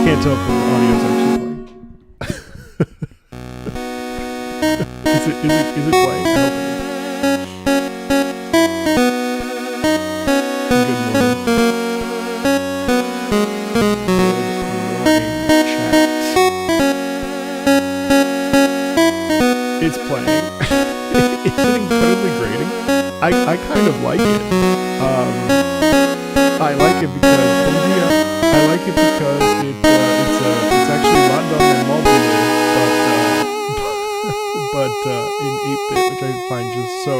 Can't tell if the audio is actually playing. is it playing? I hope it is. Good morning. Chat. It's playing. Is it incredibly grating? I kind of like it. I like it because it's actually not done in multi-bit, but in 8-bit, which I find just so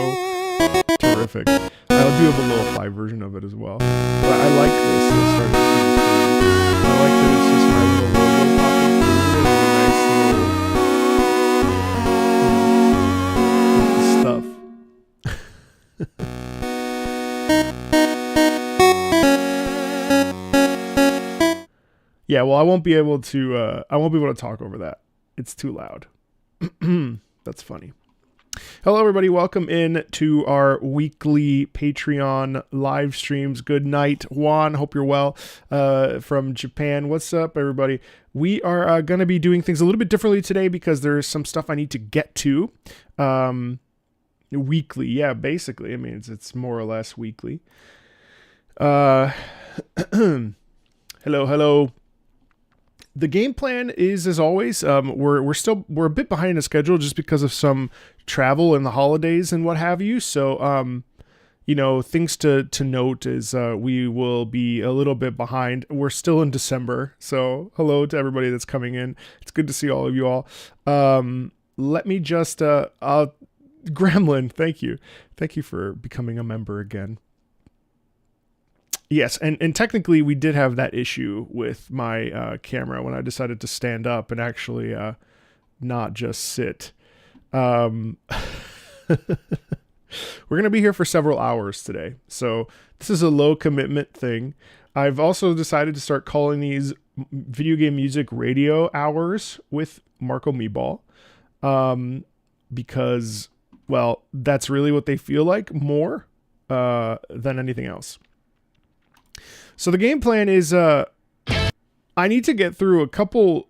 terrific. I do have a little 5 version of it as well, but I like this. I like that it's just my little logo popping through and a nice little stuff. Yeah, well, I won't be able to talk over that. It's too loud. That's funny. Hello, everybody. Welcome in to our weekly Patreon live streams. Good night, Juan. Hope you're well from Japan. What's up, everybody? We are going to be doing things a little bit differently today because there's some stuff I need to get to weekly. Yeah, basically. I mean, it's more or less weekly. Hello. The game plan is, as always, we're a bit behind the schedule just because of some travel and the holidays and what have you. So, things to note is we will be a little bit behind. We're still in December, so hello to everybody that's coming in. It's good to see all of you all. Let me just, Gremlin, thank you for becoming a member again. Yes, and technically we did have that issue with my camera when I decided to stand up and actually not just sit. We're going to be here for several hours today, so this is a low commitment thing. I've also decided to start calling these video game music radio hours with Marcomeatball, because, well, that's really what they feel like more than anything else. So the game plan is I need to get through a couple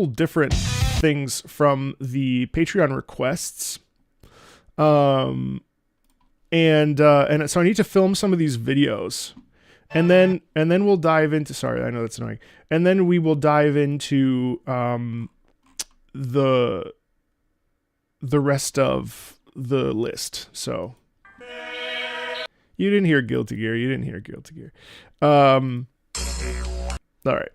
different things from the Patreon requests. And so I need to film some of these videos. And then we'll dive into, sorry, I know that's annoying. And then we will dive into the rest of the list. So you didn't hear Guilty Gear. All right.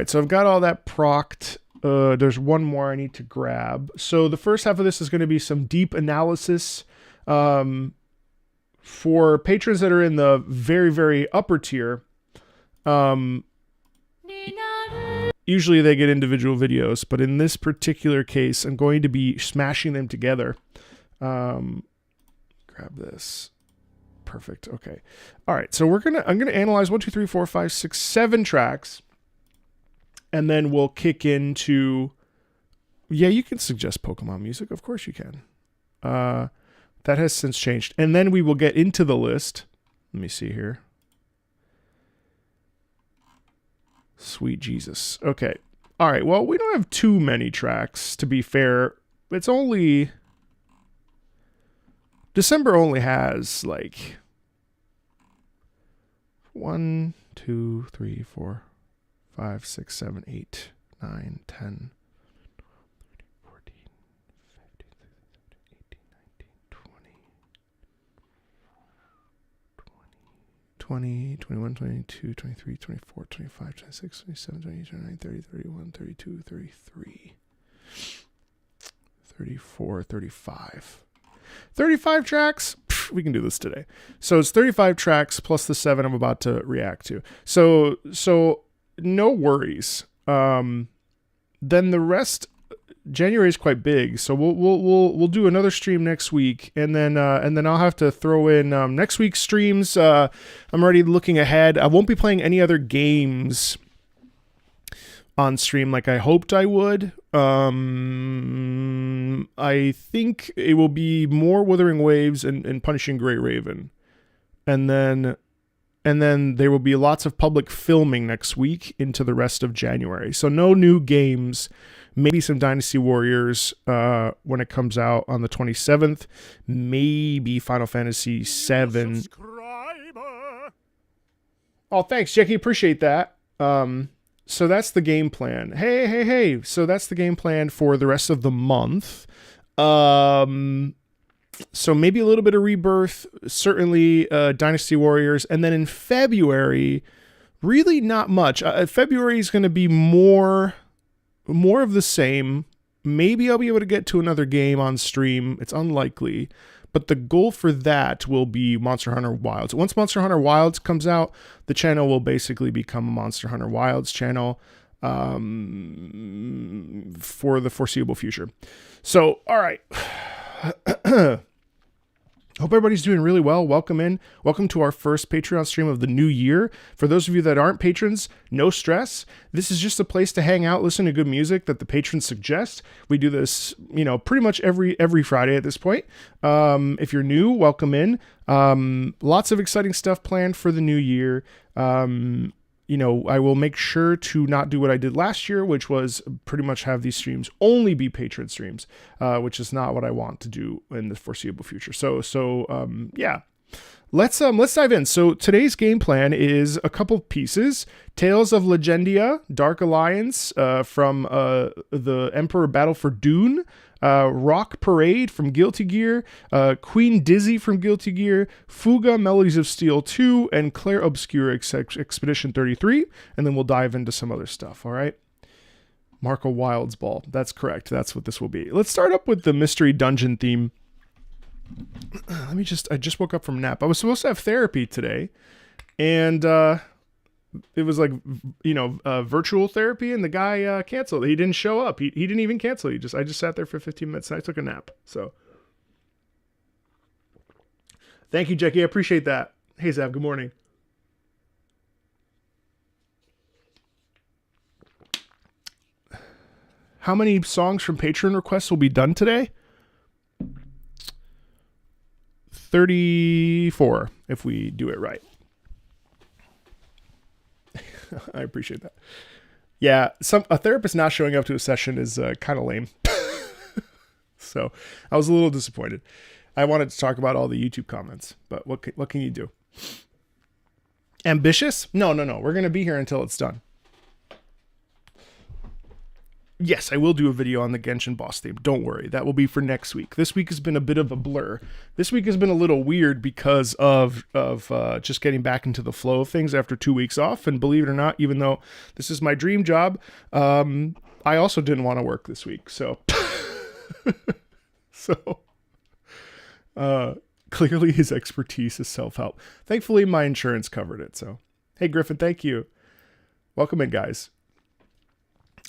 So I've got all that procced. There's one more I need to grab. So the first half of this is going to be some deep analysis for patrons that are in the very, very upper tier. Usually they get individual videos, but in this particular case, I'm going to be smashing them together. Grab this. Perfect. Okay. All right. So I'm gonna analyze 1, 2, 3, 4, 5, 6, 7 tracks, and then we'll kick into. Yeah, you can suggest Pokemon music. Of course you can. That has since changed, and then we will get into the list. Let me see here. Sweet Jesus. Okay. All right. Well, we don't have too many tracks. To be fair, it's only. December only has like 1, 2, 3, 4, 5, 6, 7, 8, 9, 10, 14, 15, 16, 18, 19, 20, 20, 21, 22, 23, 24, 25, 26, 27, 28, 29, 30, 31, 32, 33, 34, 35. 35 tracks. We can do this today. So it's 35 tracks plus the 7 I'm about to react to. So no worries. Then the rest, January is quite big, so we'll do another stream next week, and then I'll have to throw in next week's streams. I'm already looking ahead. I won't be playing any other games on stream like I hoped I would. I think it will be more Wuthering Waves and Punishing Grey Raven, and then there will be lots of public filming next week into the rest of January. So no new games. Maybe some Dynasty Warriors when it comes out on the 27th. Maybe Final Fantasy VII. Oh, thanks, Jackie. Appreciate that. So that's the game plan. Hey. So that's the game plan for the rest of the month. So maybe a little bit of Rebirth. Certainly Dynasty Warriors. And then in February, really not much. February is going to be more of the same. Maybe I'll be able to get to another game on stream. It's unlikely, but the goal for that will be Monster Hunter Wilds. Once Monster Hunter Wilds comes out, the channel will basically become a Monster Hunter Wilds channel for the foreseeable future. So, all right. Hope everybody's doing really well. Welcome in. Welcome to our first Patreon stream of the new year. For those of you that aren't patrons, no stress. This is just a place to hang out, listen to good music that the patrons suggest. We do this, pretty much every Friday at this point. If you're new, welcome in. Lots of exciting stuff planned for the new year. I will make sure to not do what I did last year, which was pretty much have these streams only be patron streams, which is not what I want to do in the foreseeable future. Yeah, let's dive in. So today's game plan is a couple pieces: Tales of Legendia, Dark Alliance from the Emperor Battle for Dune. Rock Parade from Guilty Gear, Queen Dizzy from Guilty Gear, Fuga Melodies of Steel 2, and Claire Obscura Expedition 33, and then we'll dive into some other stuff, all right? Marcomeatball, that's correct, that's what this will be. Let's start up with the Mystery Dungeon theme. I just woke up from a nap. I was supposed to have therapy today, and it was like, virtual therapy, and the guy canceled. He didn't show up. He didn't even cancel. I just sat there for 15 minutes and I took a nap. So thank you, Jackie. I appreciate that. Hey, Zab, good morning. How many songs from Patreon requests will be done today? 34, if we do it right. I appreciate that. Yeah, a therapist not showing up to a session is kind of lame. So I was a little disappointed. I wanted to talk about all the YouTube comments, but what can you do? Ambitious? No. We're going to be here until it's done. Yes, I will do a video on the Genshin boss theme. Don't worry. That will be for next week. This week has been a bit of a blur. This week has been a little weird because of just getting back into the flow of things after 2 weeks off. And believe it or not, even though this is my dream job, I also didn't want to work this week. So, clearly his expertise is self-help. Thankfully, my insurance covered it. So, hey, Griffin, thank you. Welcome in, guys.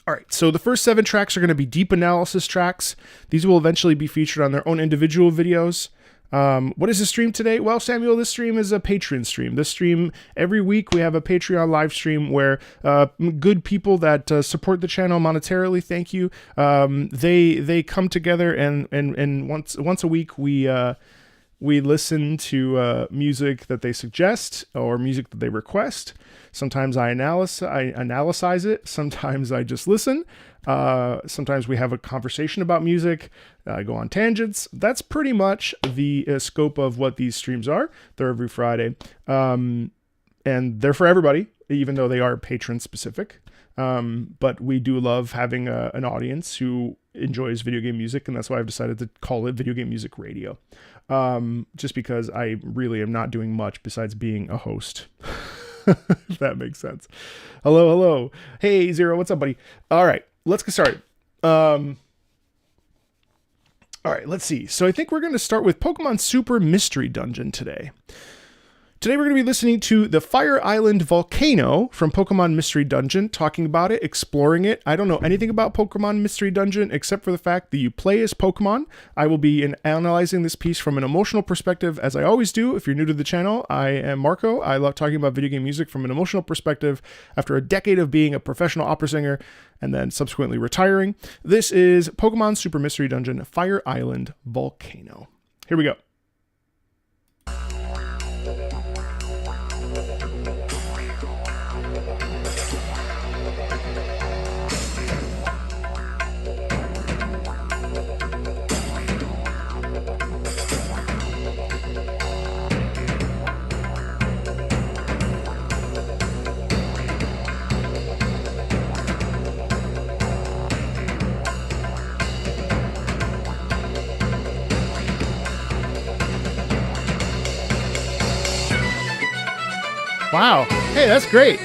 All right, so the first 7 tracks are going to be deep analysis tracks. These will eventually be featured on their own individual videos. What is the stream today? Well, Samuel, this stream is a Patreon stream. This stream, every week we have a Patreon live stream where good people that support the channel monetarily, thank you, they come together and once a week we listen to music that they suggest or music that they request. Sometimes I analyze it. Sometimes I just listen. Sometimes we have a conversation about music. I go on tangents. That's pretty much the scope of what these streams are. They're every Friday. And they're for everybody, even though they are patron specific. But we do love having an audience who enjoys video game music, and that's why I've decided to call it Video Game Music Radio. Just because I really am not doing much besides being a host. If that makes sense. Hello. Hey, Zero, what's up, buddy? All right, let's get started. All right, let's see. So I think we're going to start with Pokemon Super Mystery Dungeon today. Today we're going to be listening to the Fire Island Volcano from Pokemon Mystery Dungeon, talking about it, exploring it. I don't know anything about Pokemon Mystery Dungeon except for the fact that you play as Pokemon. I will be analyzing this piece from an emotional perspective, as I always do. If you're new to the channel, I am Marco. I love talking about video game music from an emotional perspective after a decade of being a professional opera singer and then subsequently retiring. This is Pokemon Super Mystery Dungeon, Fire Island Volcano. Here we go. Wow. Hey, that's great.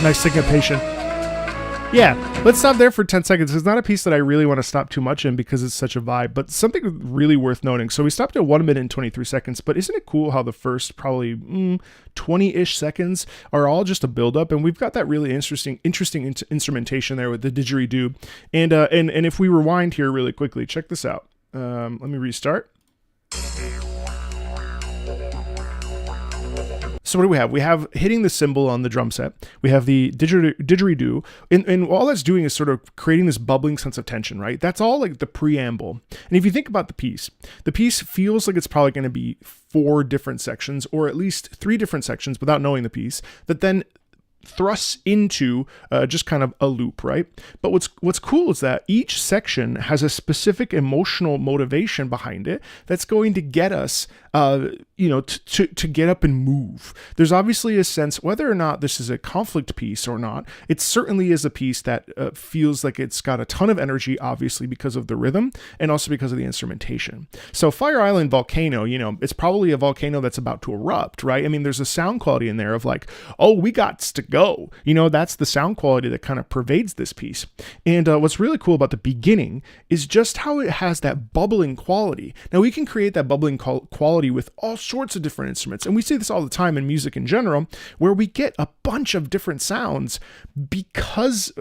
Nice syncopation. Yeah, let's stop there for 10 seconds. It's not a piece that I really want to stop too much in because it's such a vibe, but something really worth noting. So we stopped at 1 minute and 23 seconds, but isn't it cool how the first probably 20-ish seconds are all just a build-up, and we've got that really interesting instrumentation there with the didgeridoo. And if we rewind here really quickly, check this out. Let me restart. So what do we have? We have hitting the cymbal on the drum set. We have the didgeridoo. And all that's doing is sort of creating this bubbling sense of tension, right? That's all like the preamble. And if you think about the piece feels like it's probably going to be 4 different sections, or at least 3 different sections without knowing the piece, that then thrusts into just kind of a loop, right? But what's cool is that each section has a specific emotional motivation behind it that's going to get us to get up and move. There's obviously a sense, whether or not this is a conflict piece or not, it certainly is a piece that feels like it's got a ton of energy, obviously because of the rhythm and also because of the instrumentation. So Fire Island Volcano, it's probably a volcano that's about to erupt, right? I mean, there's a sound quality in there of like, oh, we got to go. That's the sound quality that kind of pervades this piece. And what's really cool about the beginning is just how it has that bubbling quality. Now, we can create that bubbling quality with all sorts of different instruments. And we see this all the time in music in general, where we get a bunch of different sounds because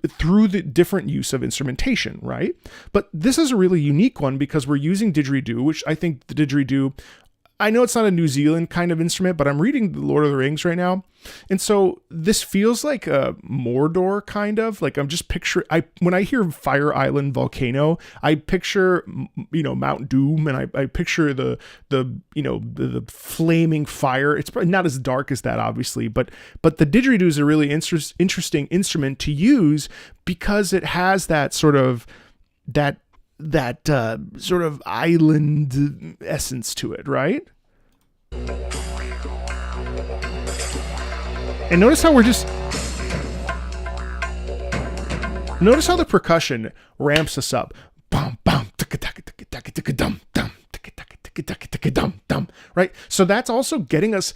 through the different use of instrumentation, right? But this is a really unique one because we're using didgeridoo, which I think the didgeridoo, I know it's not a New Zealand kind of instrument, but I'm reading The Lord of the Rings right now. And so this feels like a Mordor kind of, like I'm just picturing, when I hear Fire Island Volcano, I picture, Mount Doom, and I picture the flaming fire. It's probably not as dark as that, obviously, but the didgeridoo is a really interesting instrument to use because it has that sort of, sort of island essence to it, right? And notice how notice how the percussion ramps us up. Bum bum dum dum dum, right? So that's also getting us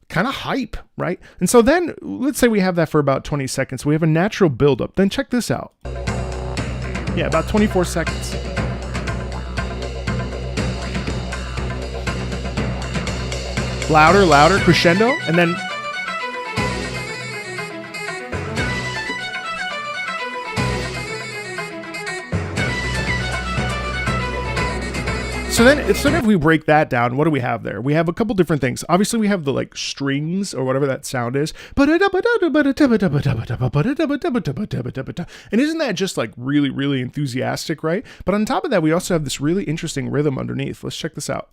kind of hype, right? And so then let's say we have that for about 20 seconds. We have a natural buildup. Then check this out. Yeah, about 24 seconds. Louder, crescendo, and then So then if we break that down, what do we have there? We have a couple different things. Obviously, we have the like strings or whatever that sound is. And isn't that just like really, really enthusiastic, right? But on top of that, we also have this really interesting rhythm underneath. Let's check this out.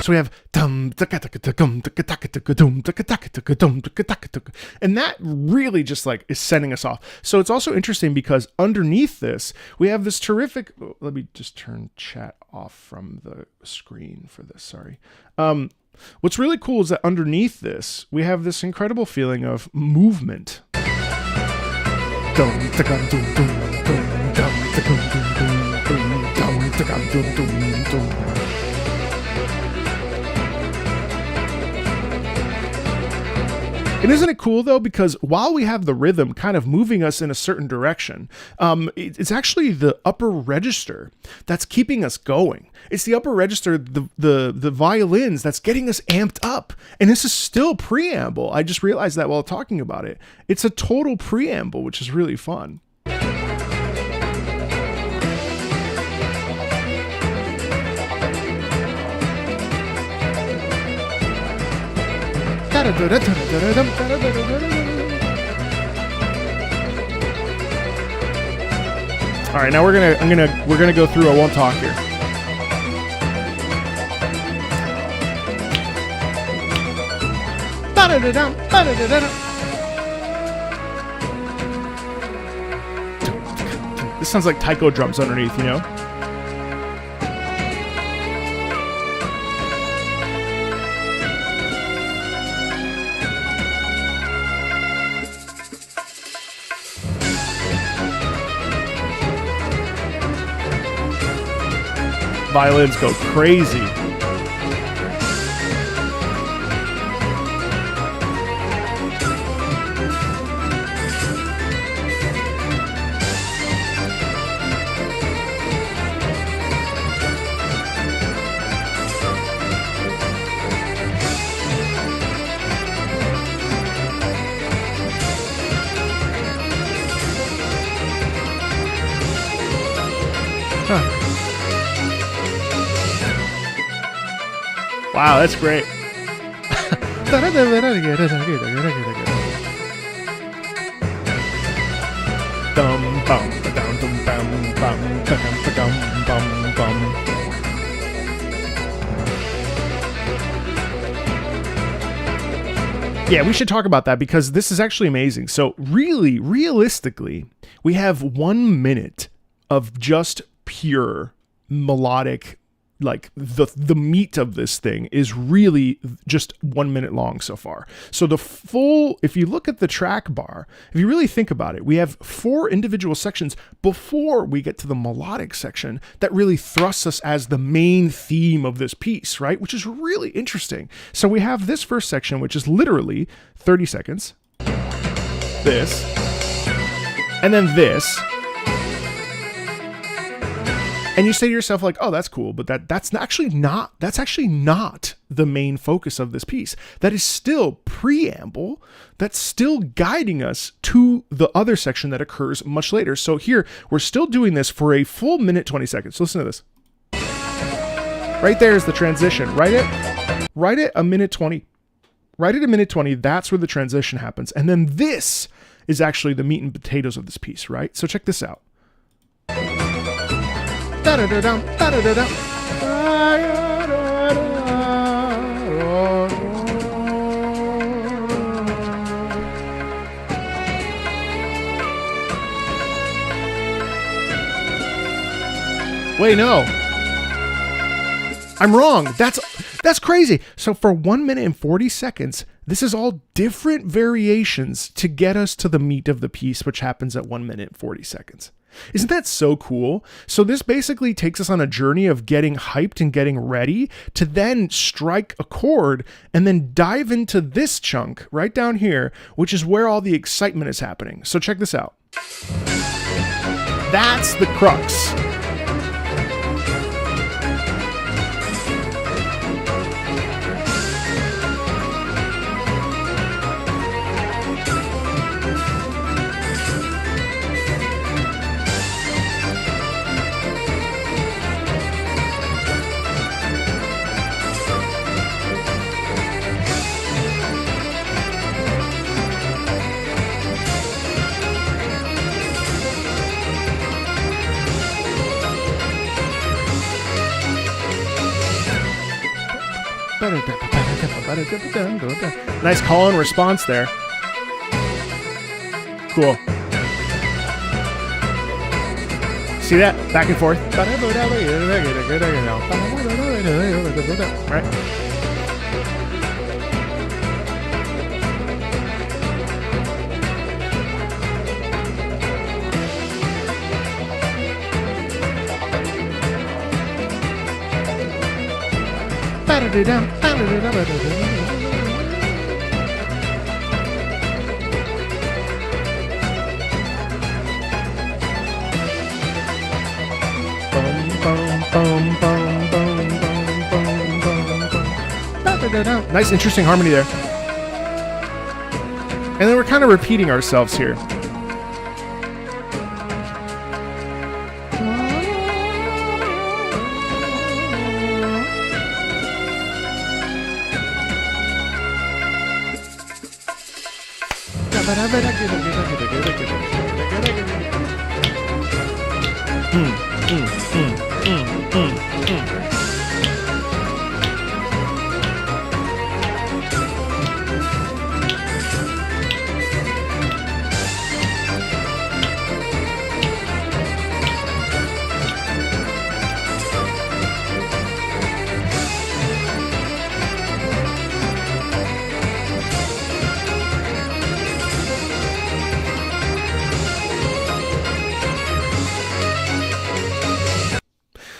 So we have and that really just like is sending us off. So it's also interesting because underneath this, we have this terrific, let me just turn chat off from the screen for this, sorry. What's really cool is that underneath this, we have this incredible feeling of movement. And isn't it cool though? Because while we have the rhythm kind of moving us in a certain direction, it's actually the upper register that's keeping us going. It's the upper register, the violins that's getting us amped up. And this is still preamble. I just realized that while talking about it. It's a total preamble, which is really fun. All right, now we're gonna go through. I won't talk here. This sounds like taiko drums underneath, you know? Violins go crazy. Wow, that's great. Yeah, we should talk about that because this is actually amazing. So really, realistically, we have 1 minute of just pure melodic, like the meat of this thing is really just 1 minute long so far. So the full, if you look at the track bar, if you really think about it, we have 4 individual sections before we get to the melodic section that really thrusts us as the main theme of this piece, right? Which is really interesting. So we have this first section, which is literally 30 seconds, this, and then this. And you say to yourself like, oh, that's cool, but that's actually not the main focus of this piece. That is still preamble. That's still guiding us to the other section that occurs much later. So here, we're still doing this for a full minute, 20 seconds. Listen to this. Right there is the transition. Right at a minute 20. Right at a minute 20, that's where the transition happens. And then this is actually the meat and potatoes of this piece, right? So check this out. Wait, no. I'm wrong. That's crazy. So for 1 minute and 40 seconds, this is all different variations to get us to the meat of the piece, which happens at 1 minute and 40 seconds. Isn't that so cool? So this basically takes us on a journey of getting hyped and getting ready to then strike a chord and then dive into this chunk right down here, which is where all the excitement is happening. So check this out. That's the crux. Nice call and response there. Cool. See that? Back and forth. Right? Nice, interesting harmony there. And then we're kind of repeating ourselves here.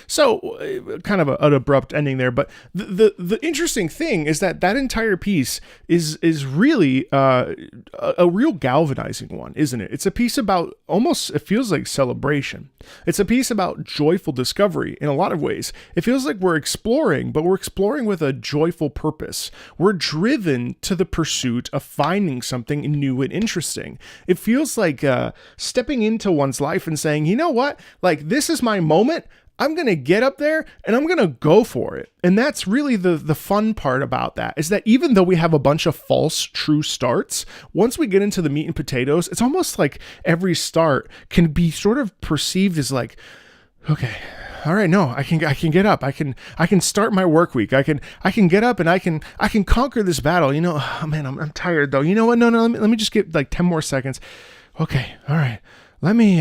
So, kind of an abrupt ending there, but the interesting thing is that entire piece is really a real galvanizing one, isn't it? It's a piece about almost, it feels like celebration. It's a piece about joyful discovery in a lot of ways. It feels like we're exploring, but we're exploring with a joyful purpose. We're driven to the pursuit of finding something new and interesting. It feels like stepping into one's life and saying, you know what, like, this is my moment. I'm going to get up there and I'm going to go for it. And that's really the fun part about that, is that even though we have a bunch of false true starts, once we get into the meat and potatoes, it's almost like every start can be sort of perceived as like, okay, all right, no, I can get up. I can start my work week. I can get up and I can conquer this battle. You know, oh man, I'm tired though. You know what? No, let me just get like 10 more seconds. Okay. All right. Let me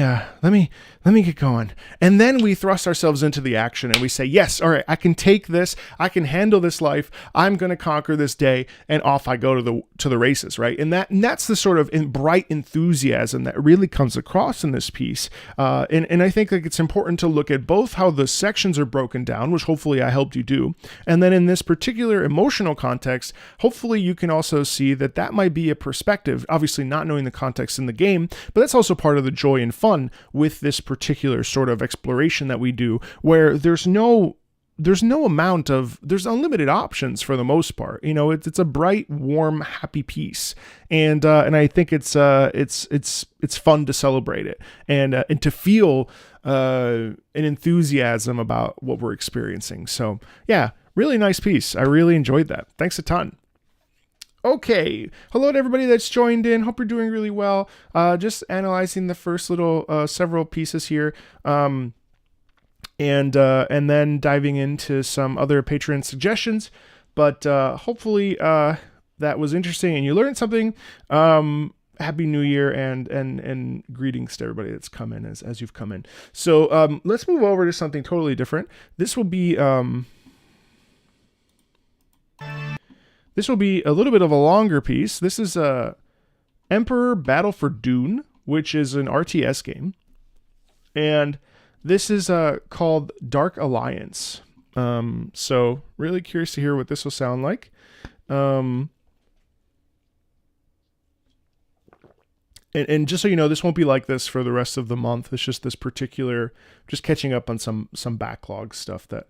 get going. And then we thrust ourselves into the action and we say, yes, all right, I can take this. I can handle this life. I'm going to conquer this day. And off I go to the races, right? And that's the sort of bright enthusiasm that really comes across in this piece. And I think like it's important to look at both how the sections are broken down, which hopefully I helped you do. And then in this particular emotional context, hopefully you can also see that might be a perspective, obviously not knowing the context in the game, but that's also part of the joy and fun with this particular sort of exploration that we do, where there's unlimited options for the most part. You know, it's a bright, warm, happy piece, and I think it's fun to celebrate it and to feel an enthusiasm about what we're experiencing. So yeah, really nice piece. I really enjoyed that. Thanks a ton. Okay, hello to everybody that's joined in. Hope you're doing really well. Just analyzing the first little several pieces here, and then diving into some other Patreon suggestions. But hopefully that was interesting and you learned something. Happy New Year and greetings to everybody that's come in as you've come in. So let's move over to something totally different. This will be a little bit of a longer piece. This is Emperor Battle for Dune, which is an RTS game. And this is called Dark Alliance. So really curious to hear what this will sound like. And just so you know, this won't be like this for the rest of the month. It's just this particular, just catching up on some backlog stuff that,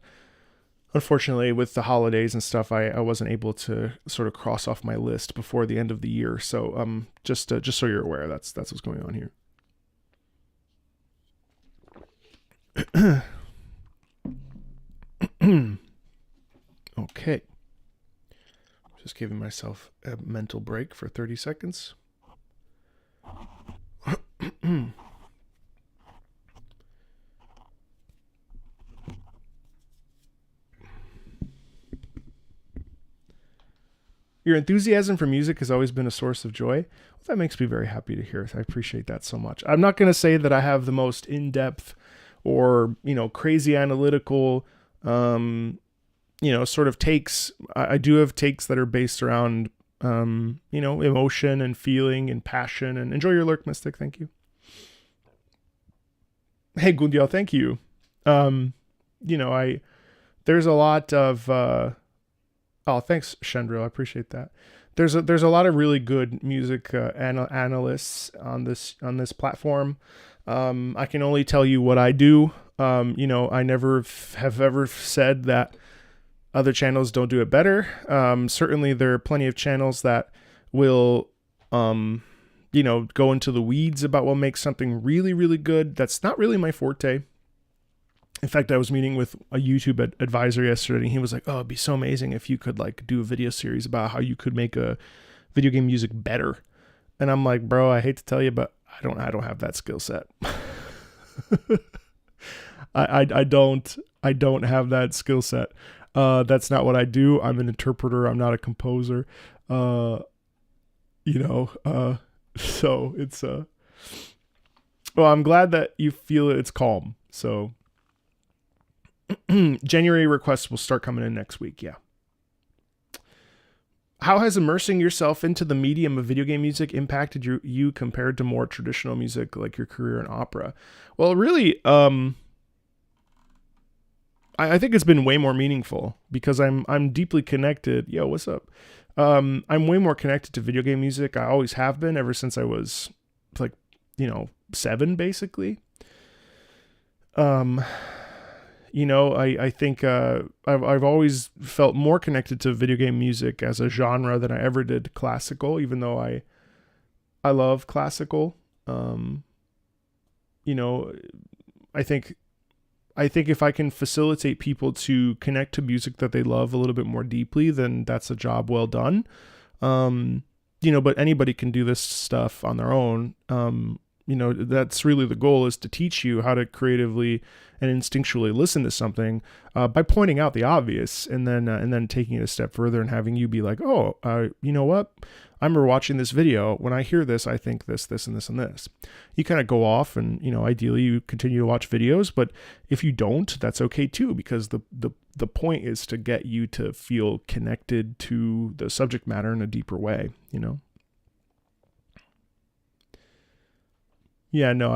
unfortunately, with the holidays and stuff, I wasn't able to sort of cross off my list before the end of the year. So just so you're aware, that's what's going on here. Okay. Just giving myself a mental break for 30 seconds. Your enthusiasm for music has always been a source of joy. Well, that makes me very happy to hear. I appreciate that so much. I'm not going to say that I have the most in-depth or, crazy analytical, sort of takes. I do have takes that are based around, emotion and feeling and passion. And enjoy your lurk, Mystic. Thank you. Hey, Gundial, thank you. There's a lot of, thanks, Shendro. I appreciate that. There's a lot of really good music analysts on this platform. I can only tell you what I do. I never have ever said that other channels don't do it better. Certainly there are plenty of channels that will, go into the weeds about what makes something really, really good. That's not really my forte. In fact, I was meeting with a YouTube advisor yesterday, and he was like, "Oh, it'd be so amazing if you could do a video series about how you could make a video game music better." And I'm like, "Bro, I hate to tell you, but I don't have that skill set." I don't have that skill set. That's not what I do. I'm an interpreter. I'm not a composer. So it's well, I'm glad that you feel it's calm. So January requests will start coming in next week. Yeah. How has immersing yourself into the medium of video game music impacted you compared to more traditional music like your career in opera? Well, really, I think it's been way more meaningful because I'm deeply connected. Yo, what's up? I'm way more connected to video game music. I always have been ever since I was 7, basically. I think I've always felt more connected to video game music as a genre than I ever did classical, even though I love classical. I think if I can facilitate people to connect to music that they love a little bit more deeply, then that's a job well done. But anybody can do this stuff on their own. That's really the goal, is to teach you how to creatively and instinctually listen to something by pointing out the obvious, and then taking it a step further and having you be like, oh, you know what? I remember watching this video. When I hear this, I think this, and this, and this. You kind of go off, and ideally you continue to watch videos. But if you don't, that's okay too, because the point is to get you to feel connected to the subject matter in a deeper way. Yeah, no,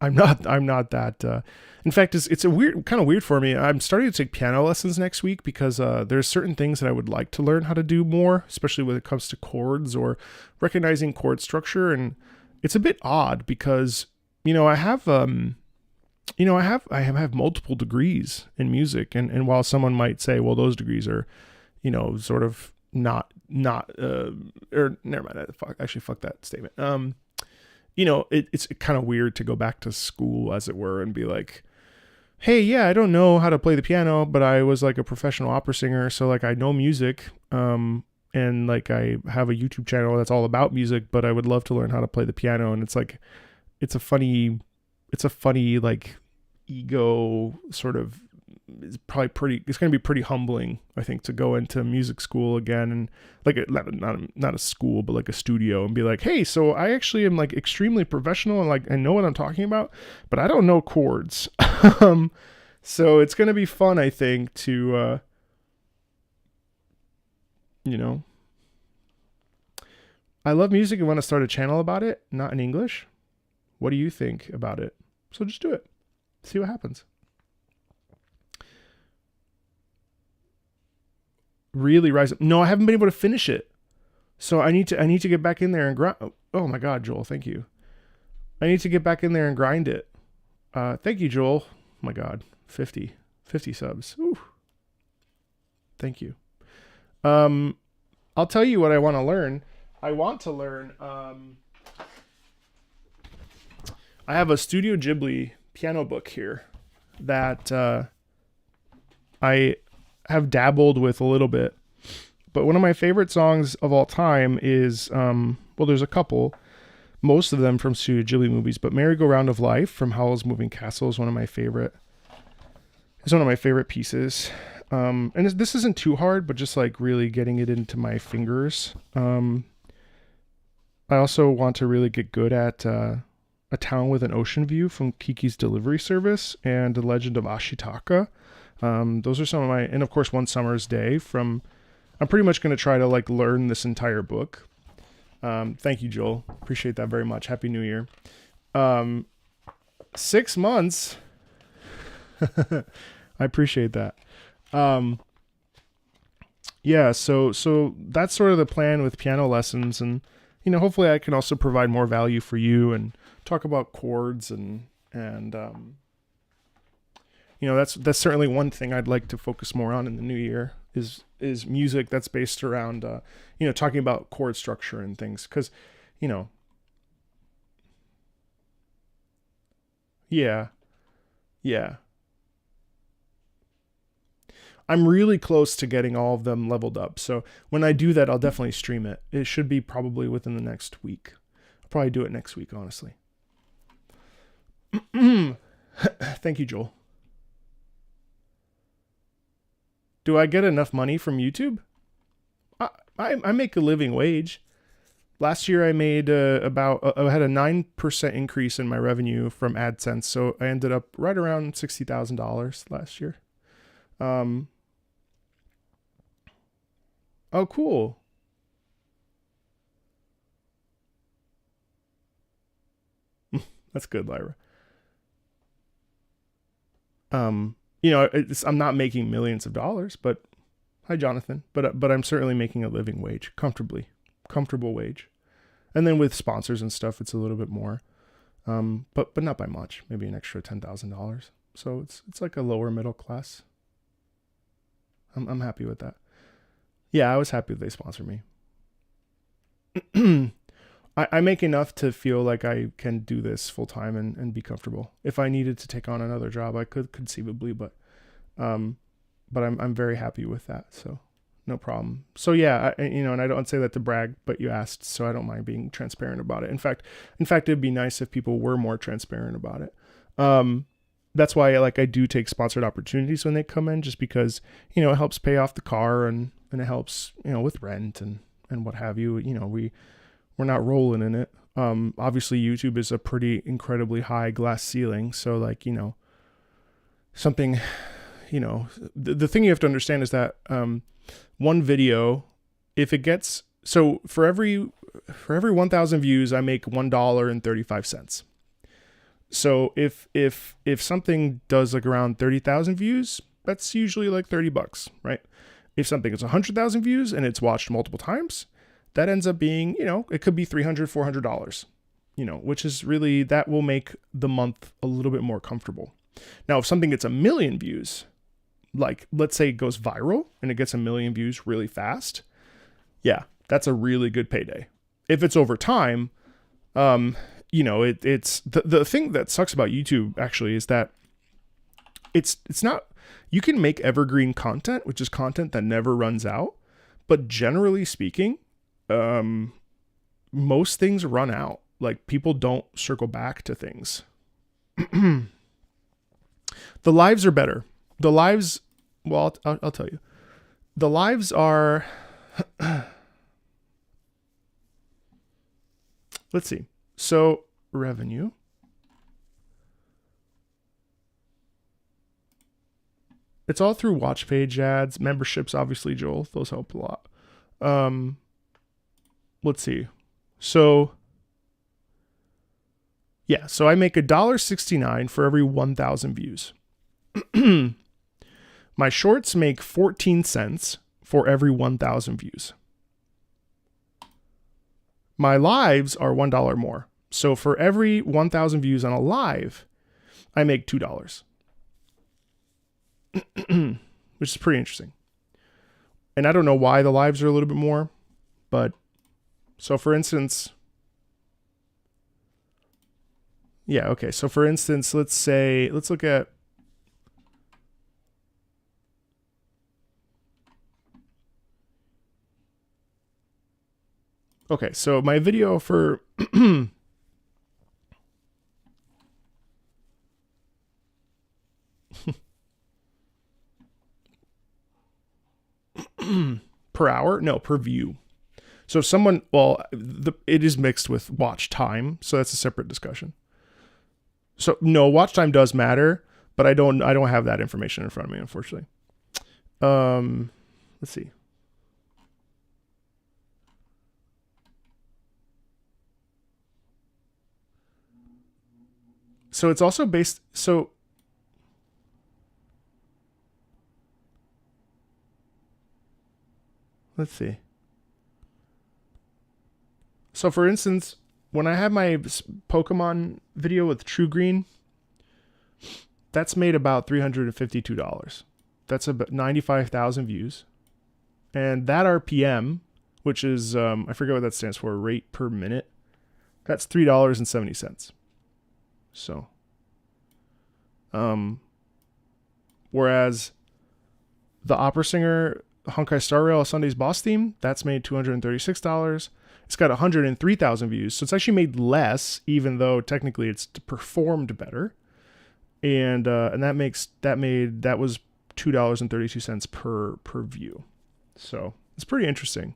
I'm not that. In fact, it's kind of weird for me. I'm starting to take piano lessons next week because there's certain things that I would like to learn how to do more, especially when it comes to chords or recognizing chord structure. And it's a bit odd because I have multiple degrees in music, and while someone might say, well, those degrees are, sort of not or never mind. Fuck that statement. It's kind of weird to go back to school, as it were, and be like, hey, yeah, I don't know how to play the piano, but I was a professional opera singer. So I know music. And I have a YouTube channel that's all about music, but I would love to learn how to play the piano. And it's a funny ego sort of, it's going to be pretty humbling, I think, to go into music school again, and not a school, but a studio, and be like, hey, so I actually am extremely professional, and I know what I'm talking about, but I don't know chords. So it's going to be fun, I think, to, I love music and want to start a channel about it, not in English. What do you think about it? So just do it. See what happens. Really rise up. No, I haven't been able to finish it. So I need to get back in there and grind. Oh my God, Joel, thank you. I need to get back in there and grind it. Thank you, Joel. Oh my God, 50 subs. Ooh. Thank you. I'll tell you what I want to learn. I want to learn, I have a Studio Ghibli piano book here that I have dabbled with a little bit, but one of my favorite songs of all time is, there's a couple, most of them from Studio Ghibli movies, but Merry-Go-Round of Life from Howl's Moving Castle is one of my favorite pieces. And this isn't too hard, but just like really getting it into my fingers. I also want to really get good at A Town with an Ocean View from Kiki's Delivery Service and The Legend of Ashitaka. Those are some of my, and of course, One Summer's Day from, I'm pretty much going to try to like learn this entire book. Thank you, Joel. Appreciate that very much. Happy New Year. 6 months. I appreciate that. Yeah, so that's sort of the plan with piano lessons, and hopefully I can also provide more value for you and talk about chords and that's certainly one thing I'd like to focus more on in the new year is music that's based around talking about chord structure and things, because yeah. I'm really close to getting all of them leveled up. So when I do that, I'll definitely stream it. It should be probably within the next week. I'll probably do it next week, honestly. Thank you, Joel. Do I get enough money from YouTube? I make a living wage. Last year I made I had a 9% increase in my revenue from AdSense. So I ended up right around $60,000 last year. Oh, cool. That's good, Lyra. I'm not making millions of dollars, but hi, Jonathan. But I'm certainly making a living wage, comfortable wage. And then with sponsors and stuff, it's a little bit more, but not by much. Maybe an extra $10,000. So it's like a lower middle class. I'm happy with that. Yeah, I was happy that they sponsor me. I make enough to feel like I can do this full time and be comfortable. If I needed to take on another job, I could conceivably, but I'm very happy with that. So no problem. So yeah, and I don't say that to brag, but you asked, so I don't mind being transparent about it. In fact, it'd be nice if people were more transparent about it. That's why I do take sponsored opportunities when they come in, just because, it helps pay off the car and it helps, with rent and what have you. We're not rolling in it. Obviously YouTube is a pretty incredibly high glass ceiling. So something, the thing you have to understand is that, one video, if it gets, so for every 1,000 views, I make $1.35. So if something does around 30,000 views, that's usually $30, right? If something is 100,000 views and it's watched multiple times, that ends up being, it could be $300, $400, which is really, that will make the month a little bit more comfortable. Now, if something gets 1 million views, let's say it goes viral and it gets 1 million views really fast, yeah, that's a really good payday. If it's over time, it's the thing that sucks about YouTube actually is that it's not, you can make evergreen content, which is content that never runs out, but generally speaking, most things run out. People don't circle back to things. The lives are better. The lives, well, I'll tell you. The lives are, let's see. So revenue. It's all through watch page ads, memberships, obviously, Joel. Those help a lot. Let's see. So yeah, so I make $1.69 for every 1,000 views. My shorts make 14 cents for every 1,000 views. My lives are $1 more. So for every 1,000 views on a live, I make $2. Which is pretty interesting. And I don't know why the lives are a little bit more, but so for instance, yeah, okay. So for instance, let's look at, okay, so my video for per hour? No, per view. So if someone, well, it is mixed with watch time, so that's a separate discussion. So no, watch time does matter, but I don't have that information in front of me, unfortunately. Let's see. So it's also based, so let's see. So for instance, when I have my Pokemon video with True Green, that's made about $352. That's about 95,000 views. And that RPM, which is, I forget what that stands for, rate per minute, that's $3.70. So, whereas the opera singer Honkai Star Rail Sunday's Boss theme, that's made $236. It's got 103,000 views. So it's actually made less, even though technically it's performed better. And that was $2.32 per view. So it's pretty interesting.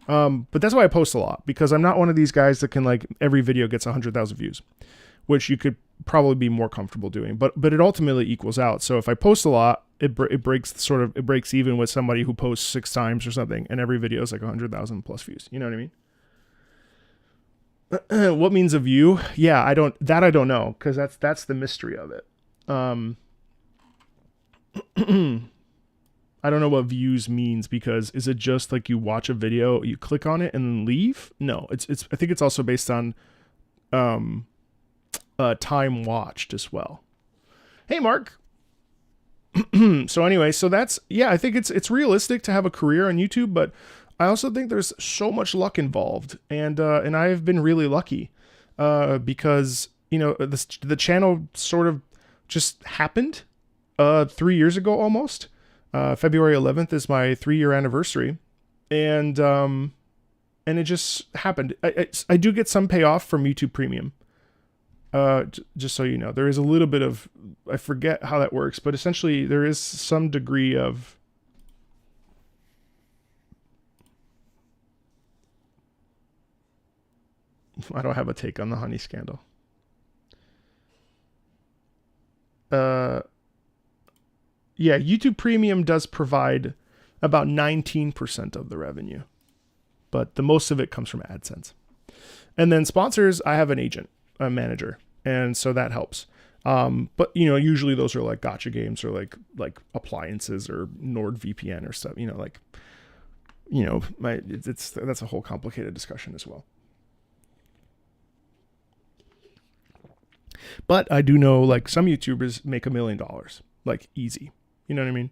But that's why I post a lot, because I'm not one of these guys that can, like, every video gets 100,000 views, which you could probably be more comfortable doing, but it ultimately equals out. So if I post a lot, it breaks even with somebody who posts 6 times or something, and every video is like 100,000 plus views. You know what I mean? What means a view? Yeah, I don't know, because that's the mystery of it. I don't know what views means, because is it just like you watch a video, you click on it and then leave? No, it's I think it's also based on time watched as well. Hey, Mark. So anyway, so that's, yeah, I think it's realistic to have a career on YouTube, but I also think there's so much luck involved, and I've been really lucky, because, you know, the channel sort of just happened 3 years ago almost. February 11th is my 3-year anniversary, and it just happened. I do get some payoff from YouTube Premium. Just so you know, there is a little bit of, I forget how that works, but essentially there is some degree of, I don't have a take on the honey scandal. Yeah, YouTube Premium does provide about 19% of the revenue, but the most of it comes from AdSense. And then sponsors, I have an agent, a manager, and so that helps. But, you know, usually those are like gotcha games, or like appliances, or NordVPN or stuff, you know, like, you know, that's a whole complicated discussion as well. But I do know, like, some YouTubers make $1 million, like, easy. You know what I mean?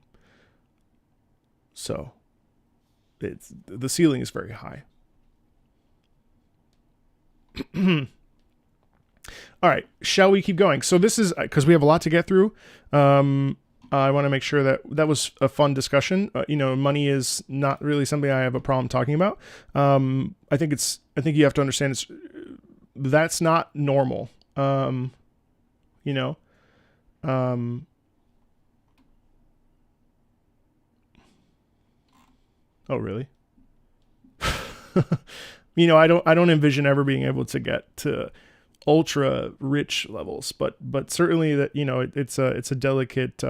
So the ceiling is very high. All right, shall we keep going? So this is, because we have a lot to get through. I want to make sure that was a fun discussion. You know, money is not really something I have a problem talking about. I think you have to understand that's not normal. You know, oh really? You know, I don't envision ever being able to get to ultra rich levels, but certainly that, you know, it's a delicate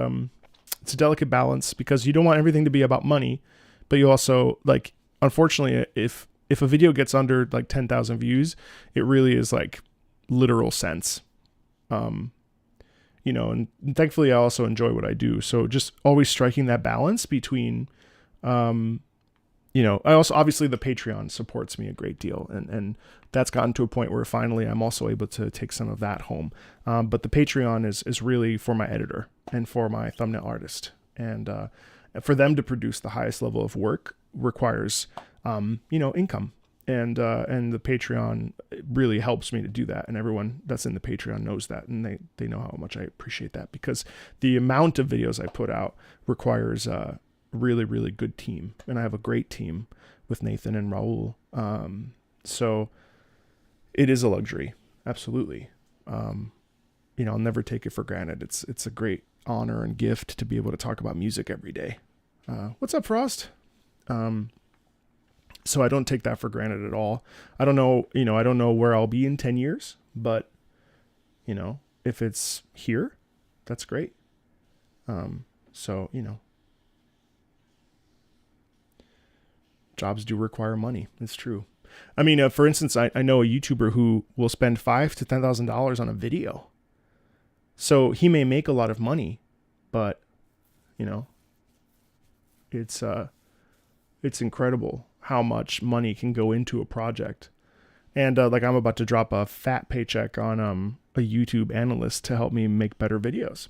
balance, because you don't want everything to be about money, but you also, like, unfortunately, if a video gets under like 10,000 views, it really is like literal sense. You know, and thankfully I also enjoy what I do. So just always striking that balance between, you know, I also, obviously the Patreon supports me a great deal, and that's gotten to a point where finally I'm also able to take some of that home. But the Patreon is really for my editor and for my thumbnail artist, and for them to produce the highest level of work requires, you know, income. And the Patreon really helps me to do that. And everyone that's in the Patreon knows that. And they know how much I appreciate that, because the amount of videos I put out requires a really, really good team. And I have a great team with Nathan and Raul. So it is a luxury. Absolutely. You know, I'll never take it for granted. It's a great honor and gift to be able to talk about music every day. What's up, Frost? So I don't take that for granted at all. I don't know, I don't know where I'll be in 10 years, but if it's here, that's great. So, jobs do require money. It's true. I mean, for instance, I know a YouTuber who will spend $5,000 to $10,000 on a video. So he may make a lot of money, but it's incredible how much money can go into a project. And like I'm about to drop a fat paycheck on a YouTube analyst to help me make better videos.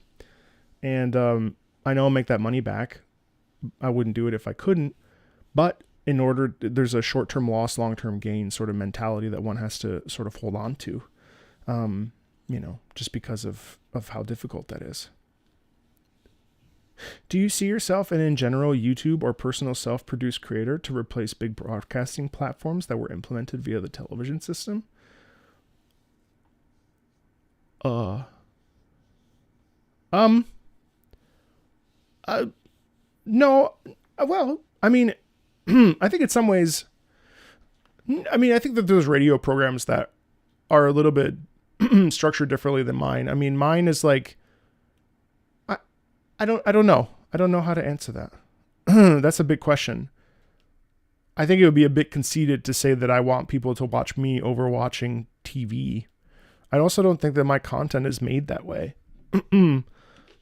And I know I'll make that money back. I wouldn't do it if I couldn't. But there's a short-term loss, long-term gain sort of mentality that one has to sort of hold on to, just because of how difficult that is. Do you see yourself and in general YouTube or personal self-produced creator to replace big broadcasting platforms that were implemented via the television system? No. Well, I mean, I think in some ways, I think that there's radio programs that are a little bit structured differently than mine. I mean, mine is like, I don't know. I don't know how to answer that. That's a big question. I think it would be a bit conceited to say that I want people to watch me over watching TV. I also don't think that my content is made that way.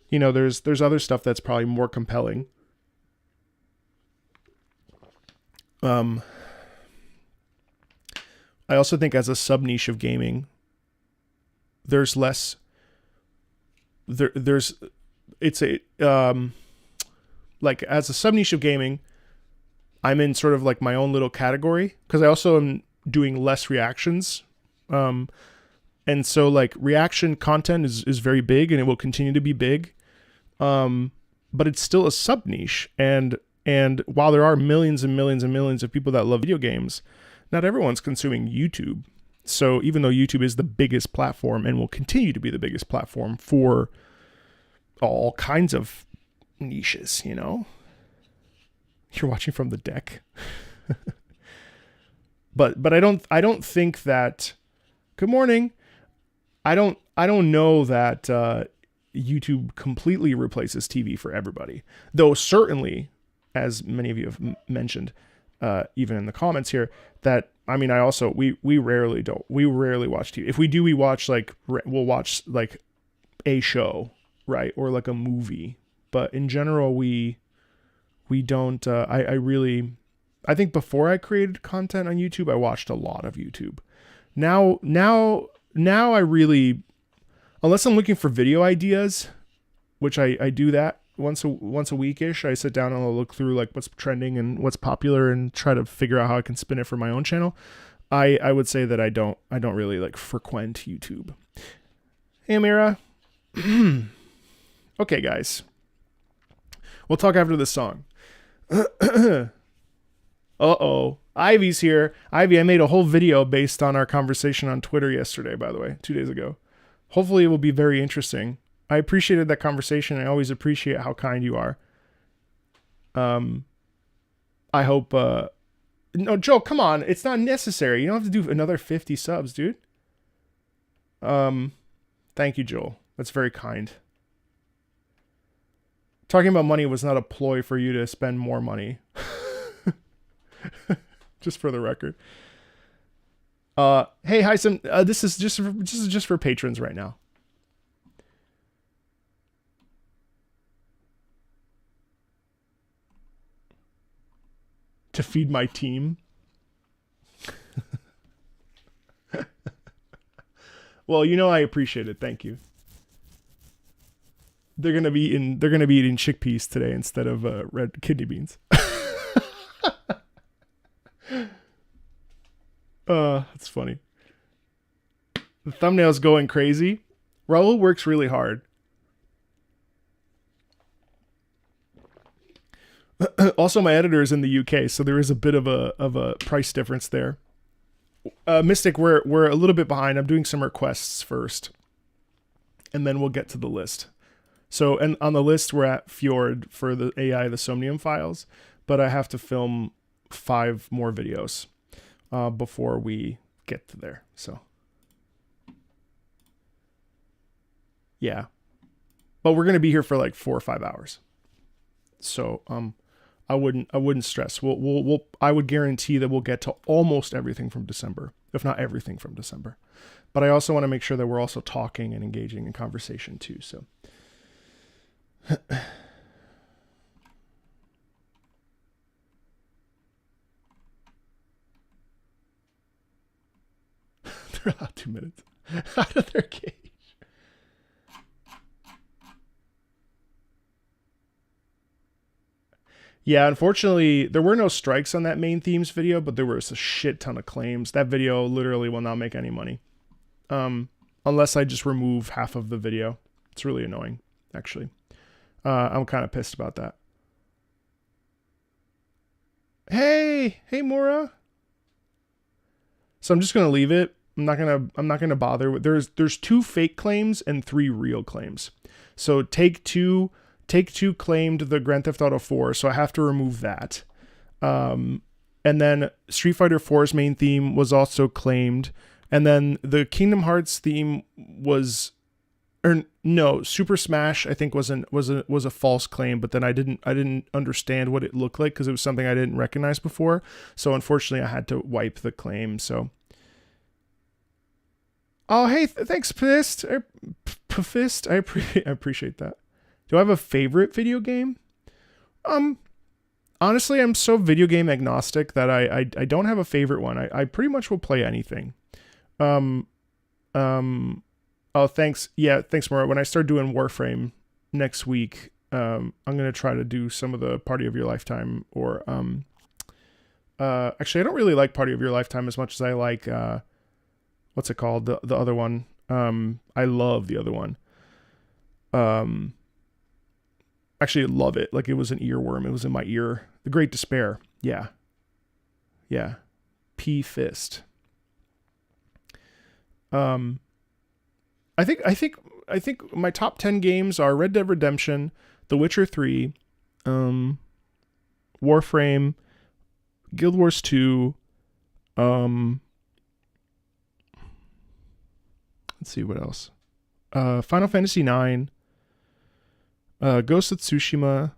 There's other stuff that's probably more compelling. I also think as a sub niche of gaming, there's less. It's a like as a sub niche of gaming, I'm in sort of like my own little category because I also am doing less reactions. And so like reaction content is very big and it will continue to be big. But it's still a sub niche. And while there are millions and millions and millions of people that love video games, not everyone's consuming YouTube. So even though YouTube is the biggest platform and will continue to be the biggest platform for all kinds of niches, You're watching from the deck. But I don't think that. Good morning. I don't know that YouTube completely replaces TV for everybody. Though certainly, as many of you have mentioned, even in the comments here, that we rarely watch TV. If we do, we'll watch like a show, right, or like a movie. But in general, we don't. I think before I created content on YouTube, I watched a lot of YouTube. Now I really, unless I'm looking for video ideas, which I do that once a week-ish, I sit down and I'll look through like what's trending and what's popular and try to figure out how I can spin it for my own channel. I would say that I don't really like frequent YouTube. Hey, Amira. Okay, guys. We'll talk after this song. Uh-oh. Ivy's here. Ivy, I made a whole video based on our conversation on Twitter yesterday, by the way, 2 days ago. Hopefully it will be very interesting. I appreciated that conversation. I always appreciate how kind you are. I hope... No, Joe, come on. It's not necessary. You don't have to do another 50 subs, dude. Thank you, Joel. That's very kind. Talking about money was not a ploy for you to spend more money. Just for the record. Hey, Hyson, this is just for patrons right now. To feed my team. Well, I appreciate it. Thank you. They're gonna be eating chickpeas today instead of red kidney beans. That's funny. The thumbnail's going crazy. Raul works really hard. Also, my editor is in the UK, so there is a bit of a price difference there. Mystic, we're a little bit behind. I'm doing some requests first, and then we'll get to the list. So, and on the list, we're at Fjord for the AI, the Somnium files. but I have to film 5 more videos before we get to there. So yeah, but we're gonna be here for like 4 or 5 hours. So I wouldn't stress. I would guarantee that we'll get to almost everything from December, if not everything from December. But I also want to make sure that we're also talking and engaging in conversation too. So they're allowed 2 minutes out of their cage. Yeah, unfortunately, there were no strikes on that main themes video, but there was a shit ton of claims. That video literally will not make any money. Unless I just remove half of the video. It's really annoying, actually. I'm kind of pissed about that. Hey, Mora. So I'm just gonna leave it. I'm not gonna bother. There's 2 fake claims and 3 real claims. So Take Two claimed the Grand Theft Auto 4, so I have to remove that. And then Street Fighter 4's main theme was also claimed. And then the Kingdom Hearts theme was, or no, Super Smash I think was a false claim, but then I didn't understand what it looked like because it was something I didn't recognize before. So unfortunately I had to wipe the claim. So oh hey, thanks Pfist. I appreciate that. Do I have a favorite video game? Honestly, I'm so video game agnostic that I don't have a favorite one. I pretty much will play anything. Oh, thanks. Yeah, thanks, Maura. When I start doing Warframe next week, I'm gonna try to do some of the Party of Your Lifetime, or actually, I don't really like Party of Your Lifetime as much as I like what's it called? The other one. I love the other one. Actually, I love it. Like it was an earworm. It was in my ear. The Great Despair. Yeah. P-Fist. I think my top 10 games are Red Dead Redemption, The Witcher 3, Warframe, Guild Wars 2, let's see what else. Final Fantasy 9, Ghost of Tsushima,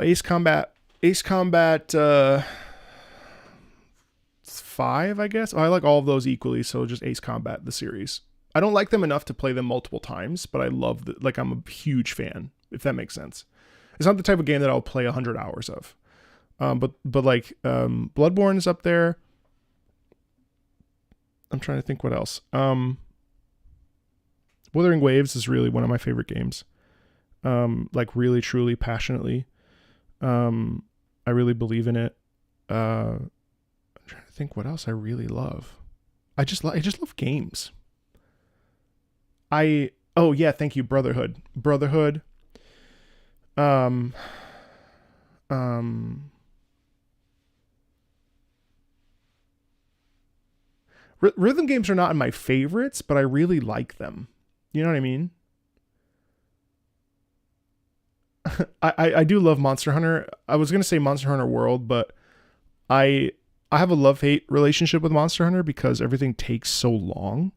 Ace Combat 5, I guess. I like all of those equally, so just Ace Combat, the series. I don't like them enough to play them multiple times, but I love I'm a huge fan, if that makes sense. It's not the type of game that I'll play 100 hours of. But Bloodborne is up there. I'm trying to think what else. Wuthering Waves is really one of my favorite games. Really, truly, passionately. I really believe in it. I'm trying to think what else I really love. I just love games. Thank you, Brotherhood. Rhythm games are not in my favorites, but I really like them. You know what I mean? I do love Monster Hunter. I was going to say Monster Hunter World, but I have a love-hate relationship with Monster Hunter because everything takes so long,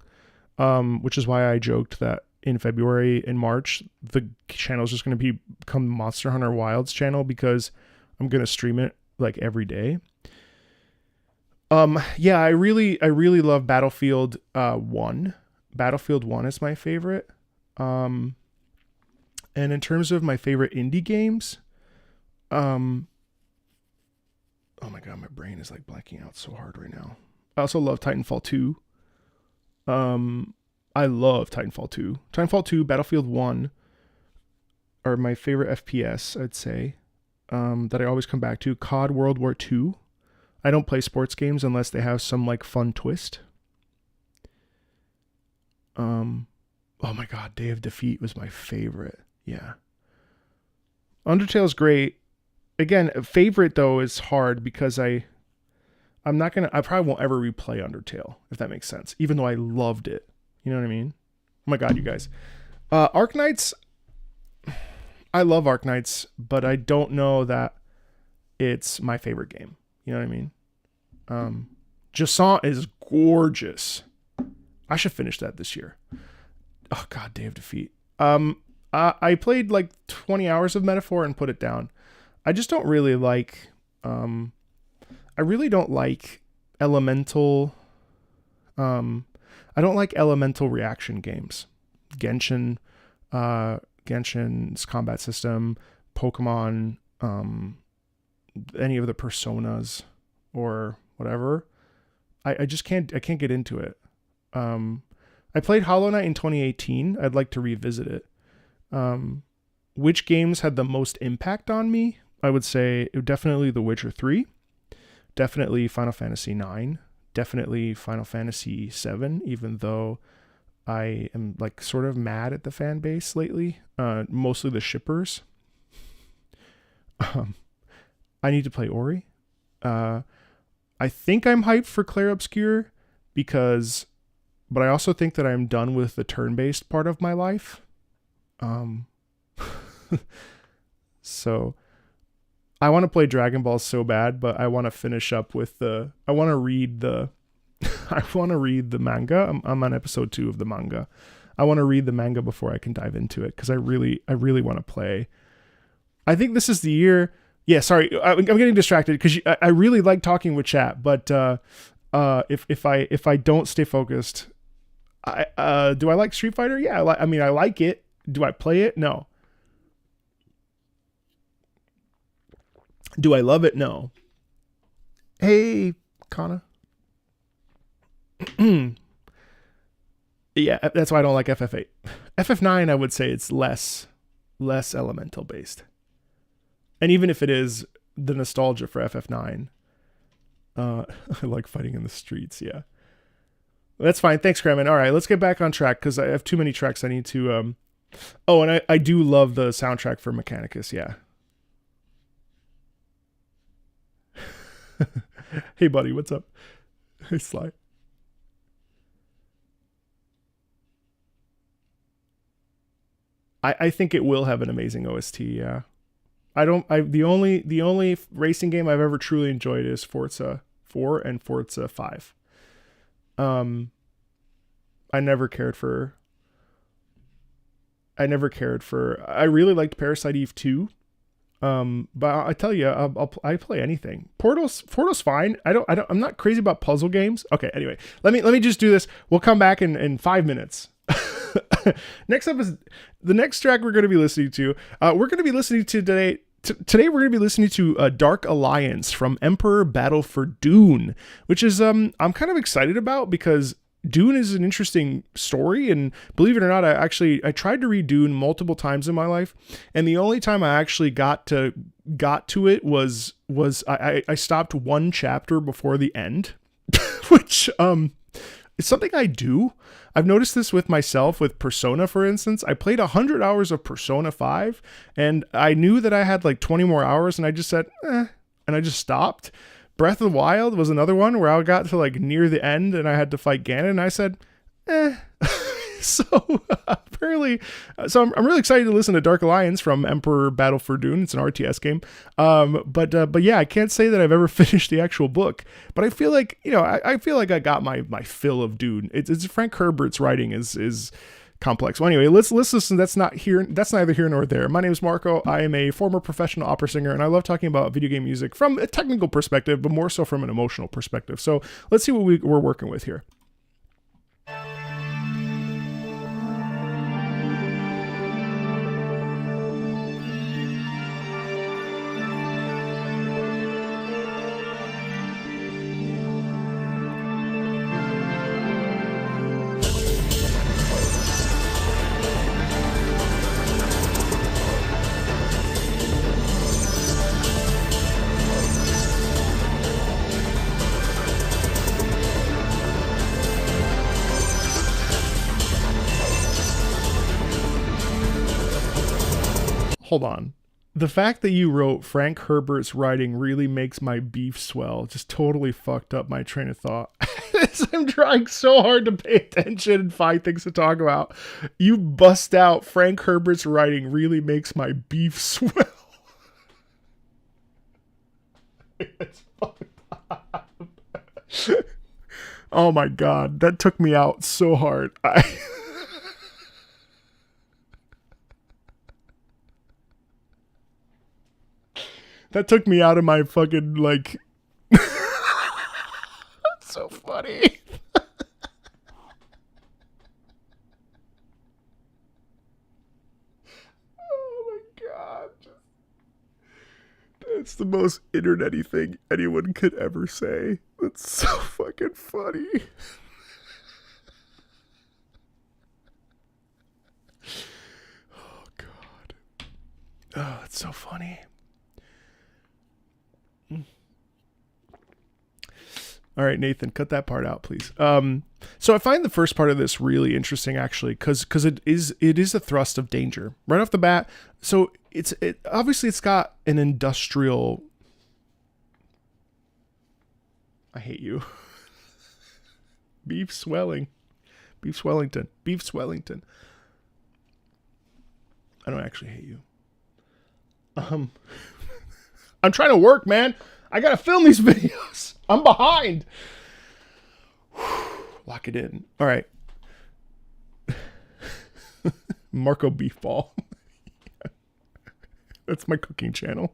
which is why I joked that in February and March, the channel is just going to become Monster Hunter Wilds channel because I'm going to stream it like every day. I really love Battlefield 1. Battlefield 1 is my favorite. And in terms of my favorite indie games, oh my god, my brain is like blanking out so hard right now. I also love Titanfall 2. I love Titanfall 2. Titanfall 2, Battlefield 1 are my favorite FPS, I'd say, that I always come back to. COD World War 2. I don't play sports games unless they have some like fun twist. Oh my god, Day of Defeat was my favorite. Yeah. Undertale's great. Again, favorite though is hard because I I probably won't ever replay Undertale, if that makes sense, even though I loved it. You know what I mean? Oh my God, you guys. Arknights, I love Arknights, but I don't know that it's my favorite game. You know what I mean? Jason is gorgeous. I should finish that this year. Oh God, Day of Defeat. I played like 20 hours of Metaphor and put it down. I just don't really like, I really don't like elemental, I don't like elemental reaction games. Genshin's combat system, Pokemon, any of the Personas or whatever. I just can't get into it. I played Hollow Knight in 2018. I'd like to revisit it. Which games had the most impact on me? I would say definitely The Witcher 3, definitely Final Fantasy 9, definitely Final Fantasy 7, even though I am like sort of mad at the fan base lately, mostly the shippers. I need to play Ori. I think I'm hyped for Clair Obscur but I also think that I'm done with the turn-based part of my life. So I want to play Dragon Ball so bad, but I want to finish up with I want to read the manga. I'm on episode 2 of the manga. I want to read the manga before I can dive into it, because I really want to play. I think this is the year. Yeah, sorry, I'm getting distracted because I really like talking with chat, but if I don't stay focused, do I like Street Fighter? Yeah, I mean I like it. Do I play it? No. Do I love it? No. Hey, Kana. Yeah, that's why I don't like FF8. FF9, I would say it's less elemental based. And even if it is the nostalgia for FF9, I like fighting in the streets. Yeah, that's fine. Thanks, Kremen. All right, let's get back on track because I have too many tracks I need to. Oh, and I do love the soundtrack for Mechanicus. Yeah. Hey, buddy, what's up? Hey, Sly. I think it will have an amazing OST. Yeah. The only racing game I've ever truly enjoyed is Forza 4 and Forza 5. I never cared for. I really liked Parasite Eve 2. But I tell you, I play anything. Portal's fine. I'm not crazy about puzzle games. Okay. Anyway, let me just do this. We'll come back in 5 minutes. Next up is the next track we're going to be listening to. We're going to be listening to today. Today we're going to be listening to Dark Alliance from Emperor Battle for Dune, which is I'm kind of excited about because Dune is an interesting story, and believe it or not, I tried to read Dune multiple times in my life, and the only time I actually got to it was I stopped one chapter before the end, which is something I do. I've noticed this with myself with Persona, for instance. I played 100 hours of Persona 5, and I knew that I had like 20 more hours, and I just said, and I just stopped. Breath of the Wild was another one where I got to like near the end, and I had to fight Ganon, and I said, So apparently, I'm really excited to listen to Dark Alliance from Emperor Battle for Dune. It's an RTS game. But yeah, I can't say that I've ever finished the actual book, but I feel like, I feel like I got my fill of Dune. It's Frank Herbert's writing is complex. Well, anyway, let's listen. That's neither here nor there. My name is Marco. I am a former professional opera singer, and I love talking about video game music from a technical perspective, but more so from an emotional perspective. So let's see what we're working with here. Hold on. The fact that you wrote Frank Herbert's writing really makes my beef swell just totally fucked up my train of thought. I'm trying so hard to pay attention and find things to talk about. You bust out Frank Herbert's writing really makes my beef swell. It's fucked up. Oh my God, that took me out so hard. That took me out of my fucking, like... That's so funny. Oh my God. That's the most internet-y thing anyone could ever say. That's so fucking funny. Oh God. Oh, that's so funny. All right, Nathan, cut that part out, please. So I find the first part of this really interesting, actually, because it is a thrust of danger right off the bat. So obviously it's got an industrial. I hate you. Beef Swellington. I don't actually hate you. I'm trying to work, man. I gotta film these videos. I'm behind. Lock it in. All right. Marcomeatball. That's my cooking channel.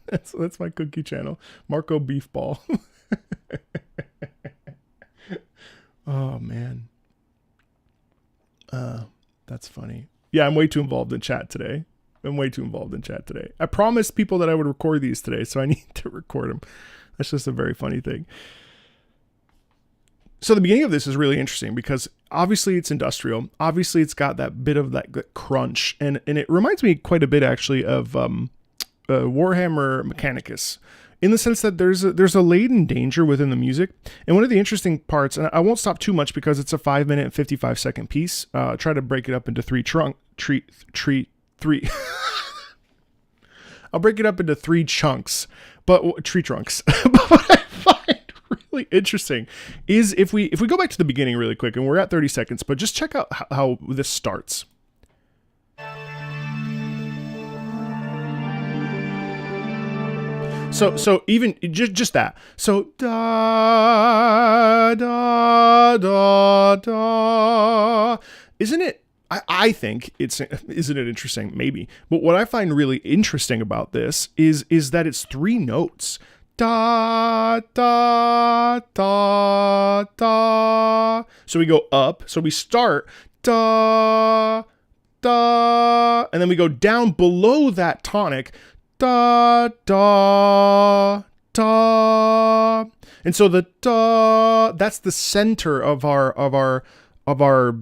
That's my cookie channel. Marcomeatball. Oh man. That's funny. Yeah, I'm way too involved in chat today. I promised people that I would record these today, so I need to record them. That's just a very funny thing. So the beginning of this is really interesting because obviously it's industrial. Obviously it's got that bit of that crunch, and it reminds me quite a bit actually of Warhammer Mechanicus, in the sense that there's a latent danger within the music. And one of the interesting parts, and I won't stop too much because it's a 5 minute and 55 second piece. Try to break it up into three. I'll break it up into 3 chunks, but tree trunks. But what I find really interesting is if we go back to the beginning really quick, and we're at 30 seconds, but just check out how this starts. So even just that. So da da da da. Isn't it? I think isn't it interesting? Maybe. But what I find really interesting about this is that it's 3 notes. Da da da da. So we go up. So we start da da, and then we go down below that tonic. Da da da. And so the da, that's the center of our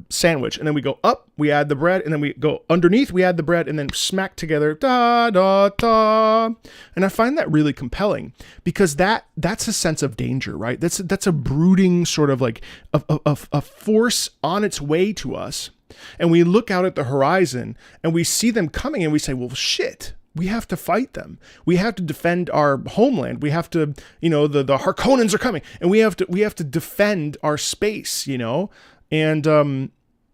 sandwich, and then we go up, we add the bread, and then we go underneath, we add the bread, and then smack together, da da da. And I find that really compelling because that's a sense of danger, right? That's a brooding sort of like a force on its way to us, and we look out at the horizon and we see them coming, and we say, well, shit. We have to fight them. We have to defend our homeland. We have to, the Harkonnens are coming, and we have to defend our space, And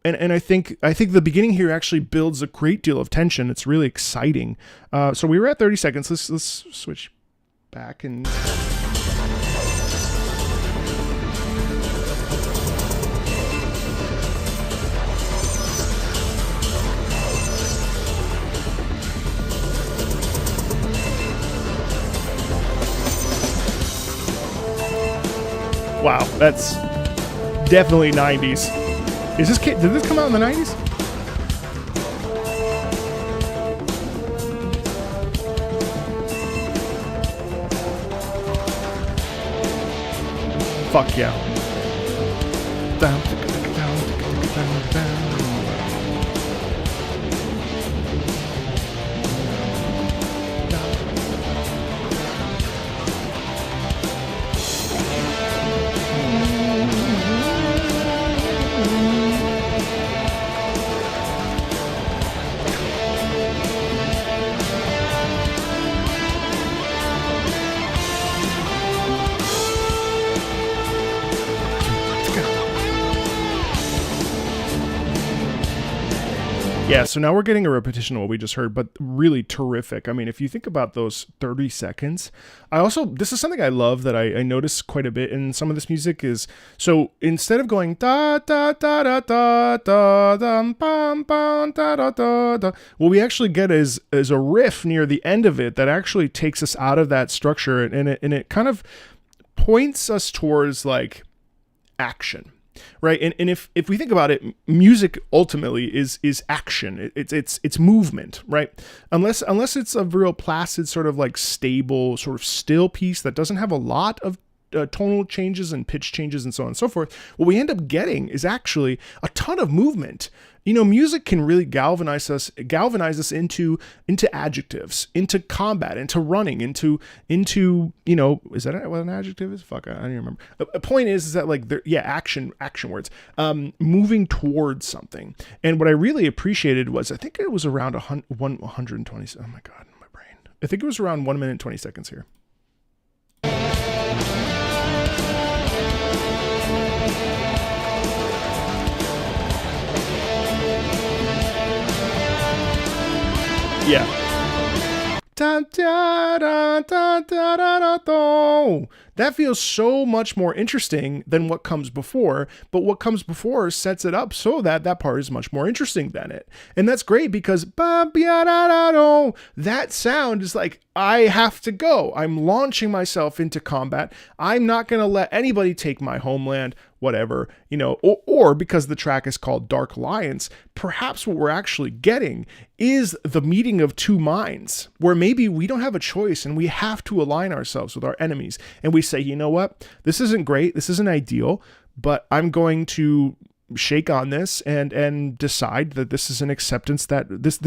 I think the beginning here actually builds a great deal of tension. It's really exciting. So we were at 30 seconds. Let's switch back and. Wow, that's definitely 90s. Did this come out in the 90s? Fuck yeah. Yeah, so now we're getting a repetition of what we just heard, but really terrific. I mean, if you think about those 30 seconds, this is something I love that I notice quite a bit in some of this music is, so instead of going da da da da da da da bam bam da da da da, what we actually get is a riff near the end of it that actually takes us out of that structure, and it kind of points us towards like action. Right. And if we think about it, music ultimately is action. It's movement, right? Unless it's a real placid sort of like stable sort of still piece that doesn't have a lot of tonal changes and pitch changes and so on and so forth, what we end up getting is actually a ton of movement. You know, music can really galvanize us into adjectives, into combat, into running, into you know, is that what an adjective is? Fuck, I don't even remember. A point is that like action words, moving towards something. And what I really appreciated was, I think it was around 120. Oh my god, my brain. I think it was around 1 minute and 20 seconds here. Yeah. That feels so much more interesting than what comes before, but what comes before sets it up so that that part is much more interesting than it. And that's great because that sound is like, I have to go. I'm launching myself into combat. I'm not going to let anybody take my homeland, whatever, you know, or because the track is called Dark Alliance, perhaps what we're actually getting is the meeting of two minds where maybe we don't have a choice and we have to align ourselves with our enemies. And we say, you know what, this isn't great. This isn't ideal, but I'm going to shake on this and decide that this is an acceptance, that this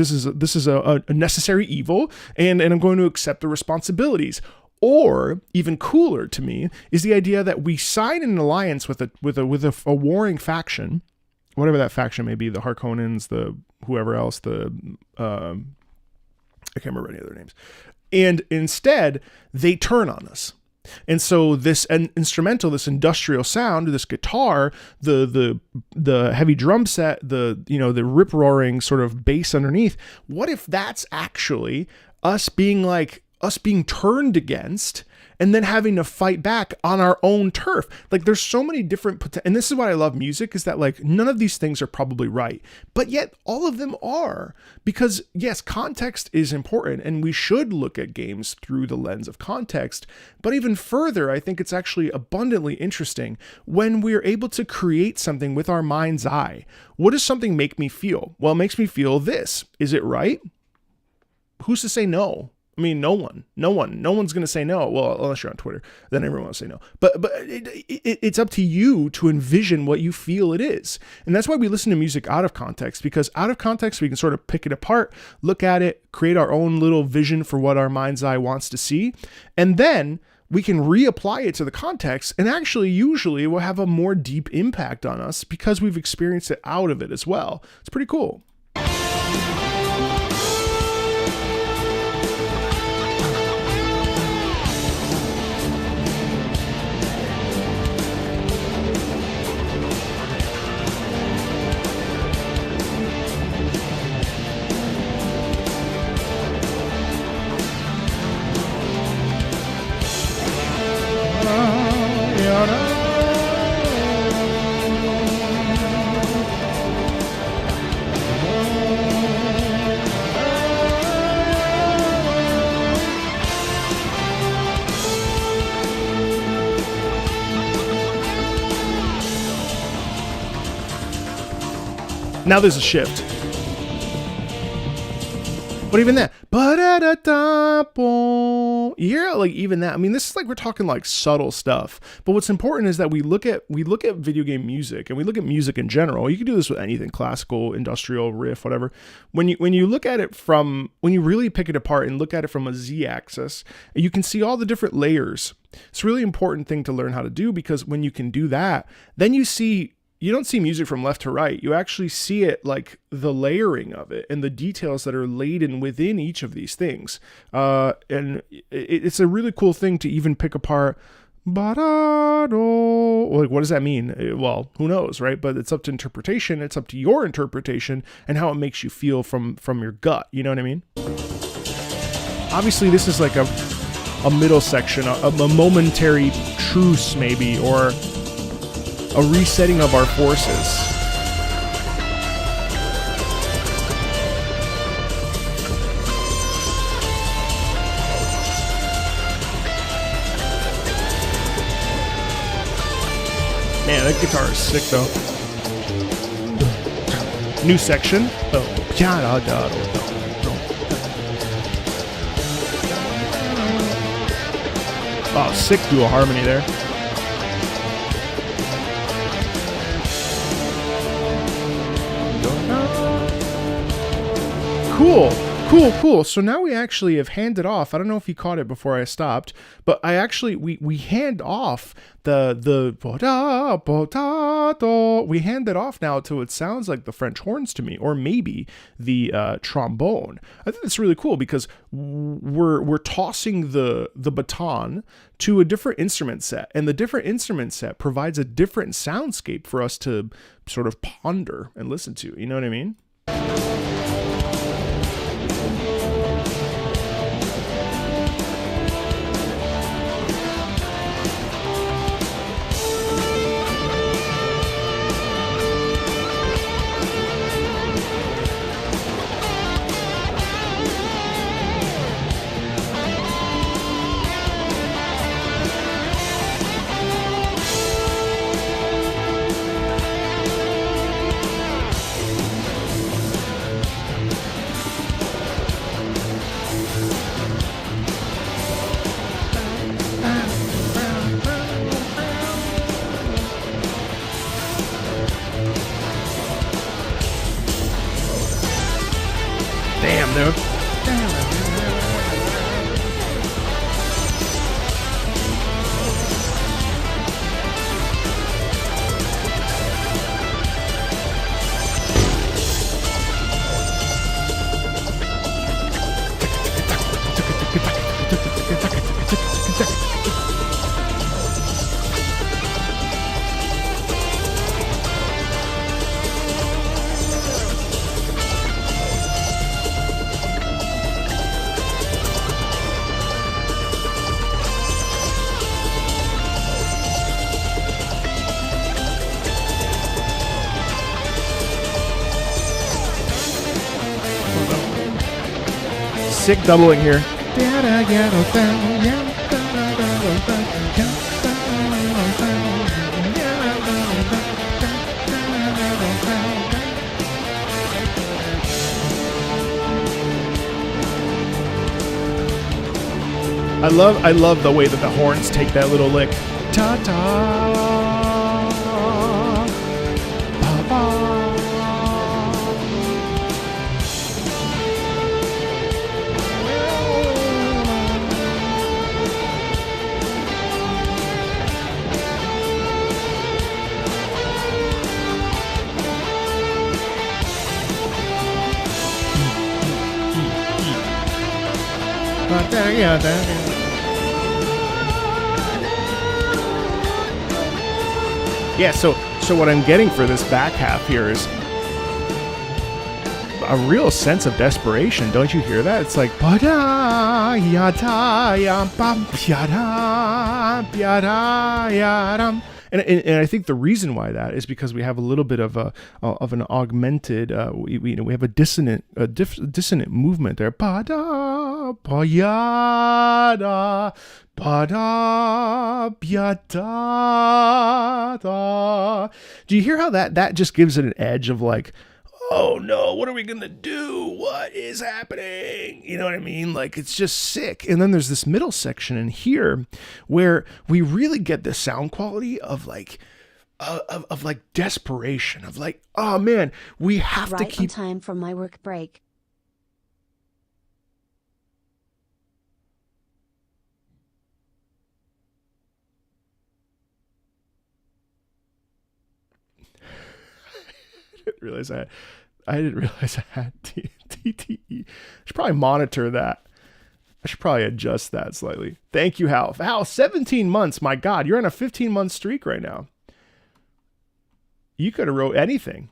is a necessary evil, and I'm going to accept the responsibilities. Or even cooler to me is the idea that we sign an alliance with a warring faction, whatever that faction may be, the Harkonnens, the whoever else, I can't remember any other names, and instead they turn on us. And so this instrumental, this industrial sound, this guitar, the heavy drum set, the rip roaring sort of bass underneath, what if that's actually us being turned against and then having to fight back on our own turf? Like, there's so many different and this is what I love music, is that like none of these things are probably right, but yet all of them are, because yes, context is important and we should look at games through the lens of context. But even further, I think it's actually abundantly interesting when we're able to create something with our mind's eye. What does something make me feel? Well, it makes me feel this. Is it right? Who's to say no? I mean, no one's going to say no. Well, unless you're on Twitter, then everyone will say no. But it's up to you to envision what you feel it is. And that's why we listen to music out of context, because out of context, we can sort of pick it apart, look at it, create our own little vision for what our mind's eye wants to see. And then we can reapply it to the context, and actually usually it will have a more deep impact on us because we've experienced it out of it as well. It's pretty cool. Now there's a shift. But even that, you hear like even that. I mean, this is like, we're talking like subtle stuff. But what's important is that we look at video game music, and we look at music in general. You can do this with anything, classical, industrial, riff, whatever. When you look at it when you really pick it apart and look at it from a Z-axis, you can see all the different layers. It's a really important thing to learn how to do, because when you can do that, then you don't see music from left to right. You actually see it like the layering of it and the details that are laden within each of these things. And it's a really cool thing to even pick apart ba-da-do. Like, what does that mean? Well, who knows, right? But it's up to interpretation. It's up to your interpretation and how it makes you feel from your gut. You know what I mean? Obviously, this is like a middle section, a momentary truce maybe, or a resetting of our forces. Man, that guitar is sick though. New section. Oh, sick dual harmony there. Cool. So now we actually have handed off. I don't know if you caught it before I stopped, but we hand off the we hand it off now to what sounds like the French horns to me, or maybe the trombone. I think that's really cool because we're tossing the baton to a different instrument set, and the different instrument set provides a different soundscape for us to sort of ponder and listen to. You know what I mean? Damn, dude. Sick doubling here. I love the way that the horns take that little lick. Ta ta. Ba ba. Yeah, so what I'm getting for this back half here is a real sense of desperation. Don't you hear that? It's like and I think the reason why that is because we have a little bit of an augmented we have a dissonant movement there. Do you hear how that just gives it an edge of like, oh no, what are we gonna do? What is happening? You know what I mean? Like, it's just sick. And then there's this middle section in here where we really get the sound quality of like of like desperation, of like, oh man, we have to keep on time for my work break. I didn't realize I had TTE. I should probably monitor that. I should probably adjust that slightly. Thank you, Hal. Hal, 17 months. My God, you're on a 15-month streak right now. You could have wrote anything.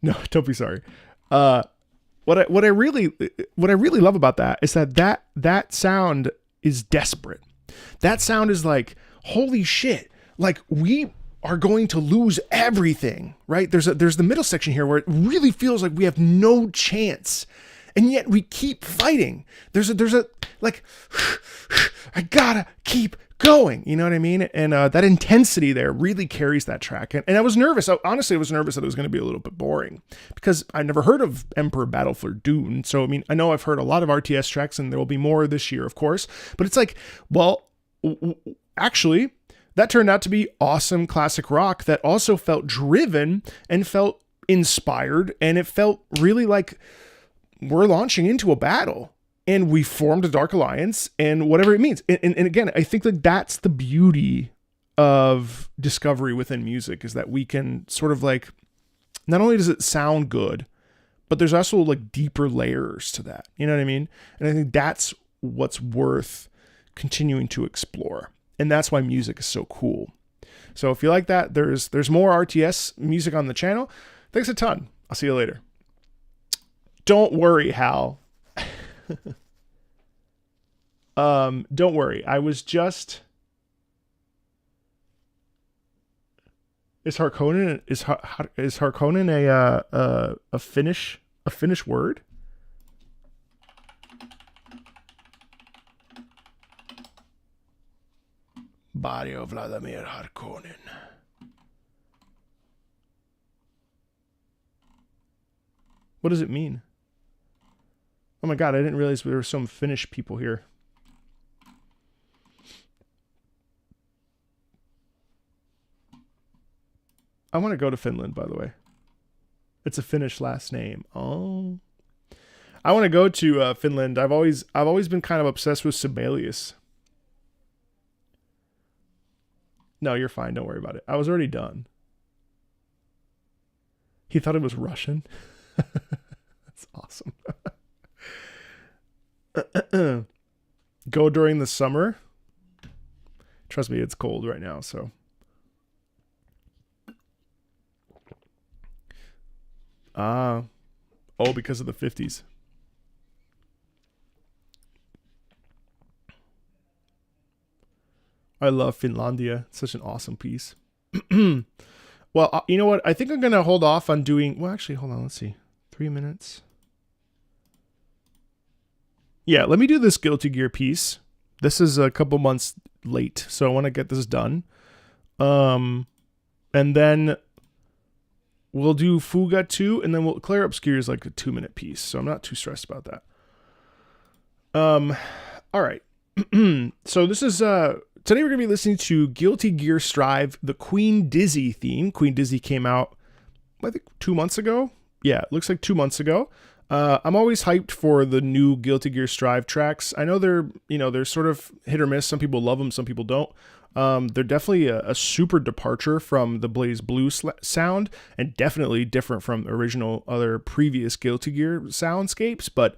No, don't be sorry. What I really love about that is that sound is desperate. That sound is like, holy shit. Like, we are going to lose everything, right? There's the middle section here where it really feels like we have no chance. And yet we keep fighting. There's a like, I gotta keep going. You know what I mean? And that intensity there really carries that track. And I was nervous. Honestly, I was nervous that it was going to be a little bit boring because I never heard of Emperor Battle for Dune. So, I mean, I know I've heard a lot of RTS tracks and there will be more this year, of course. But it's like, well, actually, that turned out to be awesome classic rock that also felt driven and felt inspired. And it felt really like we're launching into a battle and we formed a Dark Alliance and whatever it means. And again, I think that that's the beauty of discovery within music, is that we can sort of like, not only does it sound good, but there's also like deeper layers to that. You know what I mean? And I think that's what's worth continuing to explore. And that's why music is so cool. So if you like that, there's more RTS music on the channel. Thanks a ton. I'll see you later. Don't worry, Hal. Don't worry. I was just... Is Harkonnen a Finnish word? Barrio Vladimir Harkonnen. What does it mean? Oh my God, I didn't realize there were some Finnish people here. I want to go to Finland, by the way. It's a Finnish last name. Oh. I want to go to Finland. I've always been kind of obsessed with Sibelius. No, you're fine. Don't worry about it. I was already done. He thought it was Russian. That's awesome. Go during the summer. Trust me, it's cold right now, so. Oh, because of the 50s. I love Finlandia. It's such an awesome piece. Well, you know what? I think I'm going to hold off on doing... Well, actually, hold on. Let's see. 3 minutes. Yeah, let me do this Guilty Gear piece. This is a couple months late, so I want to get this done. And then we'll do Fuga 2, and then Claire Obscure is like a 2-minute piece, so I'm not too stressed about that. All right. So this is... Today we're going to be listening to Guilty Gear Strive, the Queen Dizzy theme. Queen Dizzy came out, I think, 2 months ago. Yeah, it looks like 2 months ago. I'm always hyped for the new Guilty Gear Strive tracks. I know they're sort of hit or miss. Some people love them, some people don't. They're definitely a super departure from the Blaze Blue sound, and definitely different from original other previous Guilty Gear soundscapes, but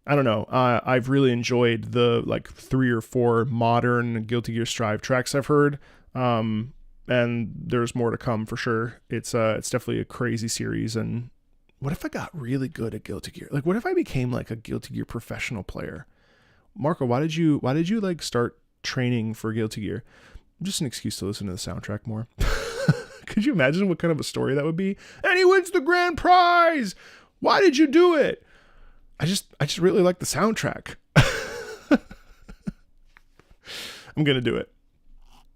I don't know. I've really enjoyed the like 3 or 4 modern Guilty Gear Strive tracks I've heard. And there's more to come for sure. It's definitely a crazy series. And what if I got really good at Guilty Gear? Like, what if I became like a Guilty Gear professional player? Marco, why did you like start training for Guilty Gear? Just an excuse to listen to the soundtrack more. Could you imagine what kind of a story that would be? And he wins the grand prize. Why did you do it? I just really like the soundtrack. I'm going to do it.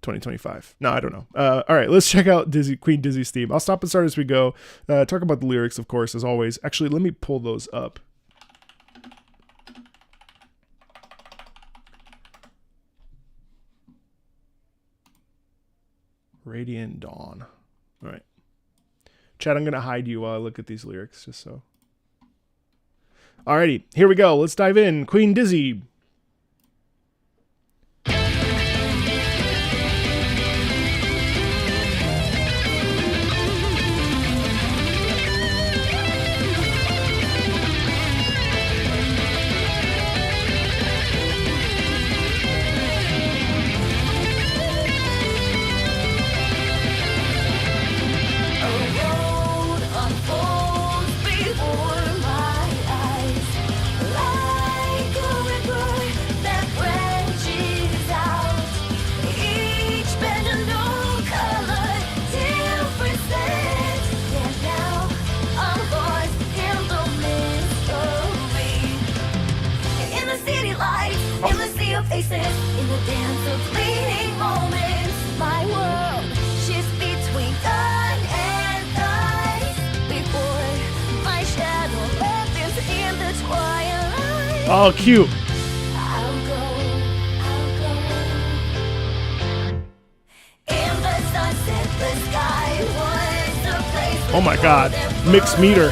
2025. No, I don't know. All right, let's check out Queen Dizzy's theme. I'll stop and start as we go. Talk about the lyrics, of course, as always. Actually, let me pull those up. Radiant Dawn. All right. Chad, I'm going to hide you while I look at these lyrics, just so. Alrighty, here we go. Let's dive in. Queen Dizzy. Oh, cute. Oh my God, mixed meter.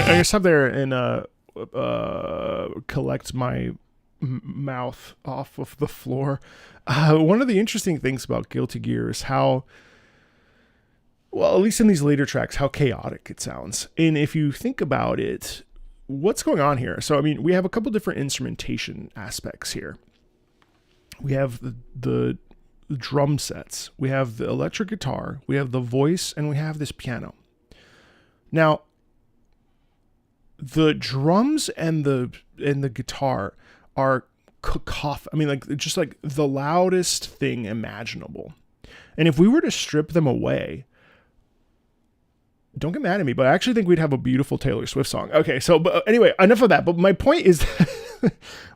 I just have there and collect my mouth off of the floor. One of the interesting things about Guilty Gear is how, well, at least in these later tracks, how chaotic it sounds. And if you think about it, what's going on here? So, I mean, we have a couple different instrumentation aspects here. We have the drum sets, we have the electric guitar, we have the voice, and we have this piano. Now, the drums and the guitar are cacophony. I mean, like, just like the loudest thing imaginable. And if we were to strip them away, don't get mad at me, but I actually think we'd have a beautiful Taylor Swift song. Okay, so but anyway, enough of that. But my point is,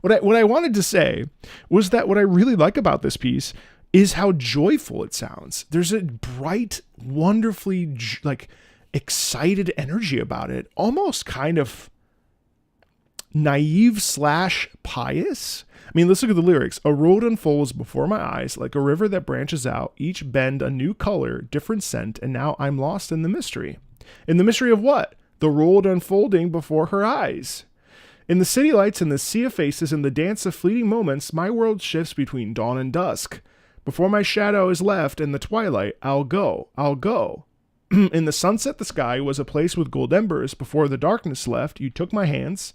what I wanted to say was that what I really like about this piece is how joyful it sounds. There's a bright, wonderfully like excited energy about it, almost kind of naive / pious. I mean, let's look at the lyrics. A road unfolds before my eyes like a river that branches out, each bend a new color, different scent, and now I'm lost in the mystery. In the mystery of what? The road unfolding before her eyes. In the city lights and the sea of faces and the dance of fleeting moments, my world shifts between dawn and dusk. Before my shadow is left in the twilight, I'll go. In the sunset, the sky was a place with gold embers. Before the darkness left, you took my hands.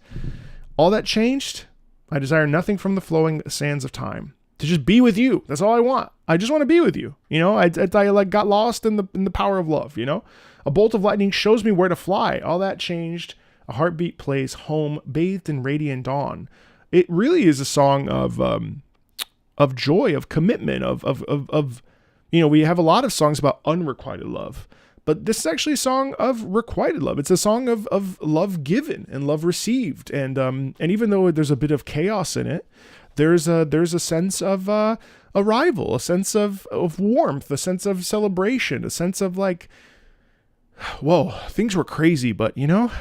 All that changed. I desire nothing from the flowing sands of time. To just be with you. That's all I want. I just want to be with you. You know, I like got lost in the power of love, you know? A bolt of lightning shows me where to fly. All that changed. A heartbeat plays home, bathed in radiant dawn. It really is a song of joy, of commitment, of you know, we have a lot of songs about unrequited love. But this is actually a song of requited love. It's a song of love given and love received. And even though there's a bit of chaos in it, there's a sense of arrival, a sense of warmth, a sense of celebration, a sense of like, whoa, things were crazy, but you know,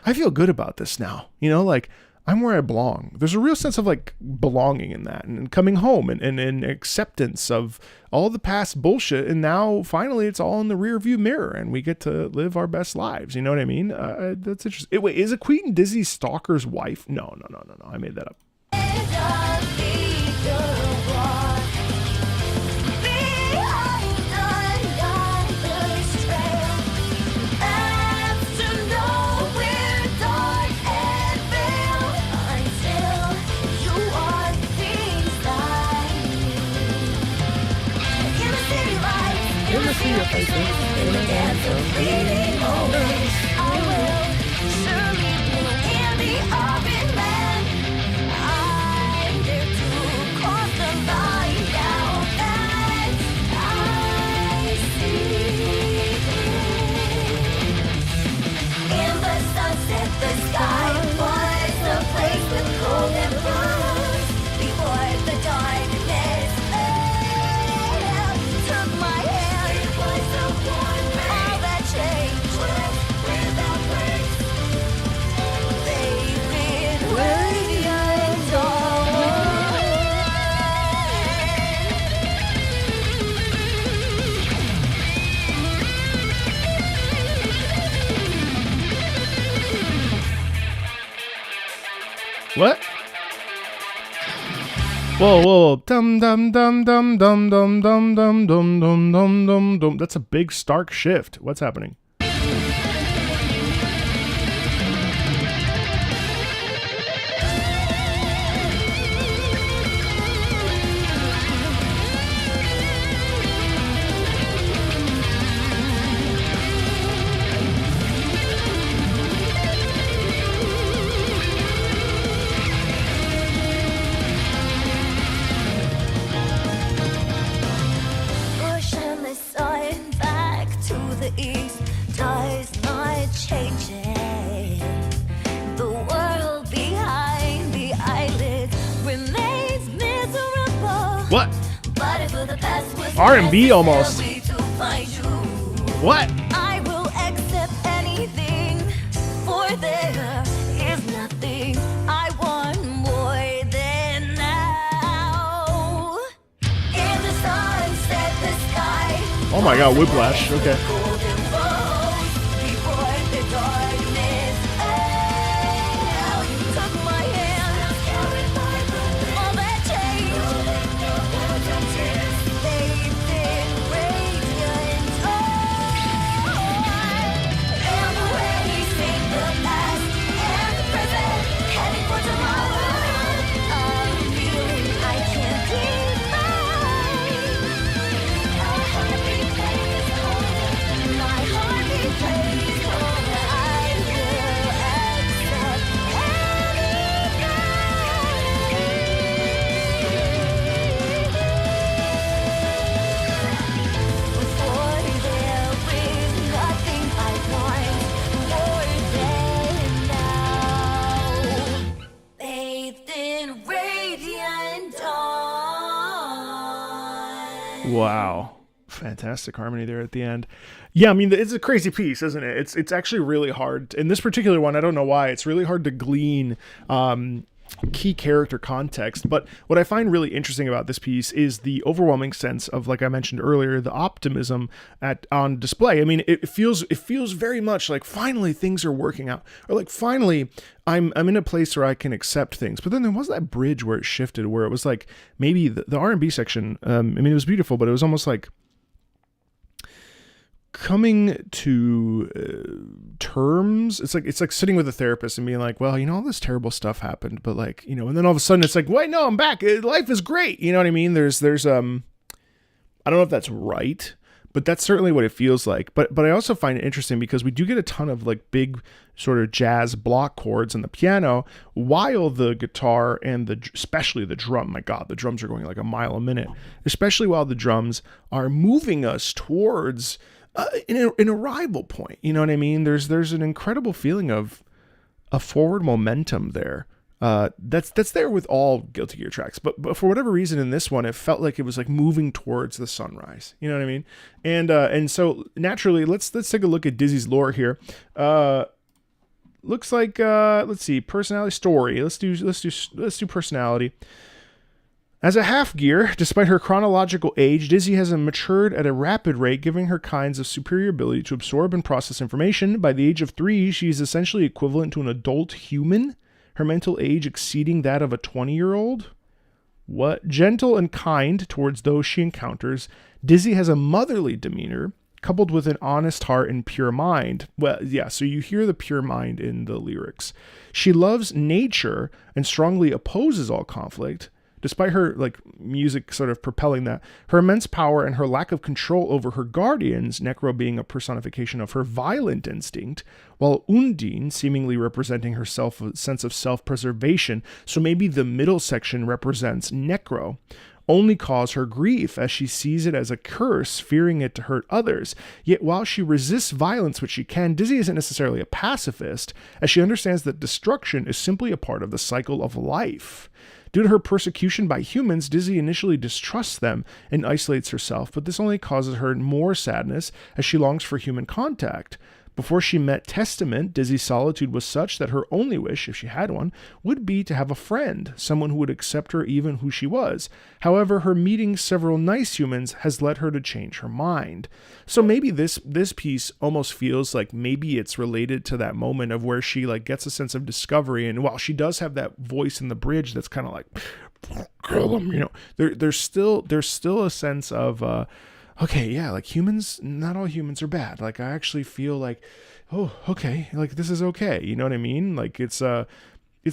I feel good about this now. You know, like I'm where I belong. There's a real sense of like belonging in that and coming home and acceptance of all the past bullshit. And now finally it's all in the rear view mirror and we get to live our best lives. You know what I mean? That's interesting. Wait, is a Queen Dizzy Stalker's wife? No. I made that up. See your faces in the dance of fleeting moments. I will surely bloom in the oven land. I'm there to cross the line now that I see you. In the sunset, the sky was a place with golden blues. Before the darkness took my hand. All that changed without breaks. They've been radiant What? Whoa, whoa, dum dum dum dum dum dum dum dum dum dum dum dum dum. That's a big stark shift. What's happening? Pushing the sun back to the east, tide's not changing. The world behind the eyelids remains miserable. What? But if the past was R&B almost. necessary to find you, What? I will accept anything, for there is nothing I want more than now. In the sunset, the sky. Oh my God, whiplash. Okay. Golden rose before the darkness. Oh, you took my hand, all that change. Bathed in radiant and erasing the past and the present, heading for tomorrow. I'm feeling I can't define. My heart betrays home. My heart betrays home. I will accept anything. Before there is nothing I want more than now. Bathed in radiant dawn. Wow. Fantastic harmony there at the end. Yeah, I mean, it's a crazy piece, isn't it? It's actually really hard. In this particular one, I don't know why, it's really hard to glean key character context. But what I find really interesting about this piece is the overwhelming sense of, like I mentioned earlier, the optimism on display. I mean, it feels very much like finally things are working out, or like finally I'm in a place where I can accept things. But then there was that bridge where it shifted, where it was like maybe the R&B section. I mean, it was beautiful, but it was almost like coming to terms. It's like sitting with a therapist and being like, well, all this terrible stuff happened, but like, and then all of a sudden it's like, wait, no, I'm back. Life is great. You know what I mean? There's I don't know if that's right, but that's certainly what it feels like. But I also find it interesting because we do get a ton of like big sort of jazz block chords on the piano, while the guitar and especially the drum, my God, the drums are going like a mile a minute, especially while the drums are moving us towards an arrival point. You know what I mean? There's an incredible feeling of a forward momentum there. That's there with all Guilty Gear tracks, but for whatever reason in this one, it felt like it was like moving towards the sunrise. You know what I mean? And so naturally, let's take a look at Dizzy's lore here. Looks like let's see, personality story. Let's do personality. As a half-gear, despite her chronological age, Dizzy has matured at a rapid rate, giving her kinds of superior ability to absorb and process information. By the age of 3, she is essentially equivalent to an adult human, her mental age exceeding that of a 20-year-old. What? Gentle and kind towards those she encounters, Dizzy has a motherly demeanor, coupled with an honest heart and pure mind. Well, yeah, so you hear the pure mind in the lyrics. She loves nature and strongly opposes all conflict. Despite her like music sort of propelling that, her immense power and her lack of control over her guardians, Necro being a personification of her violent instinct, while Undine seemingly representing a sense of self-preservation, so maybe the middle section represents Necro, only cause her grief as she sees it as a curse, fearing it to hurt others. Yet while she resists violence which she can, Dizzy isn't necessarily a pacifist, as she understands that destruction is simply a part of the cycle of life. Due to her persecution by humans, Dizzy initially distrusts them and isolates herself, but this only causes her more sadness as she longs for human contact. Before she met Testament, Dizzy's solitude was such that her only wish, if she had one, would be to have a friend, someone who would accept her even who she was. However, her meeting several nice humans has led her to change her mind. So maybe this piece almost feels like maybe it's related to that moment of where she like gets a sense of discovery, and while she does have that voice in the bridge that's kind of like kill them. There's still a sense of okay, yeah, like humans, not all humans are bad. Like I actually feel like, oh, okay, like this is okay. You know what I mean? Like it's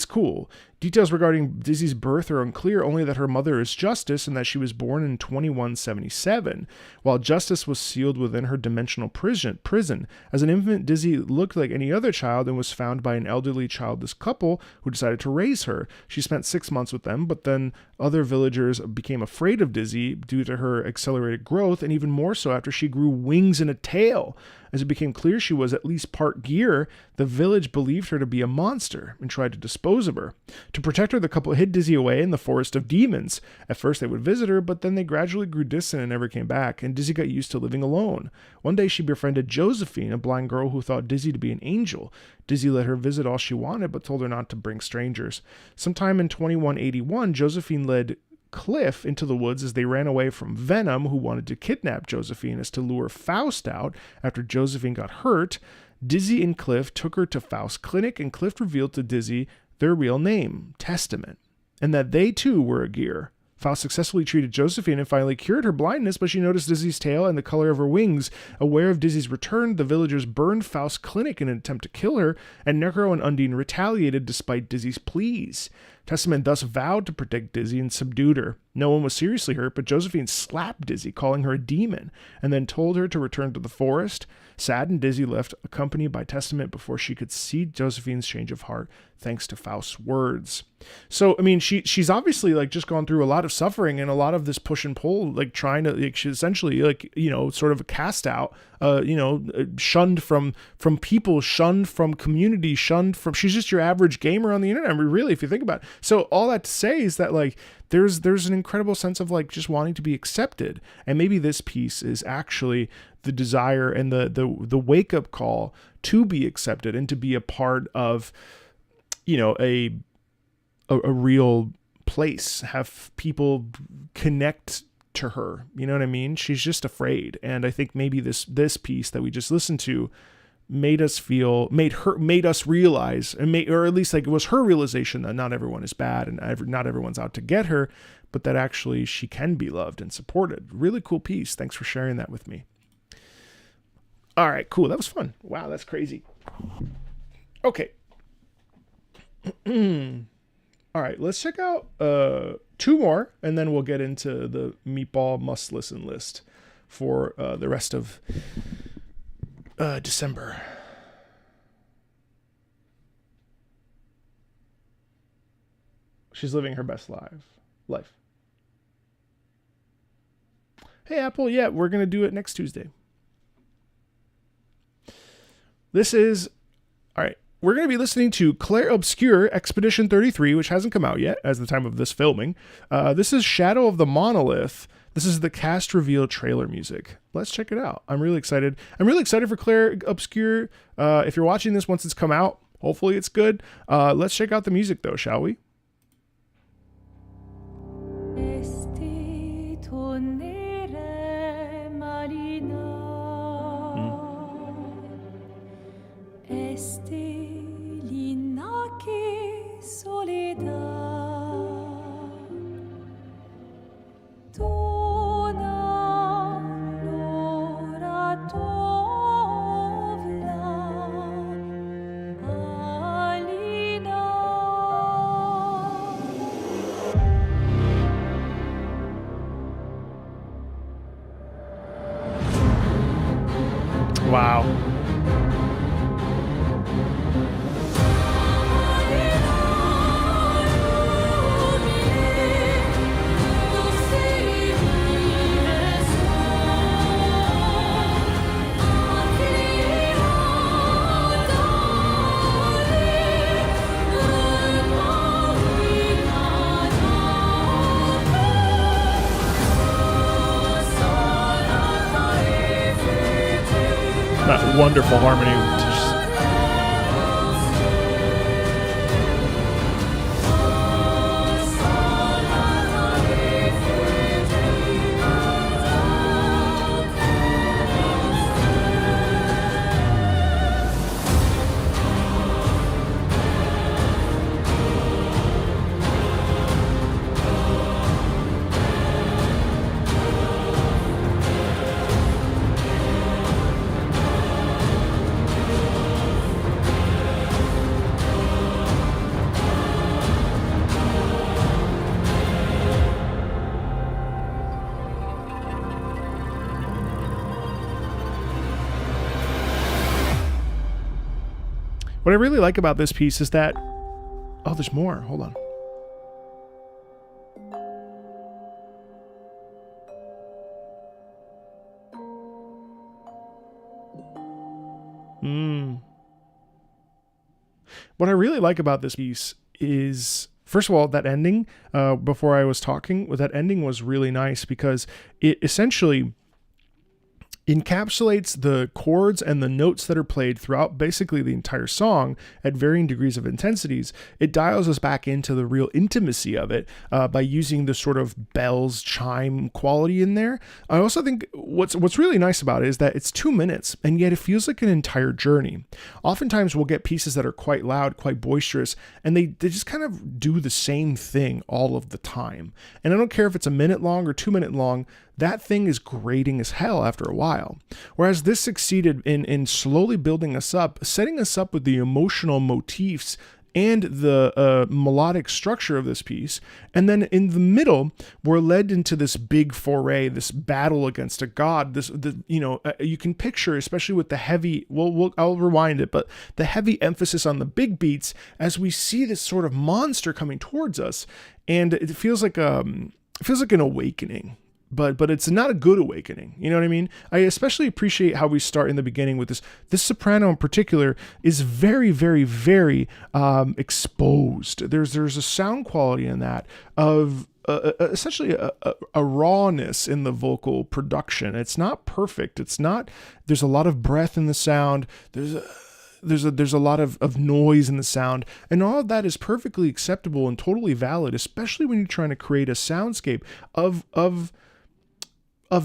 cool. Details regarding Dizzy's birth are unclear, only that her mother is Justice and that she was born in 2177. While Justice was sealed within her dimensional prison. As an infant, Dizzy looked like any other child and was found by an elderly childless couple who decided to raise her. She spent 6 months with them, but then other villagers became afraid of Dizzy due to her accelerated growth, and even more so after she grew wings and a tail. As it became clear she was at least part gear, the village believed her to be a monster and tried to dispose of her. To protect her, the couple hid Dizzy away in the Forest of Demons. At first they would visit her, but then they gradually grew distant and never came back, and Dizzy got used to living alone. One day she befriended Josephine, a blind girl who thought Dizzy to be an angel. Dizzy let her visit all she wanted, but told her not to bring strangers. Sometime in 2181, Josephine led Cliff into the woods as they ran away from Venom, who wanted to kidnap Josephine as to lure Faust out after Josephine got hurt. Dizzy and Cliff took her to Faust's clinic, and Cliff revealed to Dizzy their real name, Testament, and that they too were a gear. Faust successfully treated Josephine and finally cured her blindness, but she noticed Dizzy's tail and the color of her wings. Aware of Dizzy's return, the villagers burned Faust's clinic in an attempt to kill her, and Necro and Undine retaliated despite Dizzy's pleas. Testament thus vowed to protect Dizzy and subdued her. No one was seriously hurt, but Josephine slapped Dizzy, calling her a demon, and then told her to return to the forest. Saddened, Dizzy left, accompanied by Testament, before she could see Josephine's change of heart, thanks to Faust's words. So, I mean, she's obviously like just gone through a lot of suffering and a lot of this push and pull, like trying to, like, she's essentially like, sort of a cast out, shunned from people, shunned from community, she's just your average gamer on the internet. I mean, really, if you think about it. So all that to say is that like, there's an incredible sense of like just wanting to be accepted. And maybe this piece is actually the desire and the wake up call to be accepted and to be a part of, a real place, have people connect to her. You know what I mean? She's just afraid. And I think maybe this piece that we just listened to made us realize, or at least like it was her realization that not everyone is bad and not everyone's out to get her, but that actually she can be loved and supported. Really cool piece. Thanks for sharing that with me. All right, cool. That was fun. Wow, that's crazy. Okay. All right, let's check out 2 more, and then we'll get into the Meatball must listen list for the rest of December. She's living her best life. Hey, Apple, yeah, we're going to do it next Tuesday. All right, we're going to be listening to Claire Obscure Expedition 33, which hasn't come out yet as the time of this filming. This is Shadow of the Monolith. This is the cast reveal trailer music. Let's check it out. I'm really excited. I'm really excited for Claire Obscure. If you're watching this once it's come out, hopefully it's good. Let's check out the music though, shall we? Wow. That wonderful harmony. What I really like about this piece is that, oh, there's more. Hold on. What I really like about this piece is, first of all, that ending, before I was talking, that ending was really nice because it essentially encapsulates the chords and the notes that are played throughout basically the entire song at varying degrees of intensities. It dials us back into the real intimacy of it by using the sort of bells chime quality in there. I also think what's really nice about it is that it's 2 minutes, and yet it feels like an entire journey. Oftentimes we'll get pieces that are quite loud, quite boisterous, and they just kind of do the same thing all of the time. And I don't care if it's a minute long or 2 minute long, that thing is grating as hell after a while. Whereas this succeeded in slowly building us up, setting us up with the emotional motifs and the melodic structure of this piece. And then in the middle, we're led into this big foray, this battle against a god. You can picture, especially with the heavy, I'll rewind it, but the heavy emphasis on the big beats as we see this sort of monster coming towards us. And it feels like an awakening. But it's not a good awakening. You know what I mean? I especially appreciate how we start in the beginning with this. This soprano in particular is very, very, very exposed. There's a sound quality in that of essentially a rawness in the vocal production. It's not perfect. It's not. There's a lot of breath in the sound. There's a lot of noise in the sound, and all of that is perfectly acceptable and totally valid, especially when you're trying to create a soundscape of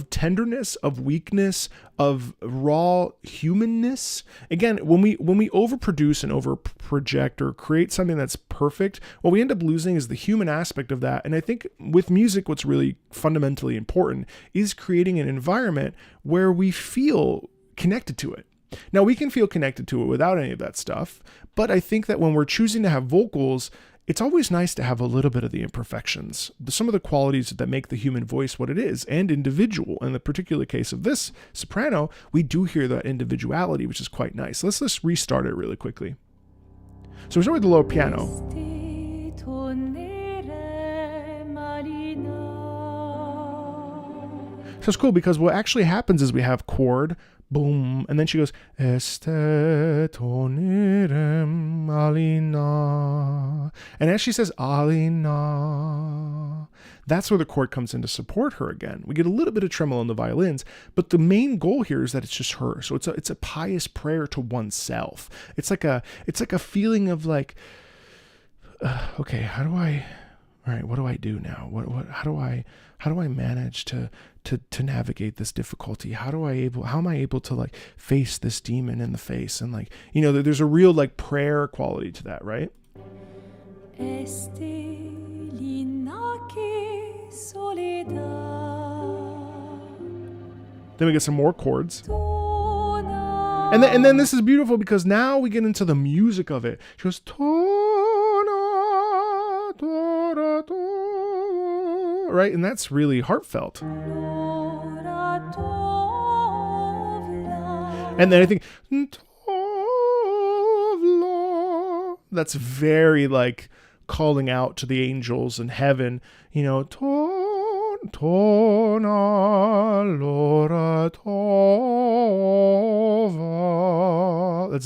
tenderness, of weakness, of raw humanness. Again, when we overproduce and overproject or create something that's perfect, what we end up losing is the human aspect of that. And I think with music, what's really fundamentally important is creating an environment where we feel connected to it. Now, we can feel connected to it without any of that stuff, but I think that when we're choosing to have vocals, it's always nice to have a little bit of the imperfections, some of the qualities that make the human voice what it is and individual. In the particular case of this soprano, we do hear that individuality, which is quite nice. Let's just restart it really quickly. So we start with the low piano. So it's cool because what actually happens is we have chord, boom, and then she goes, Este tonirem alina. And as she says alina, that's where the chord comes in to support her again. We get a little bit of tremolo in the violins, but the main goal here is that it's just her. So it's a pious prayer to oneself. It's like a feeling of like, okay, what do I do now? How do I manage to navigate this difficulty? How am I able to like face this demon in the face? And like, there's a real like prayer quality to that, right? Then we get some more chords. And then this is beautiful because now we get into the music of it. She goes, right? And that's really heartfelt. And then I think that's very like calling out to the angels in heaven, that's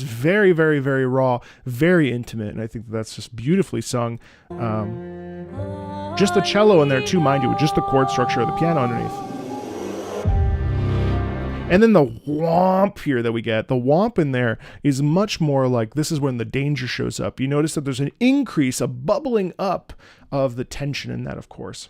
very, very, very raw, very intimate, and I think that's just beautifully sung. Just the cello in there too, mind you, with just the chord structure of the piano underneath. And then the whomp here that we get, the whomp in there is much more like, this is when the danger shows up. You notice that there's an increase, a bubbling up of the tension in that, of course.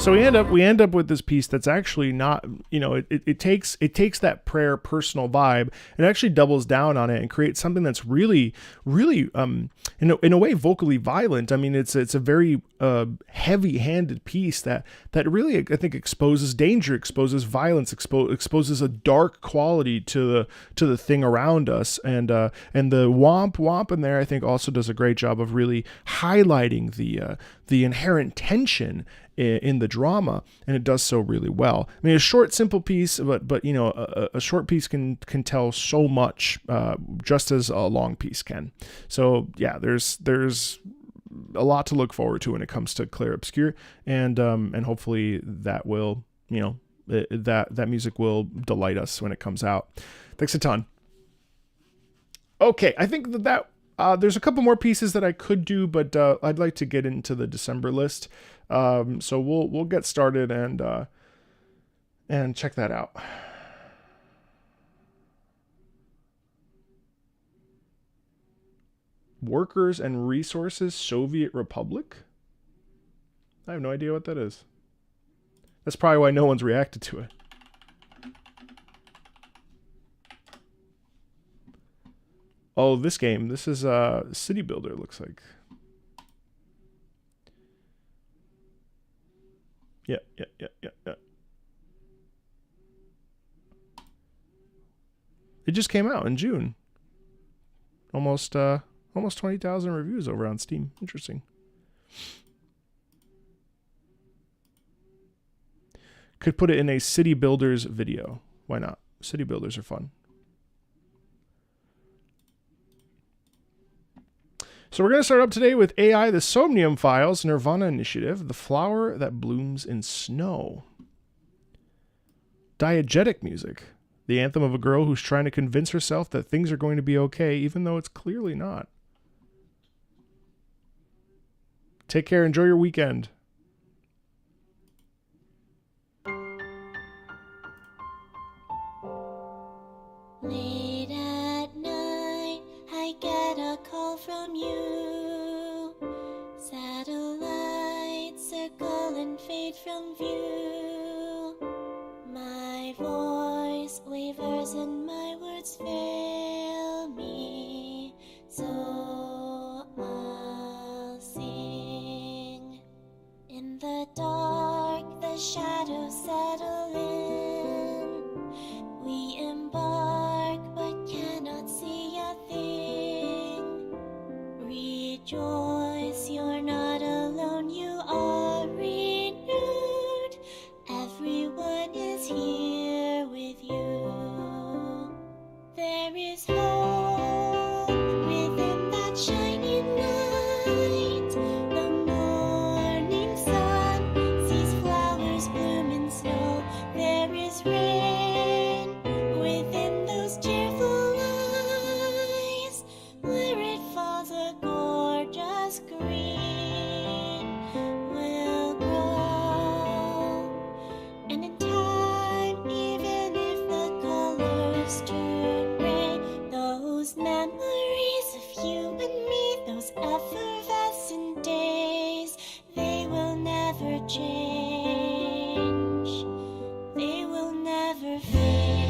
So we end up with this piece that's actually not, it takes that prayer personal vibe and actually doubles down on it and creates something that's really, really, in a way, vocally violent. I mean, it's a very heavy-handed piece that really, I think, exposes danger, exposes violence, exposes a dark quality to the thing around us, and the womp womp in there, I think, also does a great job of really highlighting the inherent tension in the drama, and it does so really well. I mean, a short, simple piece, but a short piece can tell so much, just as a long piece can. So yeah, there's a lot to look forward to when it comes to Clair Obscur, and hopefully that will, that music will delight us when it comes out. Thanks a ton. Okay, I think that there's a couple more pieces that I could do, but I'd like to get into the December list. So we'll get started and check that out. Workers and Resources Soviet Republic? I have no idea what that is. That's probably why no one's reacted to it. Oh, this game. This is City Builder, looks like. Yeah. It just came out in June. Almost 20,000 reviews over on Steam. Interesting. Could put it in a City Builders video. Why not? City Builders are fun. So we're going to start up today with AI, the Somnium Files, Nirvana Initiative, The Flower That Blooms in Snow. Diegetic music, the anthem of a girl who's trying to convince herself that things are going to be okay, even though it's clearly not. Take care, enjoy your weekend. Late at night, I get a call from you. Satellites circle and fade from view. My voice wavers and my words fail me, so I'll sing. In the dark, the shadows settle in. We embark but cannot see a thing. Rejoice, you're not alone, you are renewed. Everyone is here with you. There is hope within that shining light. The morning sun sees flowers bloom in snow. There is rain within those cheerful eyes. Where it falls, a gorgeous green will grow. And in time, even if the colors turn gray, those memories of you and me, those effervescent days, they will never change. They will never fade.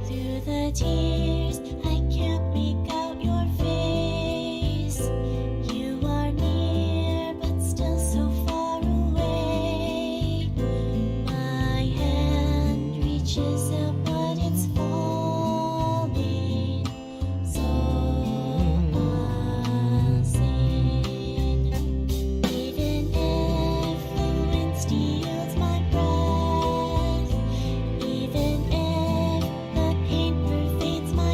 Through the tears, I can't make out your face. You are near, but still so far away. My hand reaches out, but it's falling. So I'll sing. Even if the wind steals my breath, even if the pain pervades my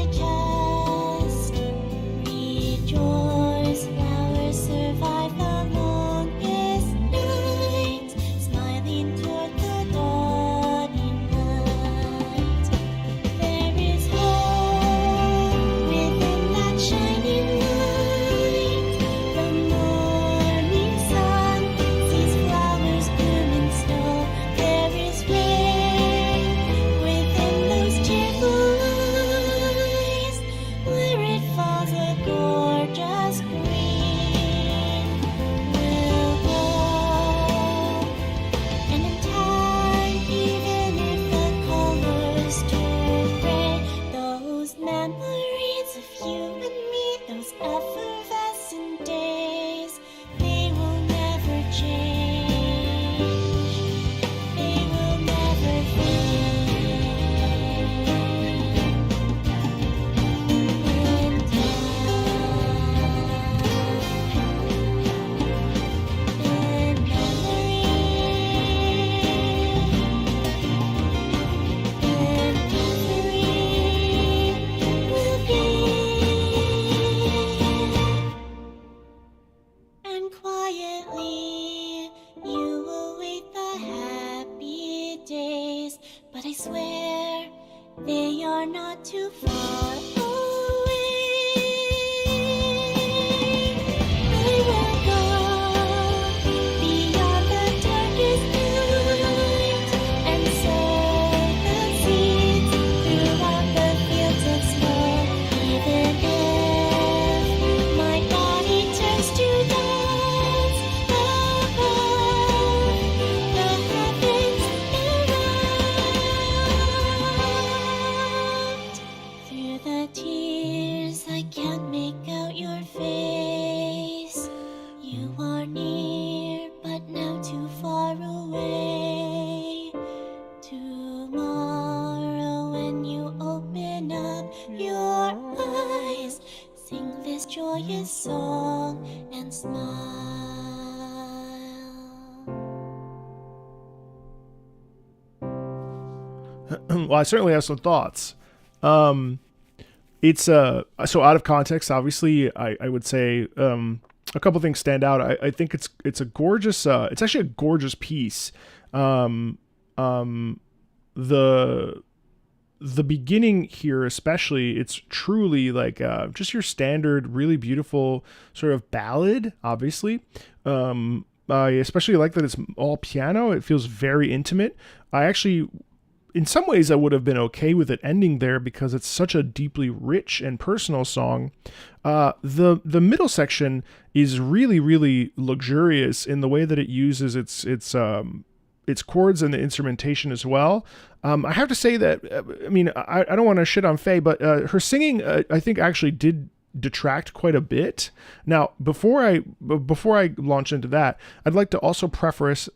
far away. They will go beyond the darkest night and sow the seeds throughout the fields of snow. Even if my body turns to dust above the heavens around. Through the tears, I can't make out your face. You are near, but now too far away. Tomorrow, when you open up your eyes, sing this joyous song and smile. Well, I certainly have some thoughts. It's so out of context. Obviously, I would say a couple things stand out. I think it's a gorgeous. It's actually a gorgeous piece. The beginning here, especially, it's truly like just your standard, really beautiful sort of ballad. Obviously, I especially like that it's all piano. It feels very intimate. I actually, in some ways, I would have been okay with it ending there because it's such a deeply rich and personal song. The middle section is really, really luxurious in the way that it uses its chords and the instrumentation as well. I have to say that, I mean, I don't want to shit on Faye, but her singing, I think, actually did detract quite a bit. Now, before I launch into that, I'd like to also preface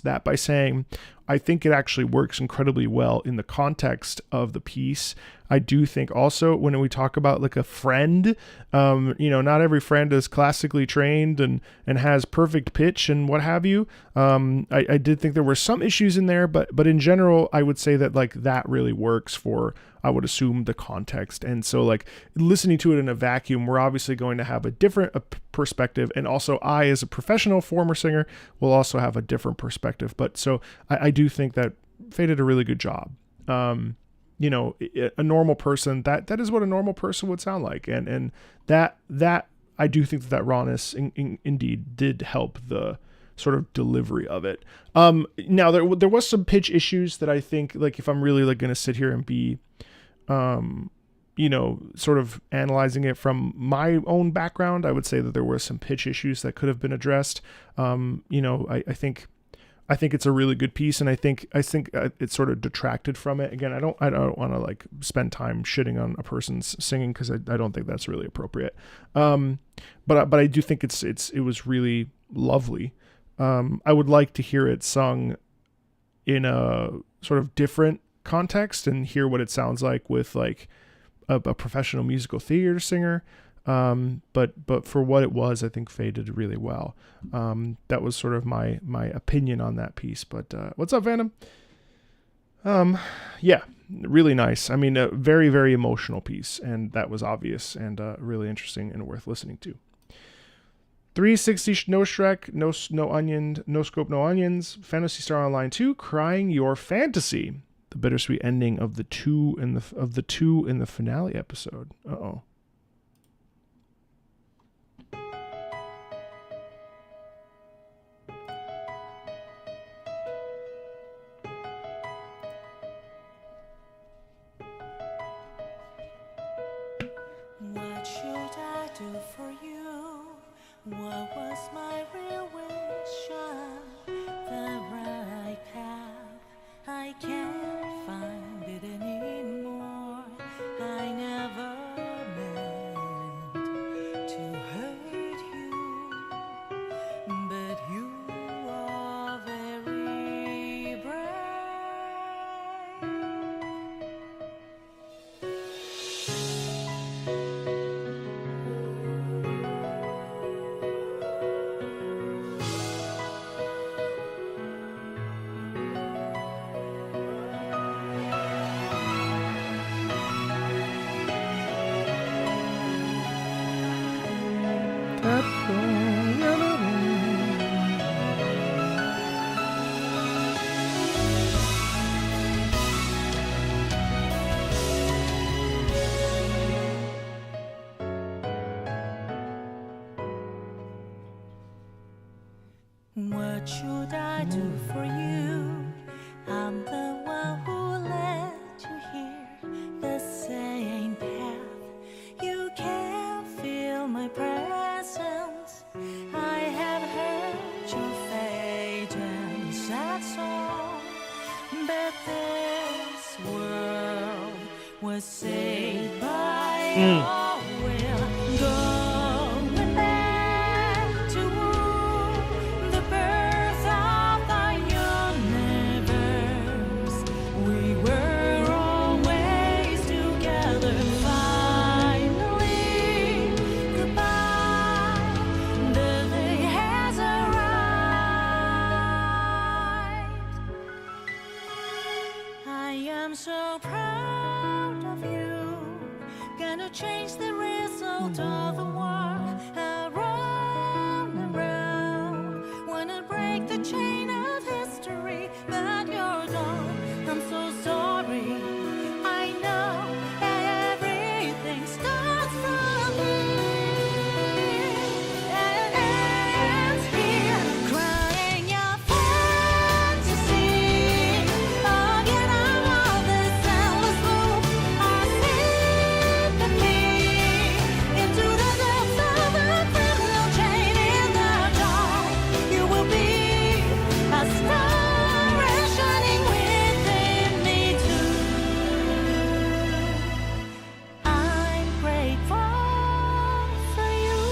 that by saying I think it actually works incredibly well in the context of the piece. I do think also when we talk about like a friend, not every friend is classically trained and has perfect pitch and what have you. I did think there were some issues in there, but in general, I would say that like that really works for, I would assume, the context. And so like listening to it in a vacuum, we're obviously going to have a different perspective. And also I, as a professional former singer, will also have a different perspective. But so I do think that Faye did a really good job. A normal person, that is what a normal person would sound like. And that I do think that rawness indeed did help the sort of delivery of it. Now there was some pitch issues that I think, like, if I'm really like going to sit here and be, sort of analyzing it from my own background, I would say that there were some pitch issues that could have been addressed. I think it's a really good piece, and I think it sort of detracted from it. Again, I don't want to like spend time shitting on a person's singing because I don't think that's really appropriate. But I do think it was really lovely. I would like to hear it sung in a sort of different context and hear what it sounds like with like a professional musical theater singer. But for what it was, I think Faye did really well. That was sort of my opinion on that piece. But what's up, Phantom? Yeah, really nice. I mean, a very, very emotional piece, and that was obvious and really interesting and worth listening to. 360 no Shrek, no onion, no scope, no onions. Phantasy Star Online 2, Crying Your Fantasy. The bittersweet ending of the two in the finale episode. Uh-oh. What should I do for you? What was my real wish? The right path, I can't find it anymore. I never meant to hurt you, but you are very brave. What should I do for you? I'm the one who let you hear the same path. You can feel my presence. I have heard your fate and sad song, but this world was saved by your will. Going back to the birth of the universe, we were always together. Finally, goodbye. The day has arrived. I am so proud of you. Gonna change the result of the war. Around and round. Wanna break the chain of history, but you're gone. I'm so sorry. I know everything starts from here. And here, crying your fantasy. Oh, get out of this endless loop. Our sympathy into the depths of the criminal chain. In the dark, you will be a star shining within me too. I'm grateful for you.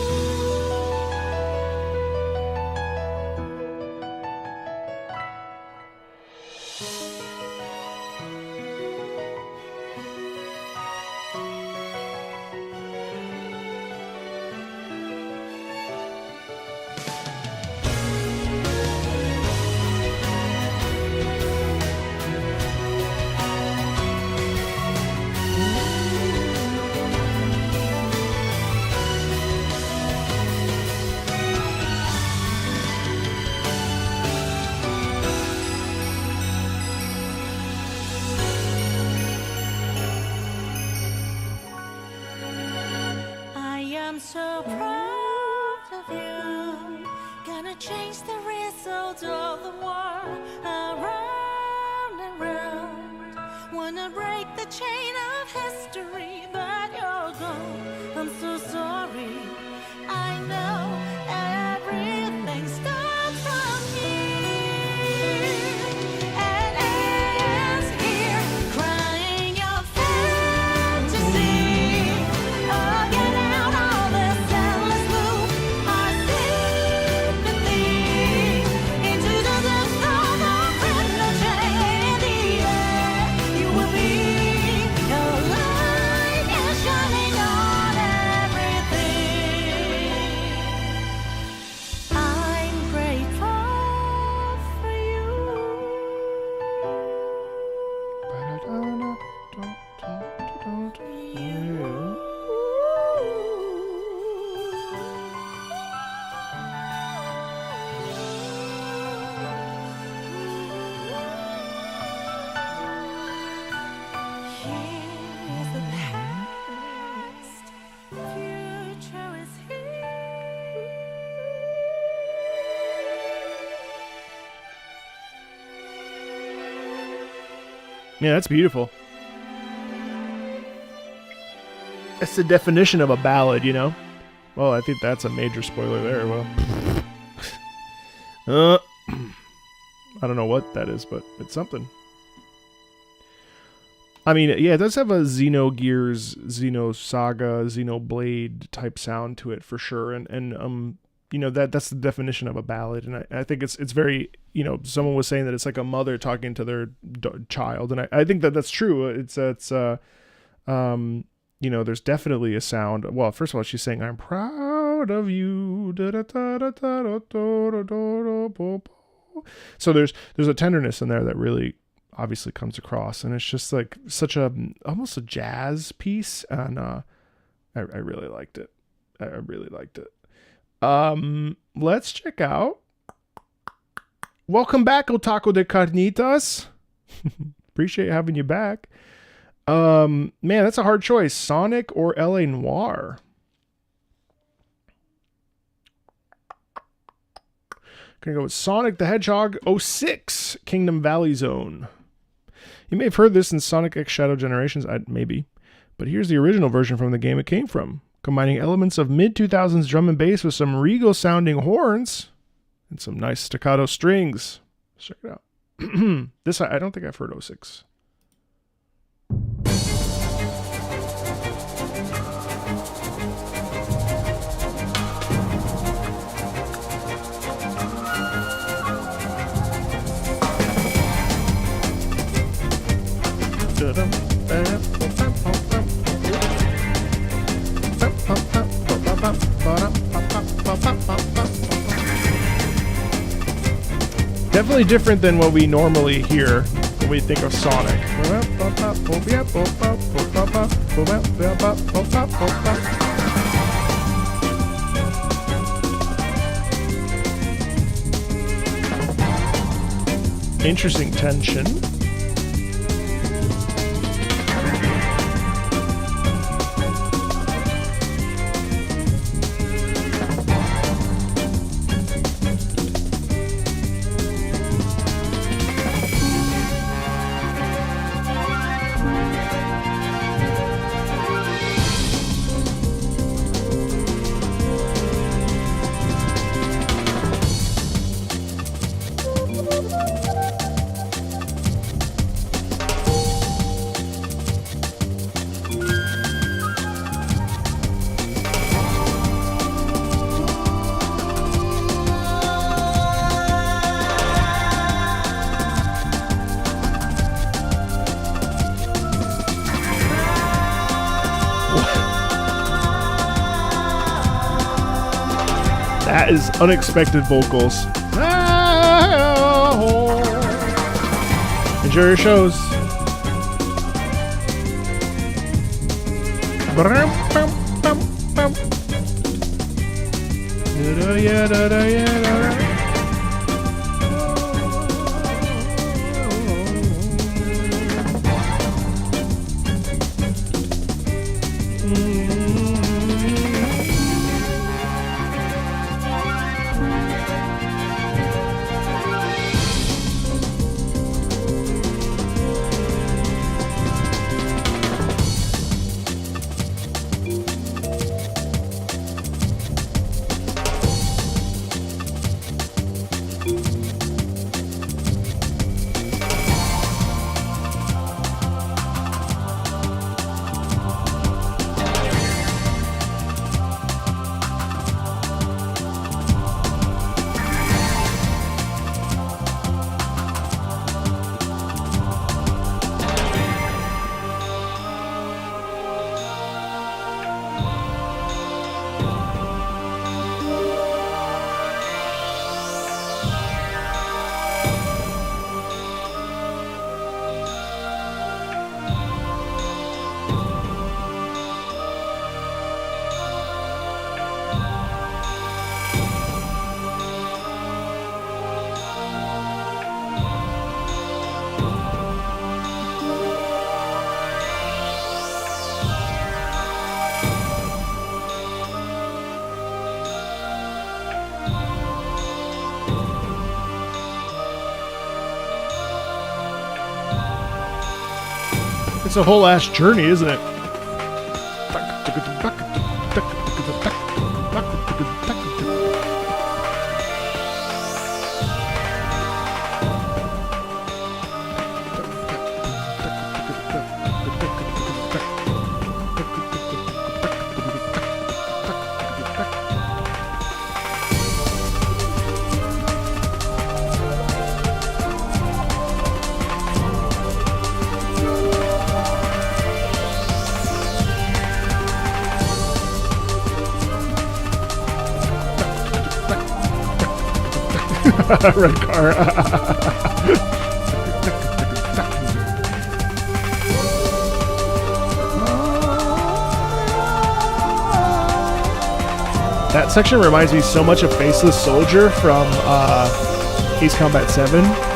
I am so proud of you. Gonna change the result of the war. Around and round. Wanna break the chain of history, but you're gone. I'm so sorry. I know everything starts from here. And ends here, crying your fantasy. Oh, get out of this endless loop. Our sympathy into the depths of the criminal chain. In the air, you will be a light and shining on everything. I'm grateful for you. Here's the past, future is here. Yeah, that's beautiful. That's the definition of a ballad, you know? Well, I think that's a major spoiler there. Well, I don't know what that is, but it's something. I mean, yeah, it does have a Xenogears, Xenosaga, Xenoblade type sound to it for sure, and you know, that's the definition of a ballad, and I think it's very, you know, someone was saying that it's like a mother talking to their child, and I think that's true. It's you know, there's definitely a sound. Well, first of all, she's saying, "I'm proud of you." So there's a tenderness in there that really obviously comes across, and it's just like such a almost a jazz piece, and I really liked it. I really liked it. Let's check out. Welcome back, Otaku de Carnitas. Appreciate having you back. Man, that's a hard choice. Sonic or LA Noire? Gonna go with Sonic the Hedgehog 06 Kingdom Valley Zone. You may have heard this in Sonic X Shadow Generations, maybe, but here's the original version from the game it came from, combining elements of mid-2000s drum and bass with some regal-sounding horns and some nice staccato strings. Let's check it out. This, I don't think I've heard 06. Definitely different than what we normally hear when we think of Sonic. Interesting tension. That is unexpected vocals. Enjoy your shows. It's a whole ass journey, isn't it? Red car. That section reminds me so much of Faceless Soldier from Ace Combat 7.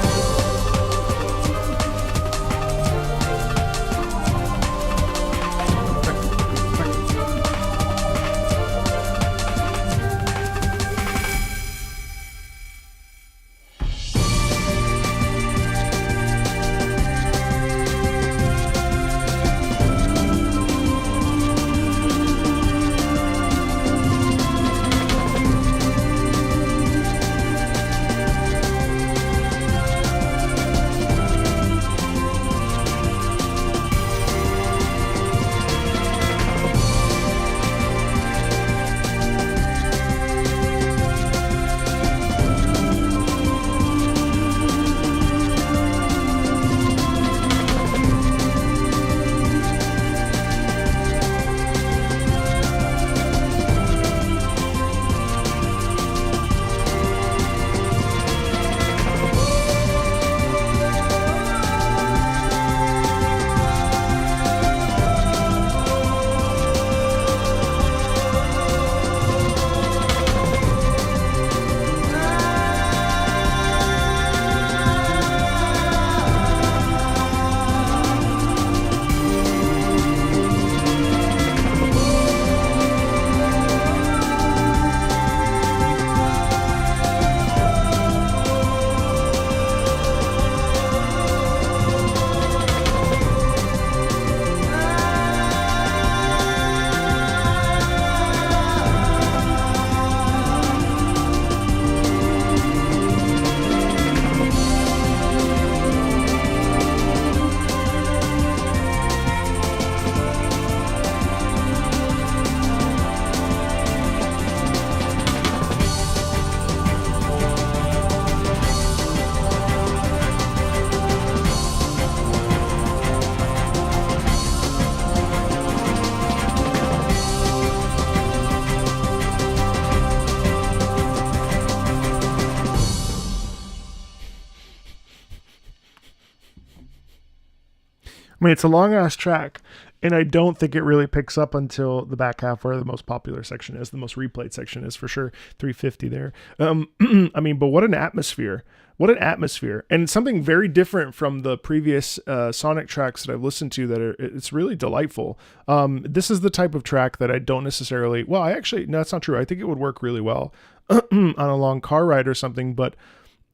mean, it's a long ass track, and I don't think it really picks up until the back half where the most popular section is, the most replayed section is for sure. 350 there. I mean, but what an atmosphere. What an atmosphere. And something very different from the previous Sonic tracks that I've listened to that it's really delightful. This is the type of track that I don't necessarily, well, no, that's not true. I think it would work really well on a long car ride or something, but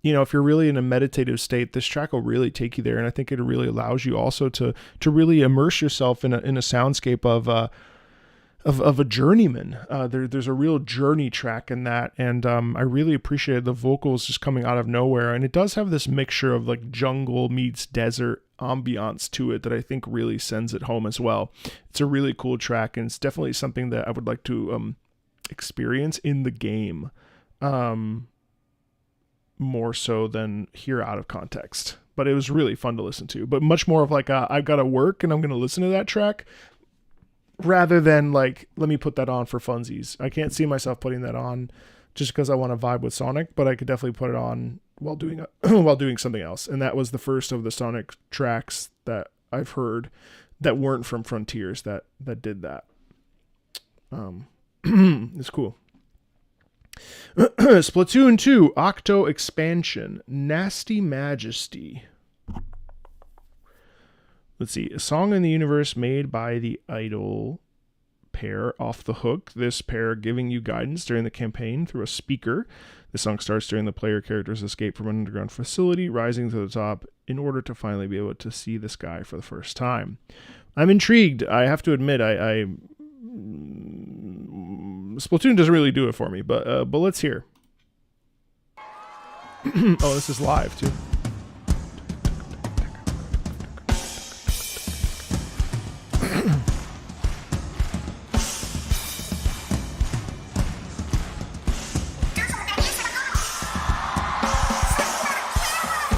if you're really in a meditative state, this track will really take you there. And I think it really allows you also to really immerse yourself in a soundscape of a journeyman. There's a real journey track in that. And I really appreciated the vocals just coming out of nowhere. And it does have this mixture of like jungle meets desert ambiance to it that I think really sends it home as well. It's a really cool track, and it's definitely something that I would like to experience in the game. More so than hear out of context, but it was really fun to listen to, but much more of like I've got to work and I'm going to listen to that track rather than like, let me put that on for funsies. I can't see myself putting that on just because I want to vibe with Sonic, but I could definitely put it on while doing while doing something else. And that was the first of the Sonic tracks that I've heard that weren't from Frontiers that did that. It's cool. Splatoon 2 Octo Expansion Nasty Majesty. Let's see. A song in the universe made by the idol pair Off the Hook. This pair giving you guidance during the campaign through a speaker. The song starts during the player character's escape from an underground facility, rising to the top in order to finally be able to see the sky for the first time. I'm intrigued. I have to admit, Splatoon doesn't really do it for me, but let's hear. Oh, this is live too.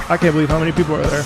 I can't believe how many people are there.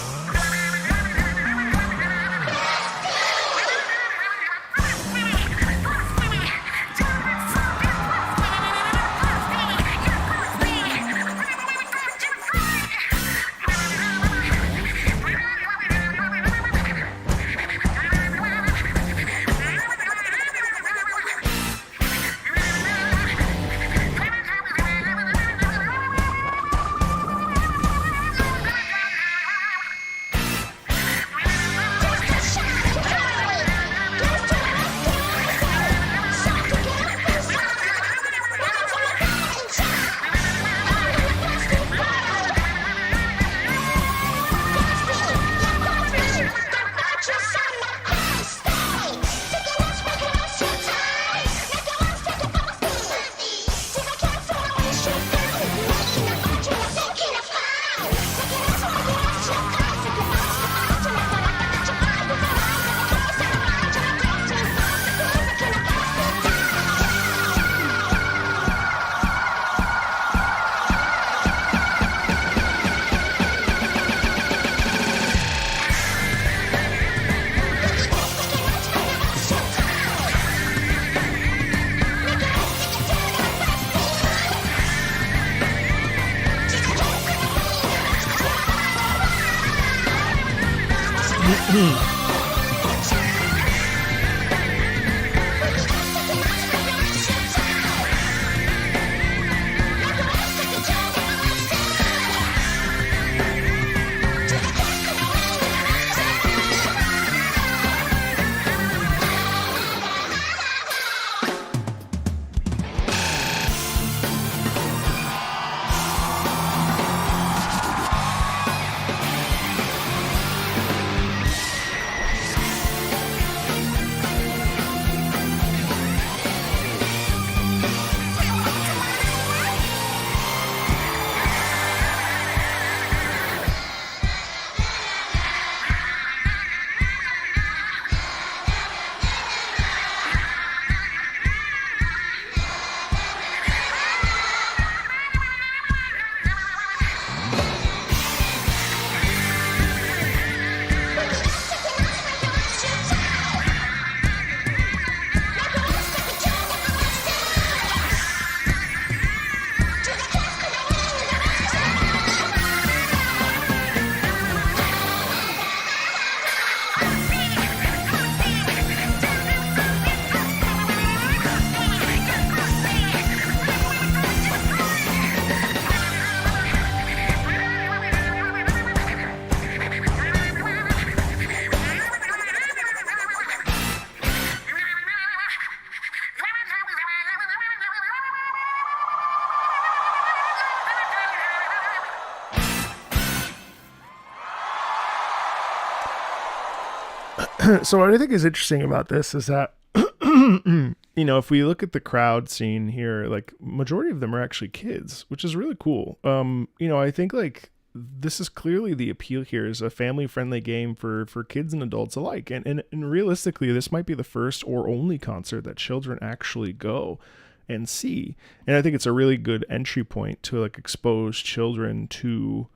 So what I think is interesting about this is that, you know, if we look at the crowd scene here, like majority of them are actually kids, which is really cool. You know, I think like this is clearly the appeal here is a family friendly game for kids and adults alike. And realistically, this might be the first or only concert that children actually go and see. And I think it's a really good entry point to like expose children to,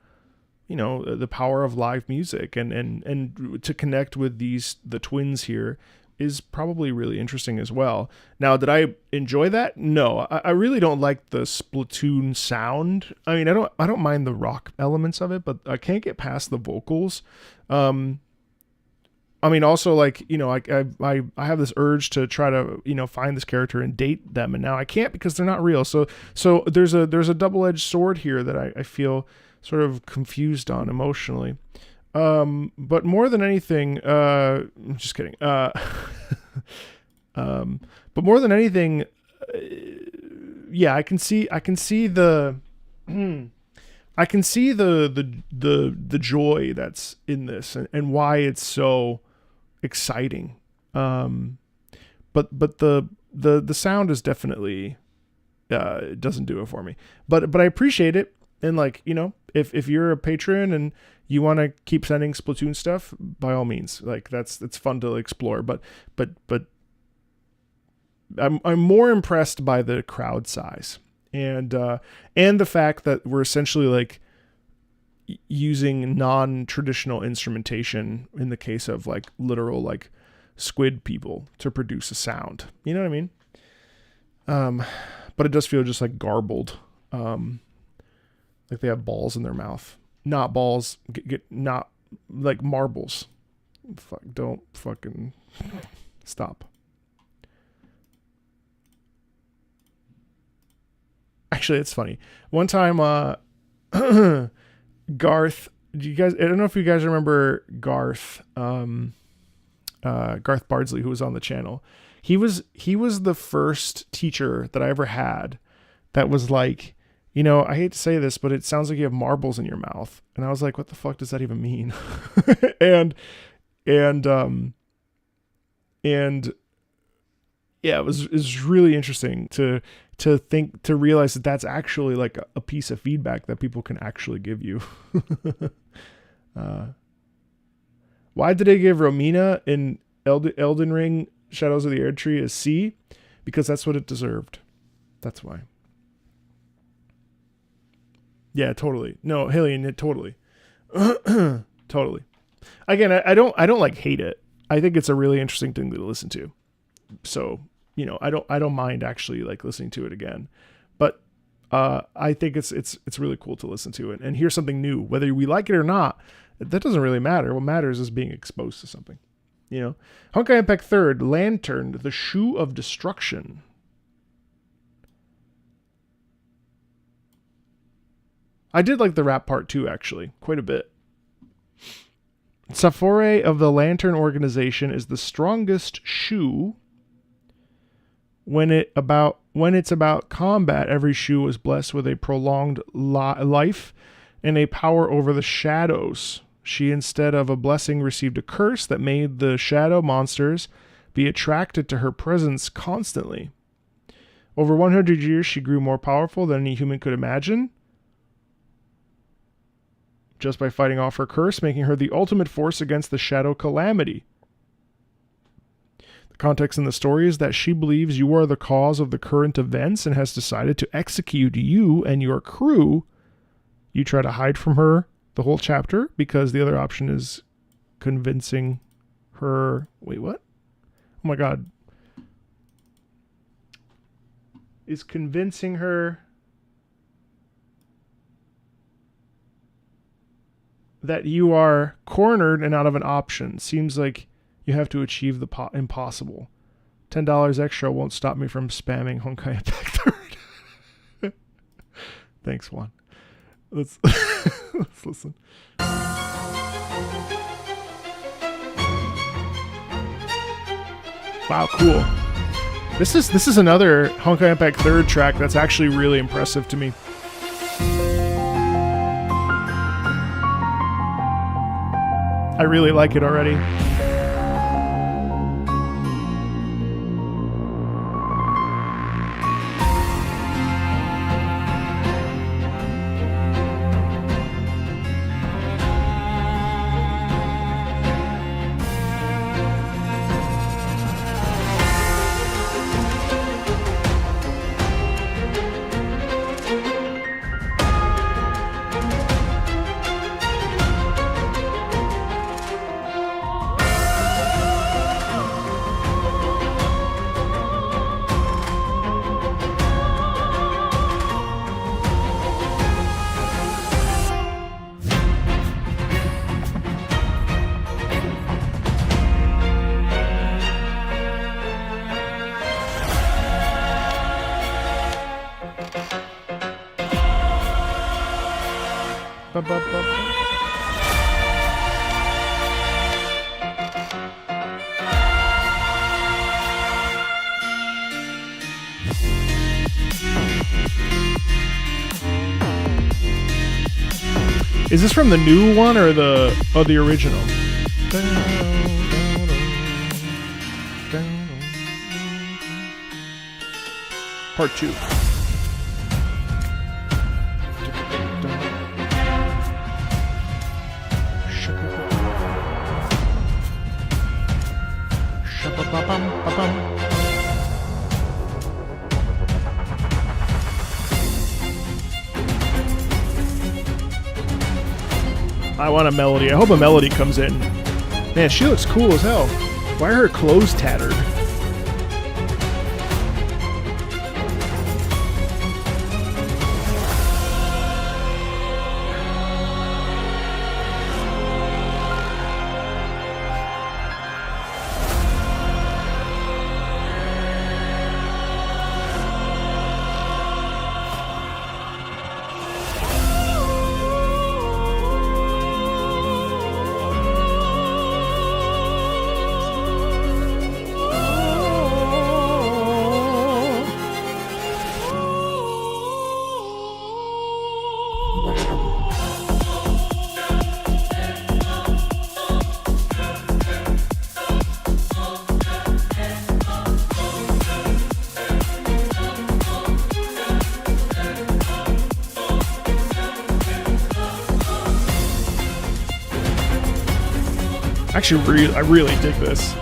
you know, the power of live music and to connect with the twins here is probably really interesting as well. Now, did I enjoy that? No, I really don't like the Splatoon sound. I mean, I don't mind the rock elements of it, but I can't get past the vocals. I mean, also like, you know, I have this urge to try to, you know, find this character and date them, and now I can't because they're not real. So there's a double-edged sword here that I feel sort of confused on emotionally. But more than anything, I'm just kidding. But more than anything, yeah, I can see the joy that's in this and why it's so exciting. But the sound is definitely, it doesn't do it for me, but I appreciate it. And like, you know, if you're a patron and you want to keep sending Splatoon stuff, by all means, like it's fun to explore, but I'm more impressed by the crowd size and the fact that we're essentially like using non-traditional instrumentation in the case of like literal like squid people to produce a sound. You know what I mean? But it does feel just like garbled. Like they have balls in their mouth. Not balls, not like marbles. Fuck, don't fucking stop. Actually, it's funny. One time, Garth, I don't know if you guys remember Garth, Garth Bardsley, who was on the channel. He was the first teacher that I ever had that was like, you know, I hate to say this, but it sounds like you have marbles in your mouth. And I was like, what the fuck does that even mean? and yeah, it was really interesting to realize that that's actually like a piece of feedback that people can actually give you. Why did I give Romina in Elden Ring Shadows of the Erdtree a C? Because that's what it deserved. That's why. Yeah, totally. No, Hillian, totally. Totally. Again, I don't like hate it. I think it's a really interesting thing to listen to. So, you know, I don't mind actually like listening to it again. But I think it's really cool to listen to it and hear something new. Whether we like it or not, that doesn't really matter. What matters is being exposed to something. You know? Honkai Impact 3rd, Lantern, the Shoe of Destruction. I did like the rap part too, actually, quite a bit. Saphore of the Lantern Organization is the strongest shoe. When it's about combat, every shoe is blessed with a prolonged life and a power over the shadows. She, instead of a blessing, received a curse that made the shadow monsters be attracted to her presence constantly. Over 100 years, she grew more powerful than any human could imagine, just by fighting off her curse, making her the ultimate force against the Shadow Calamity. The context in the story is that she believes you are the cause of the current events and has decided to execute you and your crew. You try to hide from her the whole chapter because the other option is convincing her... Wait, what? Oh my god. Is convincing her... that you are cornered and out of an option. Seems like you have to achieve the impossible. $10 extra won't stop me from spamming Honkai Impact 3rd. Thanks, Juan. Let's listen. Wow, cool. This is another Honkai Impact 3rd track that's actually really impressive to me. I really like it already. Is this from the new one or the original? Part 2. I want a melody. I hope a melody comes in. Man, she looks cool as hell. Why are her clothes tattered? Actually, I really dig this.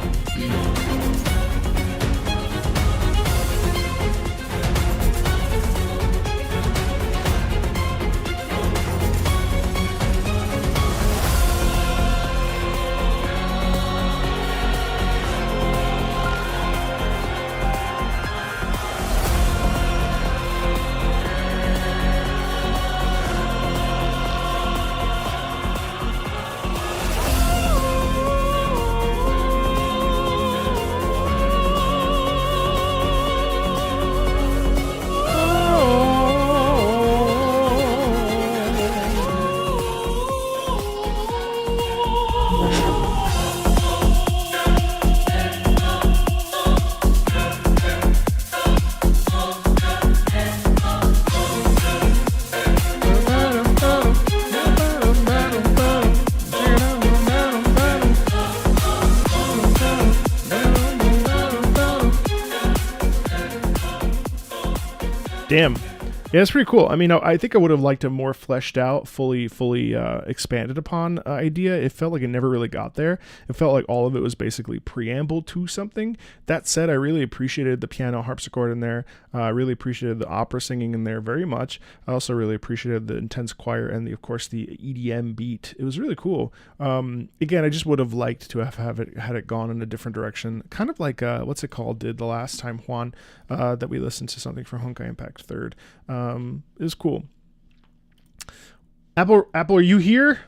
Damn. Yeah, it's pretty cool. I mean, I think I would have liked a more fleshed out, fully expanded upon idea. It felt like it never really got there. It felt like all of it was basically preamble to something. That said, I really appreciated the piano harpsichord in there. I really appreciated the opera singing in there very much. I also really appreciated the intense choir and, of course, the EDM beat. It was really cool. Again, I just would have liked to have had it gone in a different direction. Kind of like, what's it called, did the last time, Juan, that we listened to something from Honkai Impact 3rd. It was cool. Apple, are you here?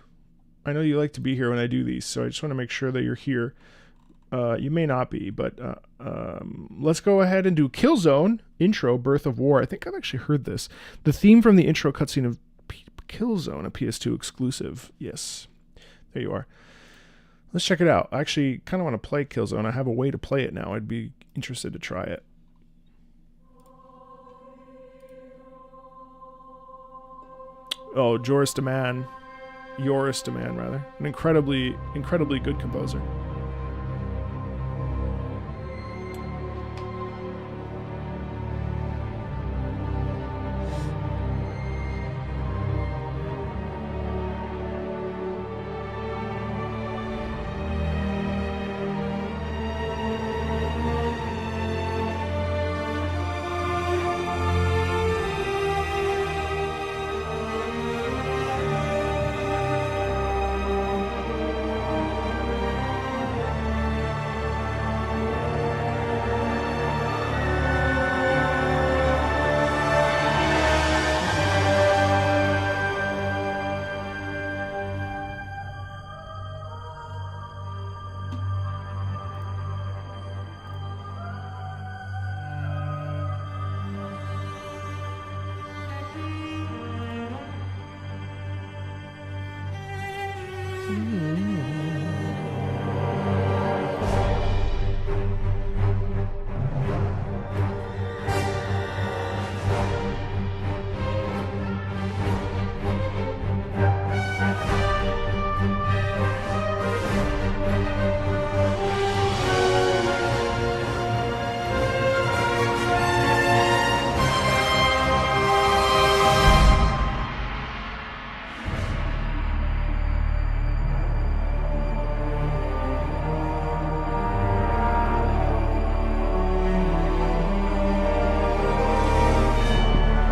I know you like to be here when I do these, so I just want to make sure that you're here. You may not be, but let's go ahead and do Killzone intro, Birth of War. I think I've actually heard this. The theme from the intro cutscene of Killzone, a PS2 exclusive. Yes, there you are. Let's check it out. I actually kind of want to play Killzone. I have a way to play it now. I'd be interested to try it. Oh, Joris DeMann, rather. An incredibly good composer.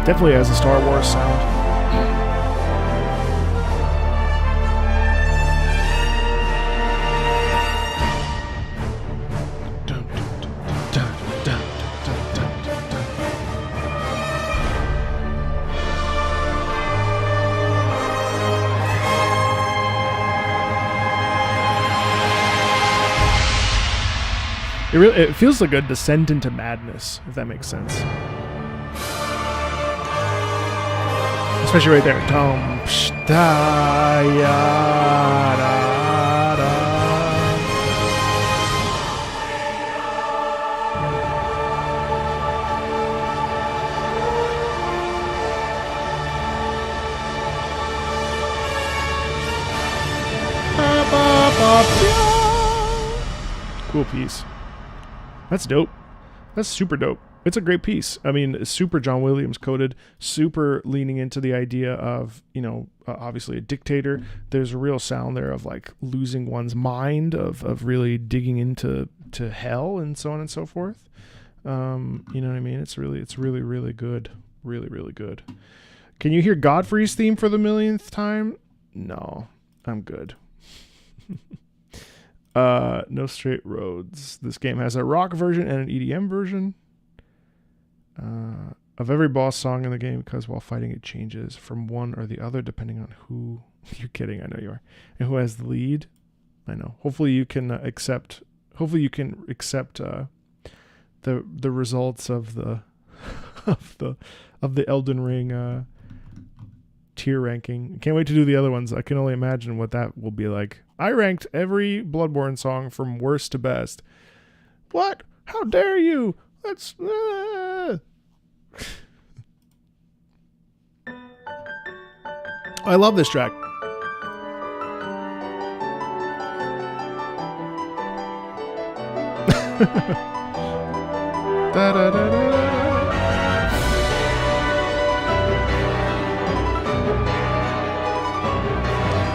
Definitely has a Star Wars sound. It feels like a descent into madness, if that makes sense. Especially right there. Tom, psh, da, ya, da, da. Cool piece. That's dope. That's super dope. It's a great piece. I mean, super John Williams coded, super leaning into the idea of, obviously a dictator. There's a real sound there of like losing one's mind, of really digging into hell and so on and so forth. You know what I mean? It's really, really good. Really, really good. Can you hear Godfrey's theme for the millionth time? No, I'm good. No Straight Roads. This game has a rock version and an EDM version of every boss song in the game, because while fighting it changes from one or the other depending on who. You're kidding, I know you are. And who has the lead. I know. Hopefully you can accept the results of the of the Elden Ring tier ranking. Can't wait to do the other ones. I can only imagine what that will be like. I ranked every Bloodborne song from worst to best. What? How dare you? That's I love this track. Da, da, da, da, da.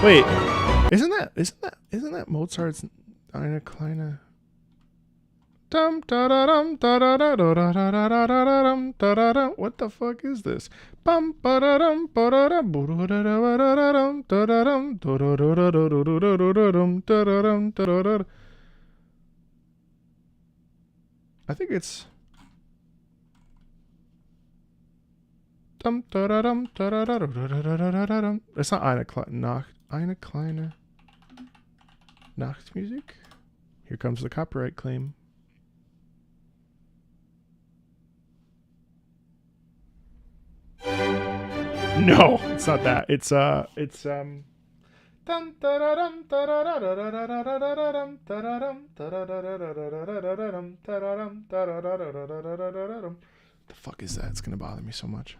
Wait, isn't that Mozart's Eine kleine dum da da dum da da da da da da da da dum da da dum? What the fuck is this? Bum ba da dum ba da dum da da da dum da da dum da da da da da dum da da dum da da da. I think it's dum da da dum da da da da da dum. It's not Eine kleine Nachtmusik. Here comes the copyright claim. No, it's not that. It's the fuck is that? It's gonna bother me so much.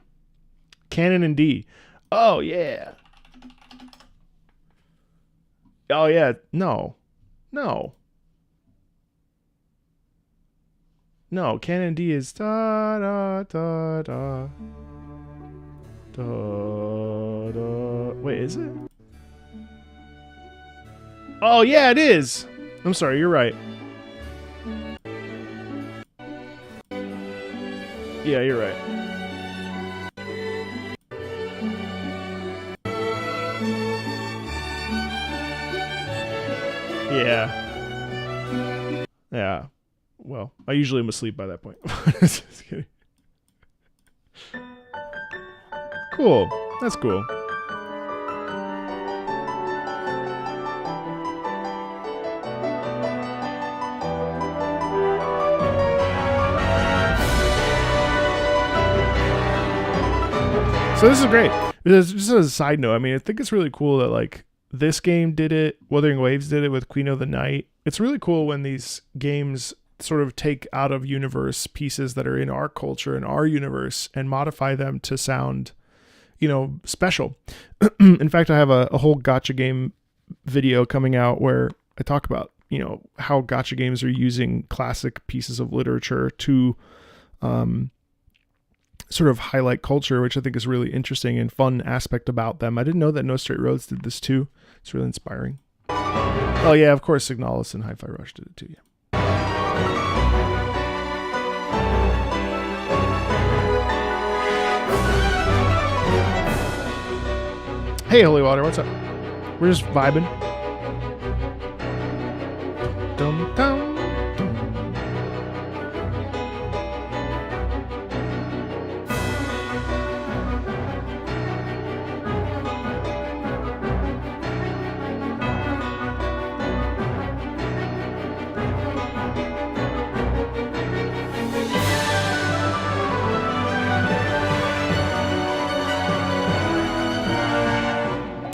Canon in D. Oh yeah. Oh yeah. No. Canon D is da da da da da da. Wait, is it? Oh yeah, it is. I'm sorry, you're right. Yeah, you're right. Yeah. Well, I usually am asleep by that point. Just kidding. Cool. That's cool. So this is great. Just as a side note, I mean, I think it's really cool that like this game did it, Wuthering Waves did it with Queen of the Night. It's really cool when these games sort of take out of universe pieces that are in our culture and our universe and modify them to sound, special. In fact, I have a whole gacha game video coming out where I talk about, how gacha games are using classic pieces of literature to sort of highlight culture, which I think is really interesting and fun aspect about them. I didn't know that No Straight Roads did this too. It's really inspiring. Oh yeah, of course Signalis and Hi-Fi Rush did it too, yeah. Hey, Holy Water, what's up? We're just vibing. Dum, dum, dum.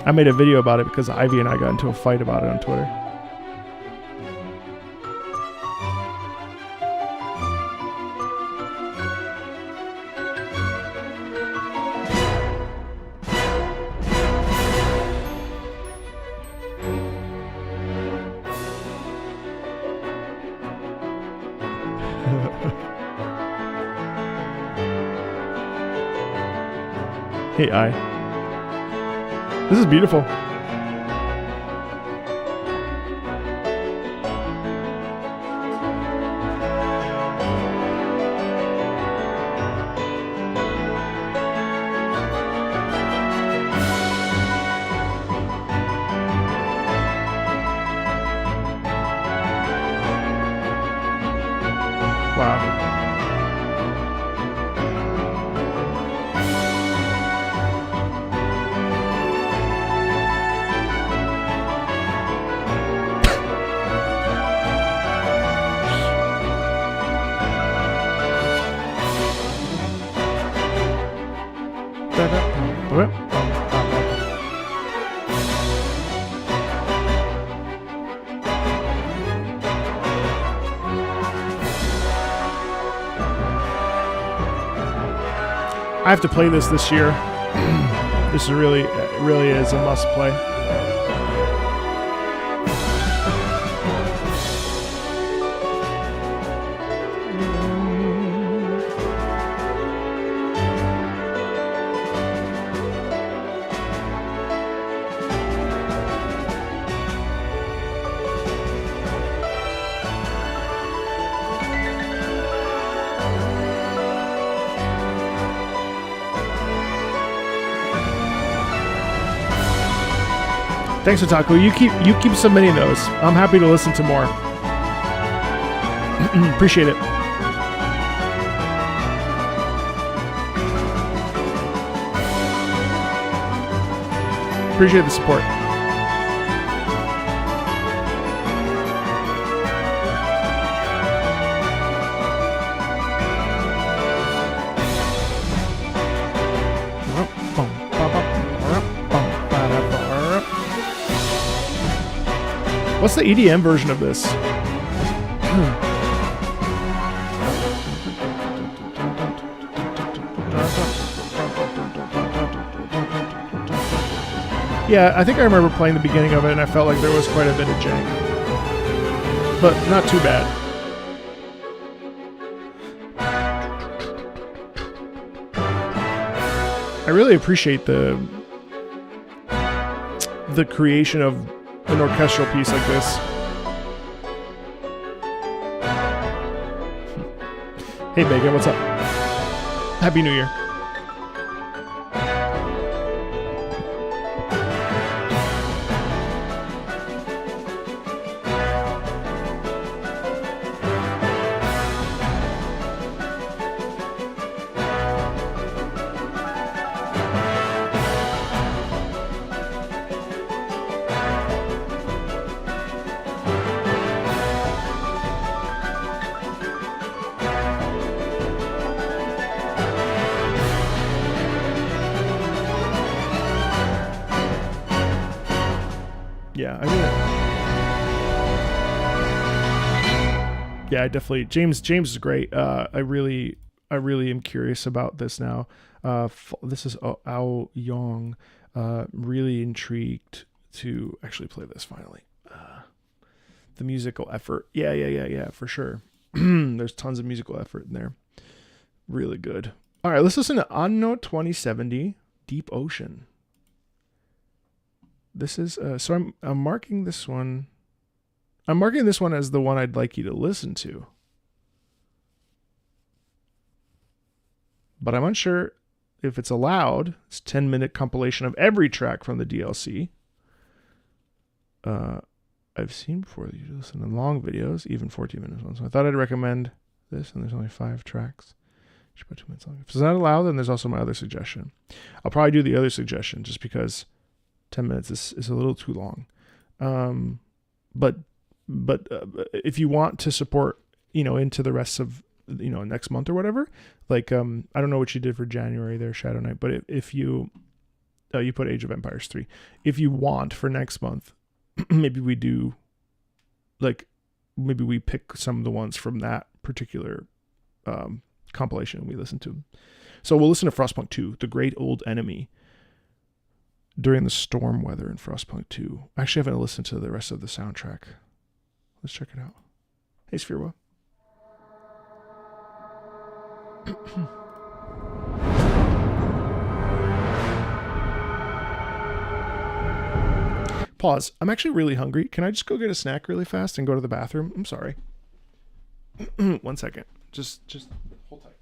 I made a video about it because Ivy and I got into a fight about it on Twitter. Hey, I. This is beautiful. Wow. I have to play this year. This is really is a must play. Thanks, Otaku. You keep submitting those. I'm happy to listen to more. Appreciate it. Appreciate the support. What's the EDM version of this? Yeah, I think I remember playing the beginning of it and I felt like there was quite a bit of jank. But not too bad. I really appreciate the creation of an orchestral piece like this. Hey Bacon, what's up? Happy New Year. Yeah, I definitely. James is great. I really am curious about this now. This is Ao Yong. Really intrigued to actually play this finally. The musical effort. Yeah, for sure. There's tons of musical effort in there. Really good. All right, let's listen to Anno 2070, Deep Ocean. This is so I'm marking this one. I'm marking this one as the one I'd like you to listen to. But I'm unsure if it's allowed, it's 10-minute compilation of every track from the DLC. I've seen before that you listen to long videos, even 14-minute ones. So I thought I'd recommend this, and there's only 5 tracks. Should put 2 minutes long. If it's not allowed, then there's also my other suggestion. I'll probably do the other suggestion just because 10 minutes is a little too long. But if you want to support, into the rest of, next month or whatever, like, I don't know what you did for January there, Shadow Knight, but if you, you put Age of Empires 3. If you want for next month, maybe we do, like, maybe we pick some of the ones from that particular compilation and we listen to them. So we'll listen to Frostpunk 2, The Great Old Enemy, during the storm weather in Frostpunk 2. I actually haven't listened to the rest of the soundtrack. Let's check it out. Hey, Spherwa. Pause. I'm actually really hungry. Can I just go get a snack really fast and go to the bathroom? I'm sorry. 1 second. Just hold tight.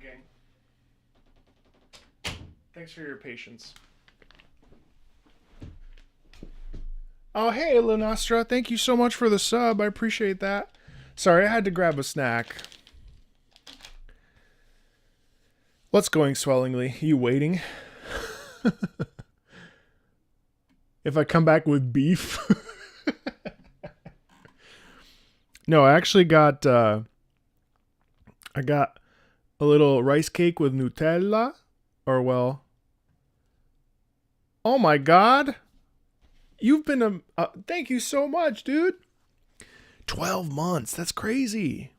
gang. Thanks for your patience. Oh, hey, Lunastra. Thank you so much for the sub. I appreciate that. Sorry, I had to grab a snack. What's going swellingly? You waiting? If I come back with beef? No, I actually got... I got a little rice cake with Nutella. Or, well... Oh my god! You've been a... thank you so much, dude! 12 months. That's crazy.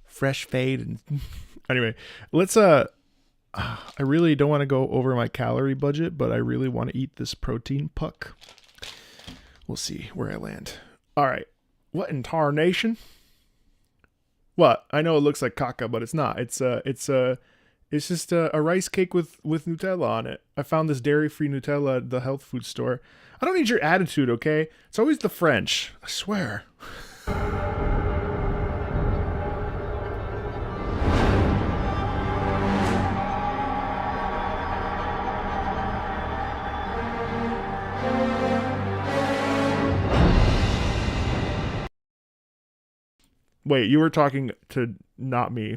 Fresh fade and... Anyway, let's... I really don't want to go over my calorie budget, but I really want to eat this protein puck. We'll see where I land. All right. What in tarnation? What? I know it looks like caca, but it's not. It's just a rice cake with Nutella on it. I found this dairy-free Nutella at the health food store. I don't need your attitude, okay? It's always the French. I swear. Wait, you were talking to not me.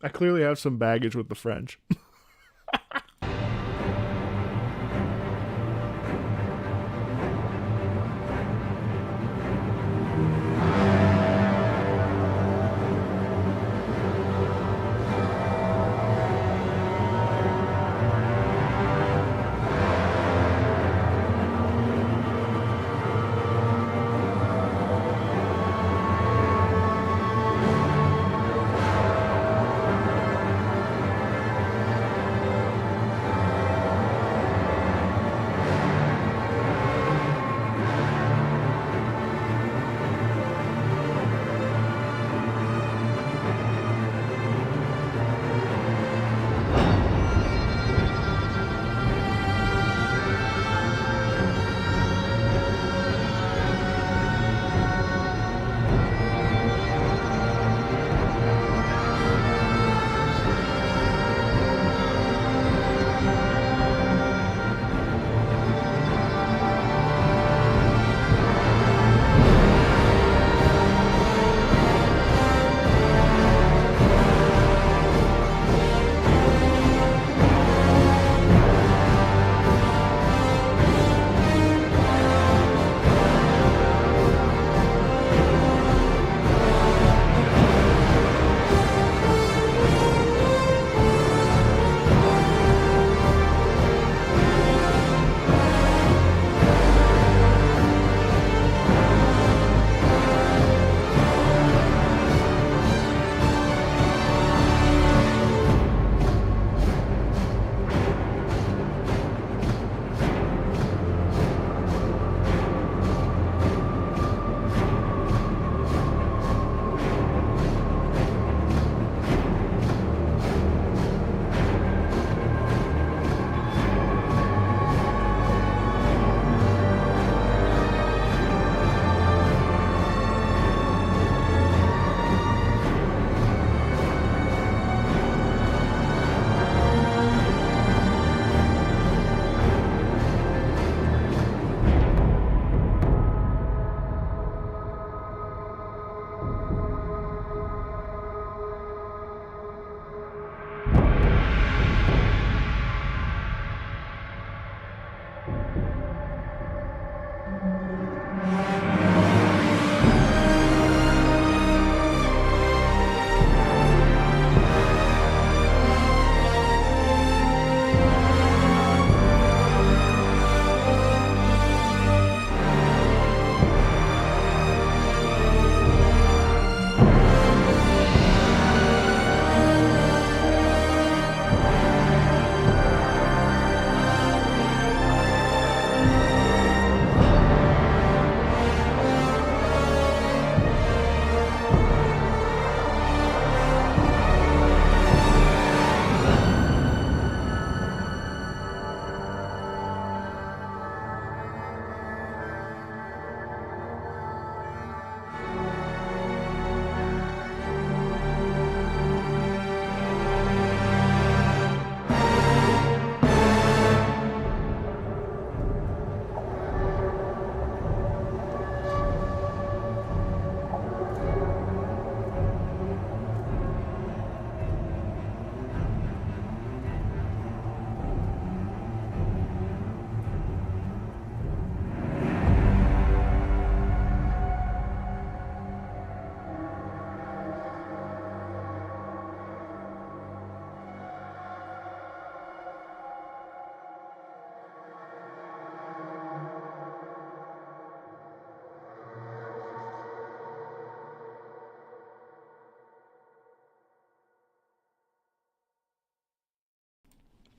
I clearly have some baggage with the French.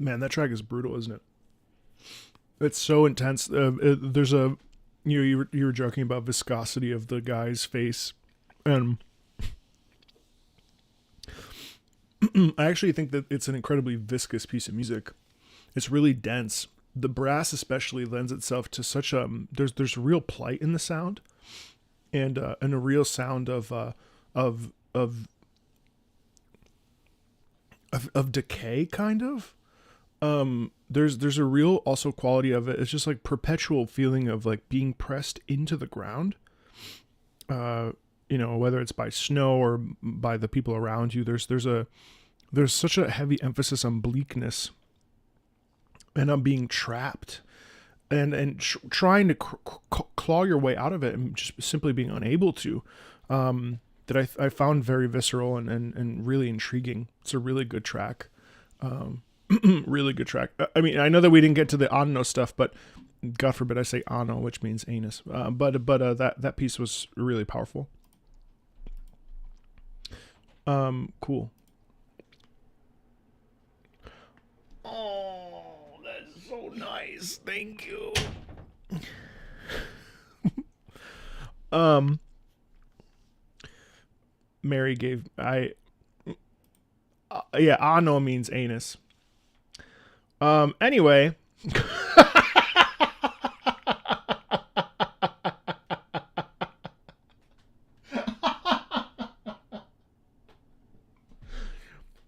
Man, that track is brutal, isn't it? It's so intense. There's a, you were joking about viscosity of the guy's face, and I actually think that it's an incredibly viscous piece of music. It's really dense. The brass especially lends itself to such there's real plight in the sound, and a real sound of decay, kind of. There's a real also quality of it. It's just like perpetual feeling of like being pressed into the ground. Whether it's by snow or by the people around you, there's such a heavy emphasis on bleakness and on being trapped and trying to claw your way out of it and just simply being unable to, that I found very visceral and really intriguing. It's a really good track. Really good track. I mean, I know that we didn't get to the Anno stuff, but God forbid I say Anno, which means anus. But that piece was really powerful. Cool. Oh, that's so nice. Thank you. Mary gave Anno means anus. Anyway.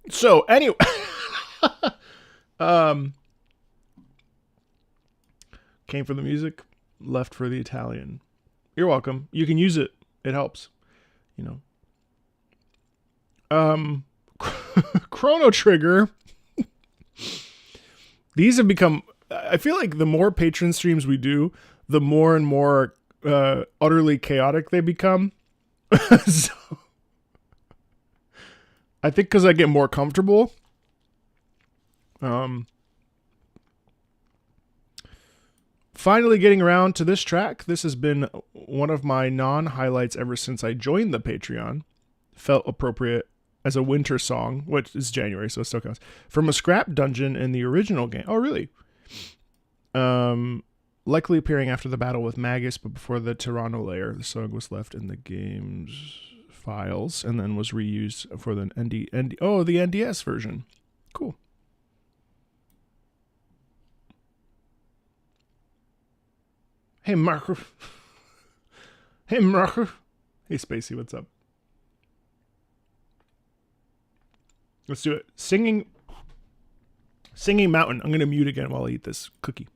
So anyway, came for the music, left for the Italian. You're welcome. You can use it. It helps, Chrono Trigger. These have become, I feel like the more patron streams we do, the more and more utterly chaotic they become. So, I think because I get more comfortable. Finally getting around to this track. This has been one of my non-highlights ever since I joined the Patreon. Felt appropriate as a winter song, which is January, so it still counts. From a scrap dungeon in the original game. Oh, really? Likely appearing after the battle with Magus, but before the Tyranno layer. The song was left in the game's files and then was reused for the the NDS version. Cool. Hey, Marco. Hey, Marco. Hey, Spacey, what's up? Let's do it. Singing Mountain. I'm going to mute again while I eat this cookie.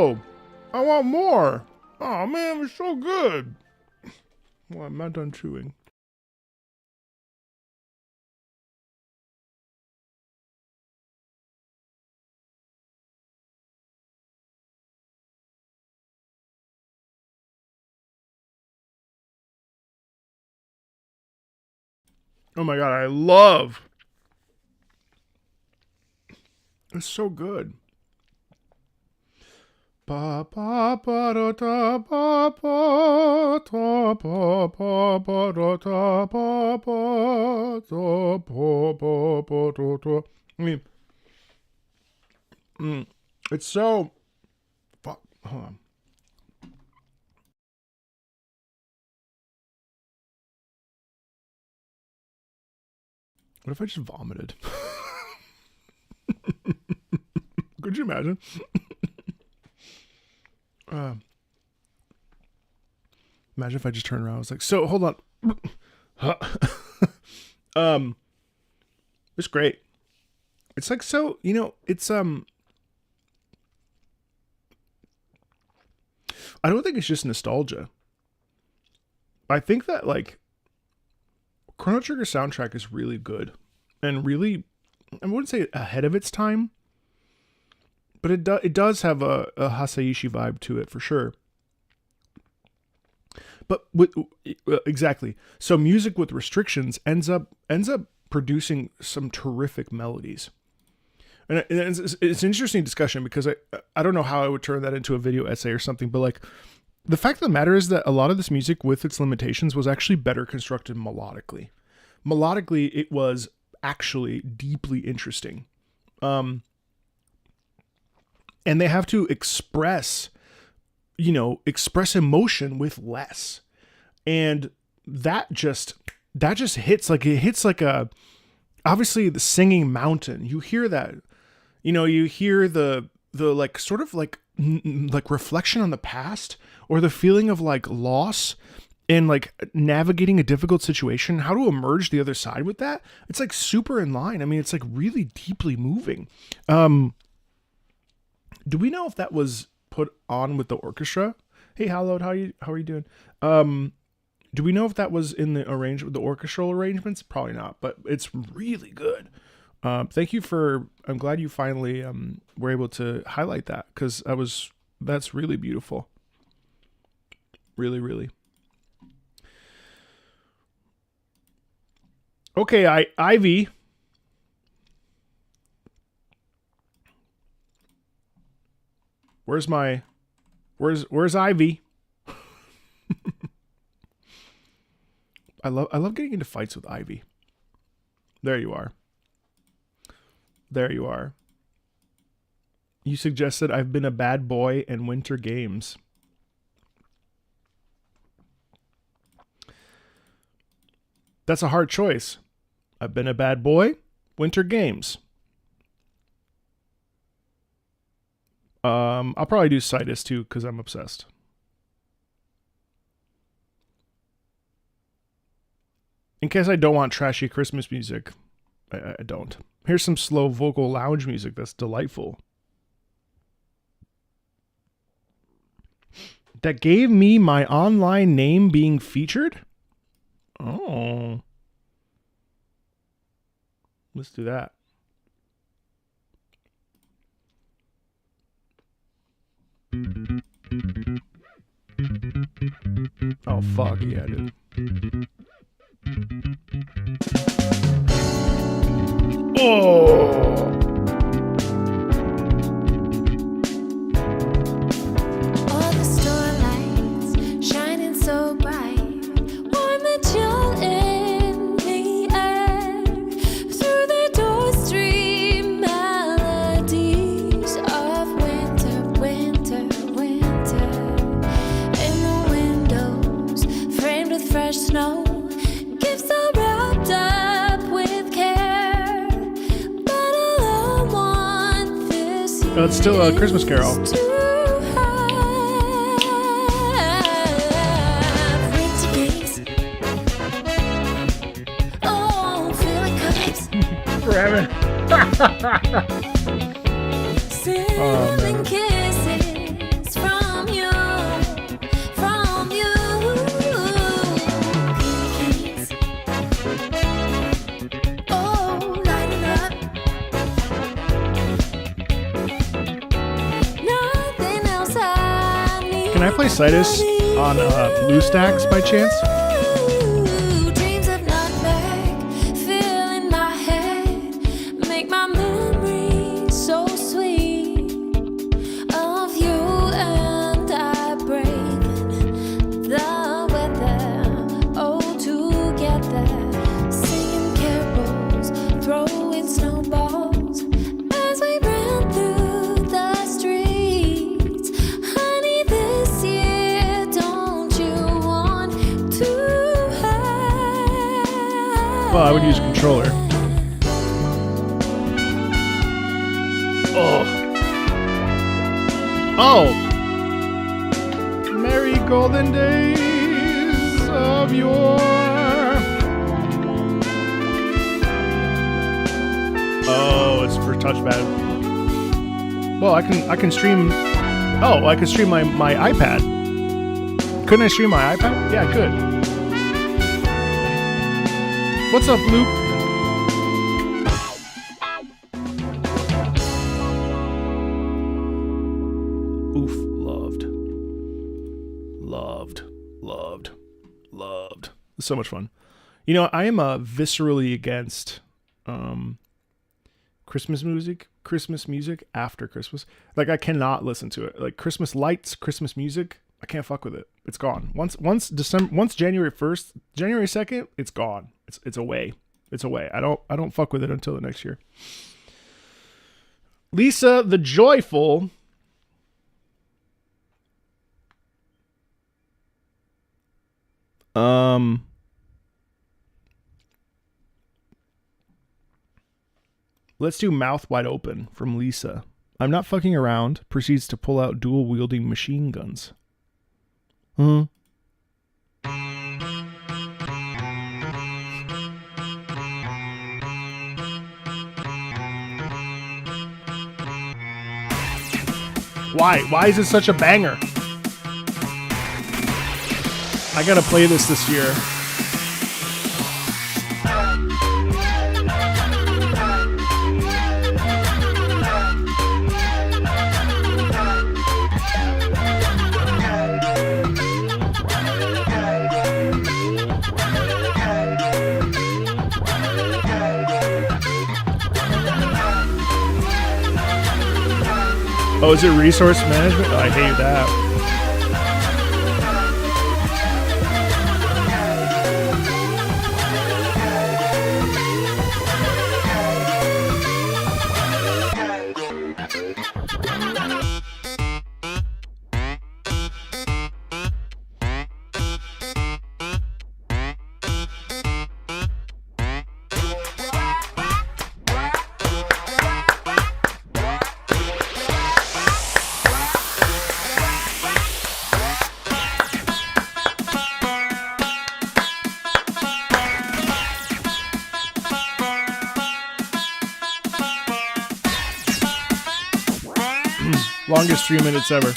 no! I want more! Oh man, it's so good! Well, I'm not done chewing. Oh my god, I love. It's so good. Ba ba ba da da ba ba da ba ba ba da da ba ba da ba ba ba da da. I mean, it's so. Fuck. Hold on. What if I just vomited? Could you imagine? Imagine if I just turned around. I was like, so hold on. It's great. It's like, so, you know, it's, I don't think it's just nostalgia. I think that, like, Chrono Trigger soundtrack is really good and really, I wouldn't say ahead of its time, but it does have a Hasaishi vibe to it for sure. But exactly. So music with restrictions ends up producing some terrific melodies. And it's an interesting discussion because I don't know how I would turn that into a video essay or something, but like the fact of the matter is that a lot of this music with its limitations was actually better constructed melodically. Melodically, it was actually deeply interesting. And they have to express emotion with less. And that just hits like a, obviously the singing mountain. You hear that, you hear the like sort of like reflection on the past or the feeling of like loss and like navigating a difficult situation, how to emerge the other side with that. It's like super in line. I mean, it's like really deeply moving. Do we know if that was put on with the orchestra? Hey, Hallowed, how are you doing? Do we know if that was in the the orchestral arrangements? Probably not, but it's really good. Thank you I'm glad you finally were able to highlight that because that's really beautiful. Really, really. Okay, Ivy. Where's Ivy? I love getting into fights with Ivy. There you are. There you are. You suggested I've been a bad boy in Winter Games. That's a hard choice. I've been a bad boy, Winter Games. I'll probably do Citus too because I'm obsessed. In case I don't want trashy Christmas music, I don't. Here's some slow vocal lounge music that's delightful. That gave me my online name being featured? Oh. Let's do that. Oh, fuck yeah, dude. Oh! All the starlights shining so bright, warm and chill in the air. Through the door stream melodies of winter, winter, winter. In the windows framed with fresh snow, gifts are wrapped up with care. But all I want this year It's still a Christmas Carol. is to have winter games. Oh, feel like cups, cinnamon kisses. Can I play Citus on BlueStacks by chance? Dreams of nutmeg fill in my head, make my memories so sweet of you and I brave the weather, oh together, singing carols, throwing snowballs as we ran through the streets. Honey, this year, don't you want to have? Well, I would use a controller. Oh, merry golden days of yore. Oh, it's for touchpad. Well, I can stream. Oh, I can stream my iPad. Couldn't I stream my iPad? Yeah, I could. What's up, Luke? Oof, loved. It's so much fun. You know, I am viscerally against Christmas music after Christmas. Like, I cannot listen to it. Like, Christmas lights, Christmas music, I can't fuck with it. It's gone. Once January 1st, January 2nd, it's gone. It's away. It's away. I don't fuck with it until the next year. Lisa the Joyful. Let's do Mouth Wide Open from Lisa. I'm not fucking around. Proceeds to pull out dual wielding machine guns. Why? Why is it such a banger? I gotta play this year. Oh, is it resource management? Oh, I hate that. Longest 3 minutes ever.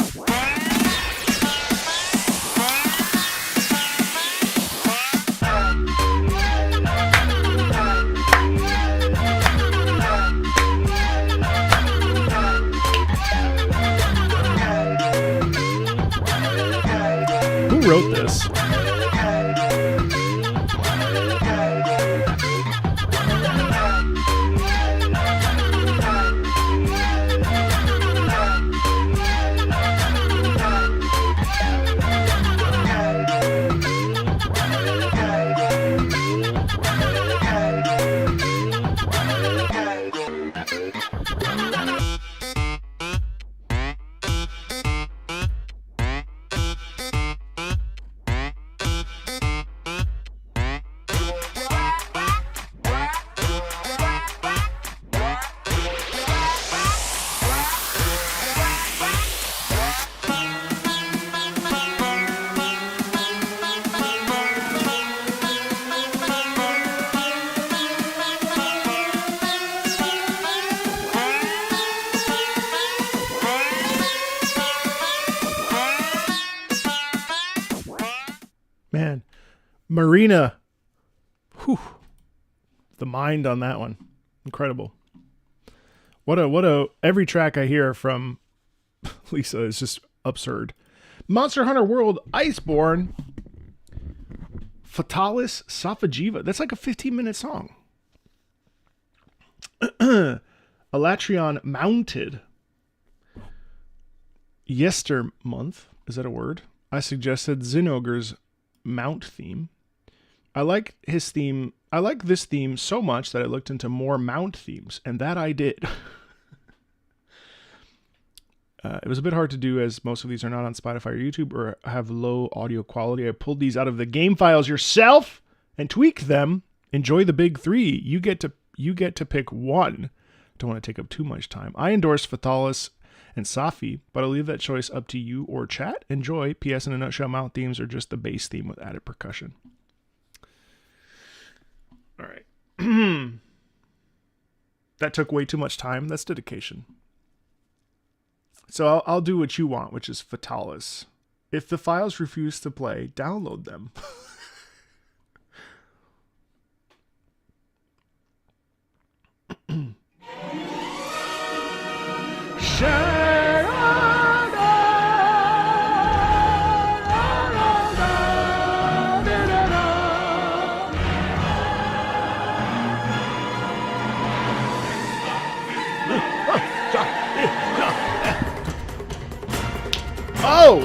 Who wrote this? Man, Marina. Whew. The mind on that one. Incredible. What a every track I hear from Lisa is just absurd. Monster Hunter World Iceborne. Fatalis Safajiva. That's like a 15-minute song. Alatrion Mounted. Yestermonth. Is that a word? I suggested Zinogre's mount theme. I like his theme. I like this theme so much that I looked into more mount themes, and that I did. It was a bit hard to do as most of these are not on Spotify or YouTube or have low audio quality. I pulled these out of the game files yourself and tweaked them. Enjoy the big three. You get to pick one. Don't want to take up too much time. I endorse Fatalis and Safi, but I'll leave that choice up to you or chat. Enjoy. P.S. In a nutshell, mount themes are just the bass theme with added percussion. All right. That took way too much time. That's dedication. So I'll do what you want, which is Fatalis. If the files refuse to play, download them. Oh!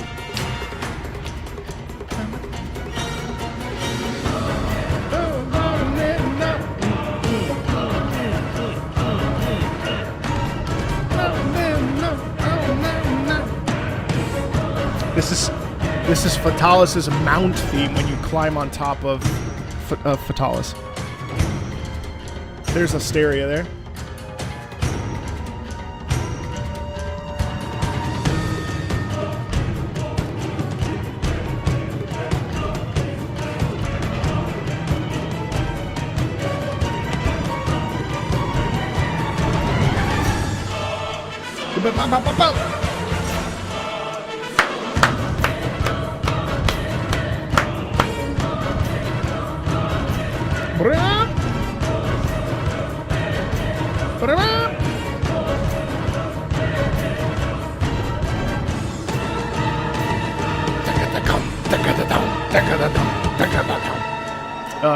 This is Fatalis' mount theme when you climb on top of Fatalis. There's Asteria there.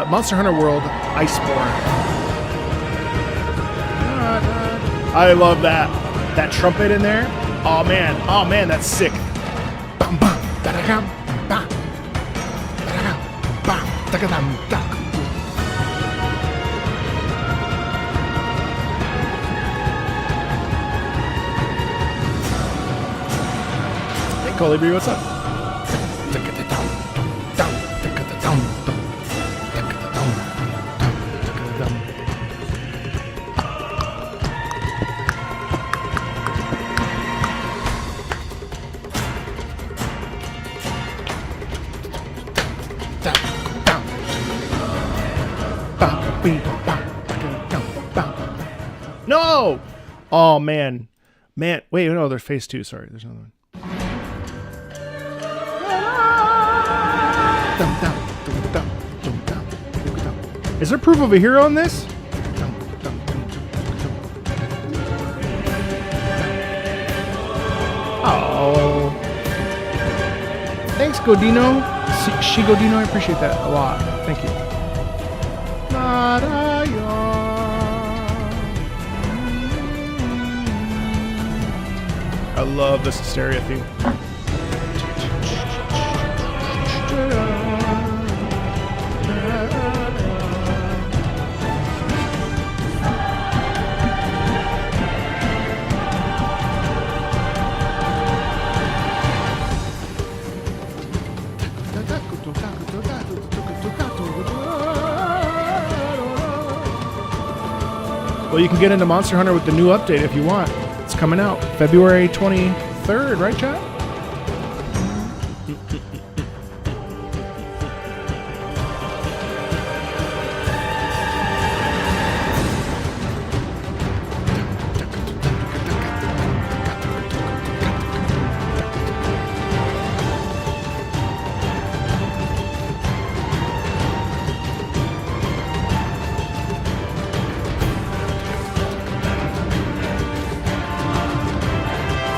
Monster Hunter World Iceborne. I love that. That trumpet in there. Oh man, that's sick. Hey Colibri, what's up? No! Oh man. Wait, no, there's phase 2. Sorry, there's another one. Is there proof of a hero on this? Oh. Thanks, Godino. Godino, I appreciate that a lot. Thank you. I love this Hysteria theme. Well, you can get into Monster Hunter with the new update if you want. It's coming out February 23rd, right, chat?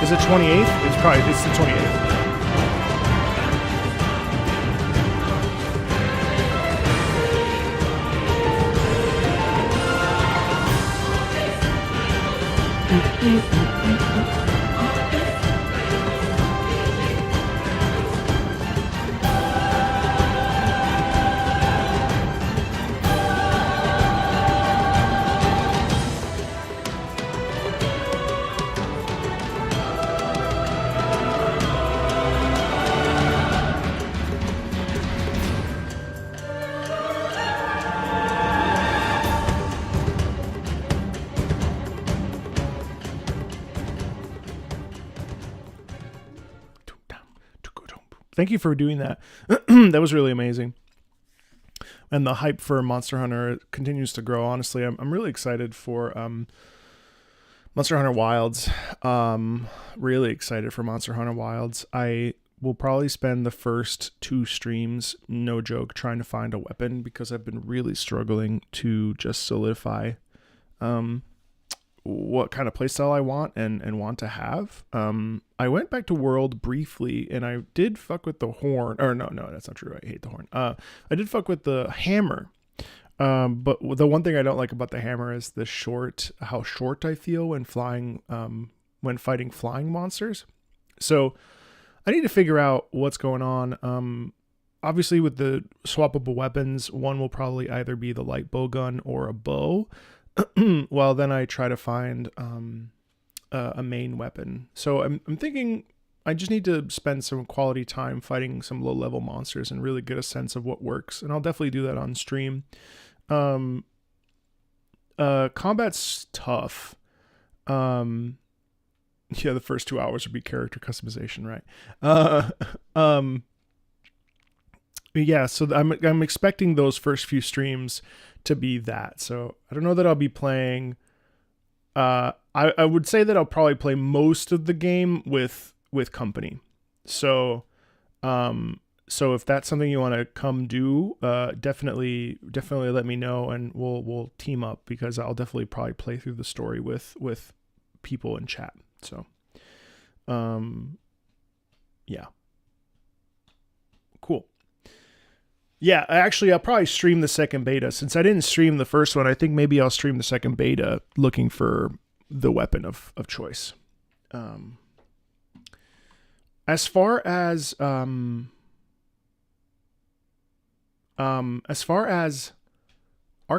Is it 28th? It's the 28th. Thank you for doing that. That was really amazing. And the hype for Monster Hunter continues to grow. Honestly, I'm really excited for Monster Hunter Wilds. Really excited for Monster Hunter Wilds. I will probably spend the first 2 streams, no joke, trying to find a weapon because I've been really struggling to just solidify what kind of playstyle I want and want to have. I went back to World briefly and I did fuck with the horn. Or no, that's not true. I hate the horn. I did fuck with the hammer. But the one thing I don't like about the hammer is how short I feel when fighting flying monsters. So I need to figure out what's going on. Obviously with the swappable weapons, one will probably either be the light bow gun or a bow. Well, then I try to find a main weapon. So I'm thinking I just need to spend some quality time fighting some low-level monsters and really get a sense of what works. And I'll definitely do that on stream. Combat's tough. Yeah, the first 2 hours would be character customization, right? Yeah, so I'm expecting those first few streams to be that. So I don't know that I'll be playing. I would say that I'll probably play most of the game with company. So if that's something you want to come do, definitely let me know and we'll team up because I'll definitely probably play through the story with people in chat. So, yeah, cool. Yeah, actually, I'll probably stream the second beta. Since I didn't stream the first one, I think maybe I'll stream the second beta looking for the weapon of choice. As far as Arc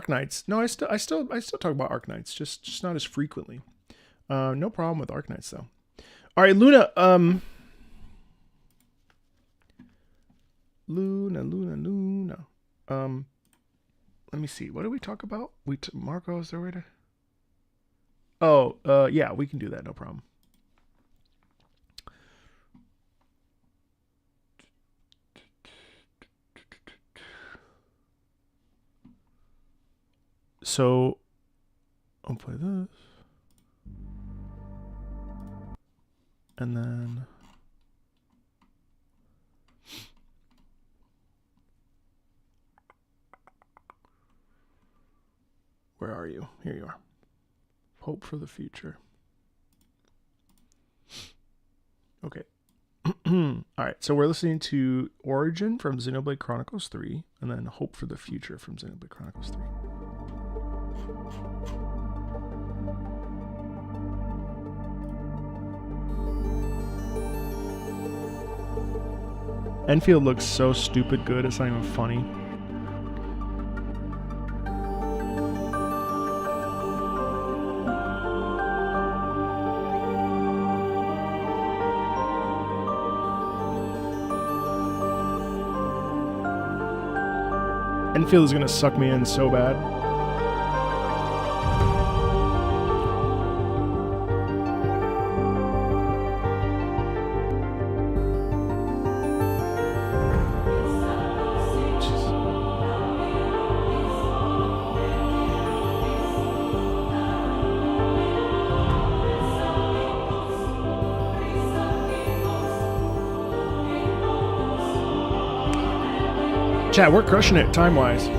Knights, no, I still talk about Arc Knights, just not as frequently. No problem with Arc Knights though. All right, Luna. Luna. Let me see. What did we talk about? Marco, is there a way to? Oh, yeah, we can do that. No problem. So, I'll play this. And then... Where are you? Here you are. Hope for the future. Okay. All right. So we're listening to Origin from Xenoblade Chronicles 3 and then Hope for the Future from Xenoblade Chronicles 3. Enfield looks so stupid good. It's not even funny. Enfield is gonna suck me in so bad. Chat, we're crushing it time-wise.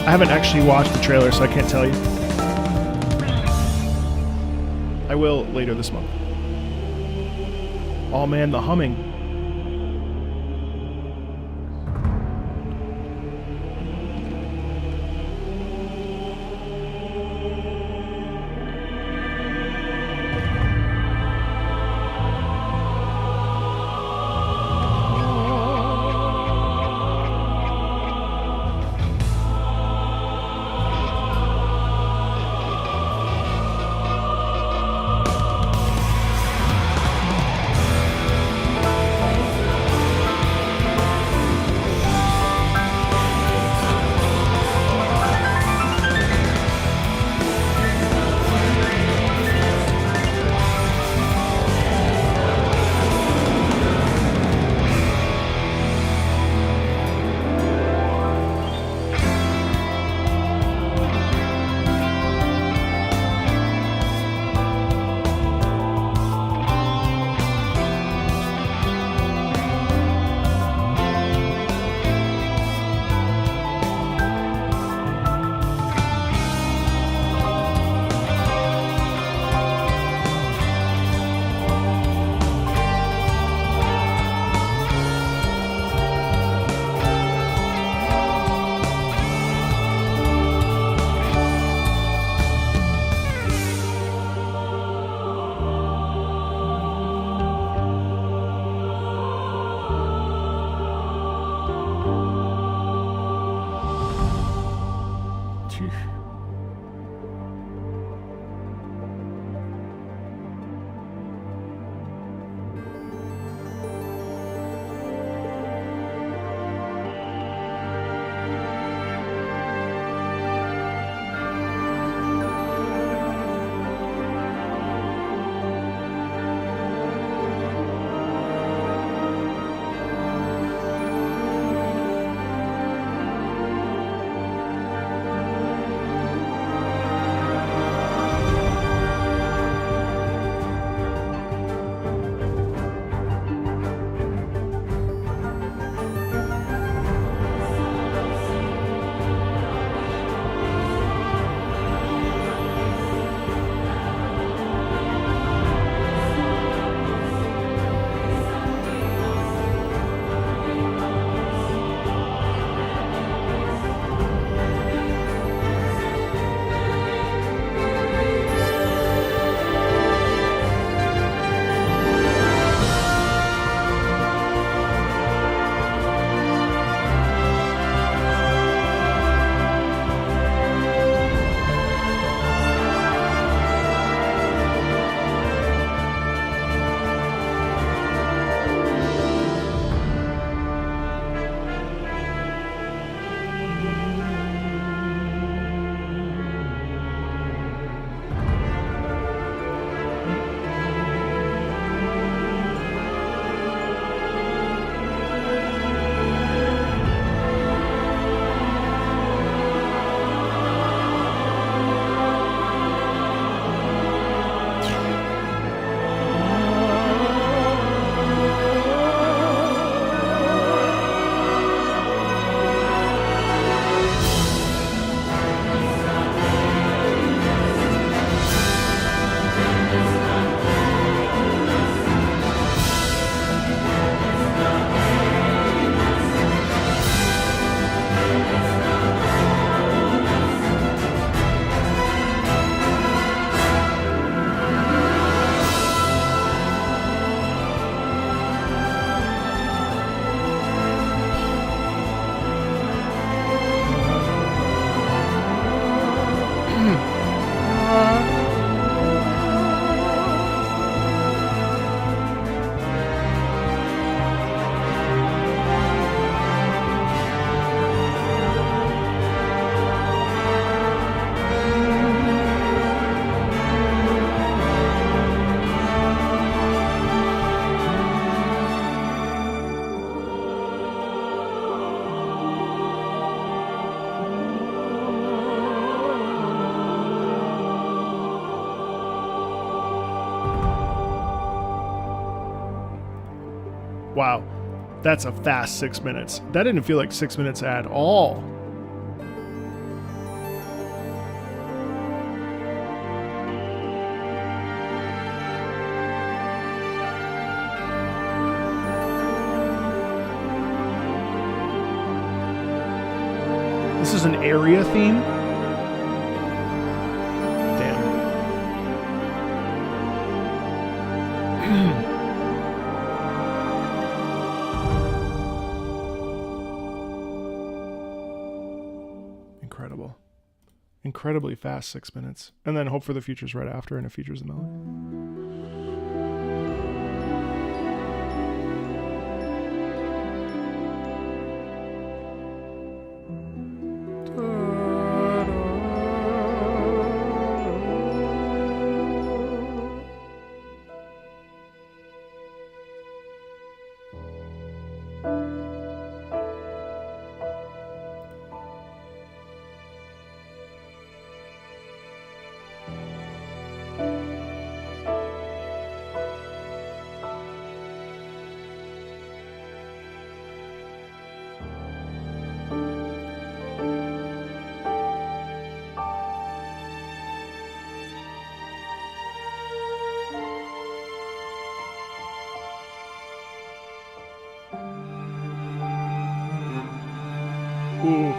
I haven't actually watched the trailer, so I can't tell you. I will later this month. Oh man, the humming. Wow, that's a fast 6 minutes. That didn't feel like 6 minutes at all. is an area theme. Damn. Incredible. Incredibly fast 6 minutes. And then Hope for the Future's right after, and it features the melody. Ooh.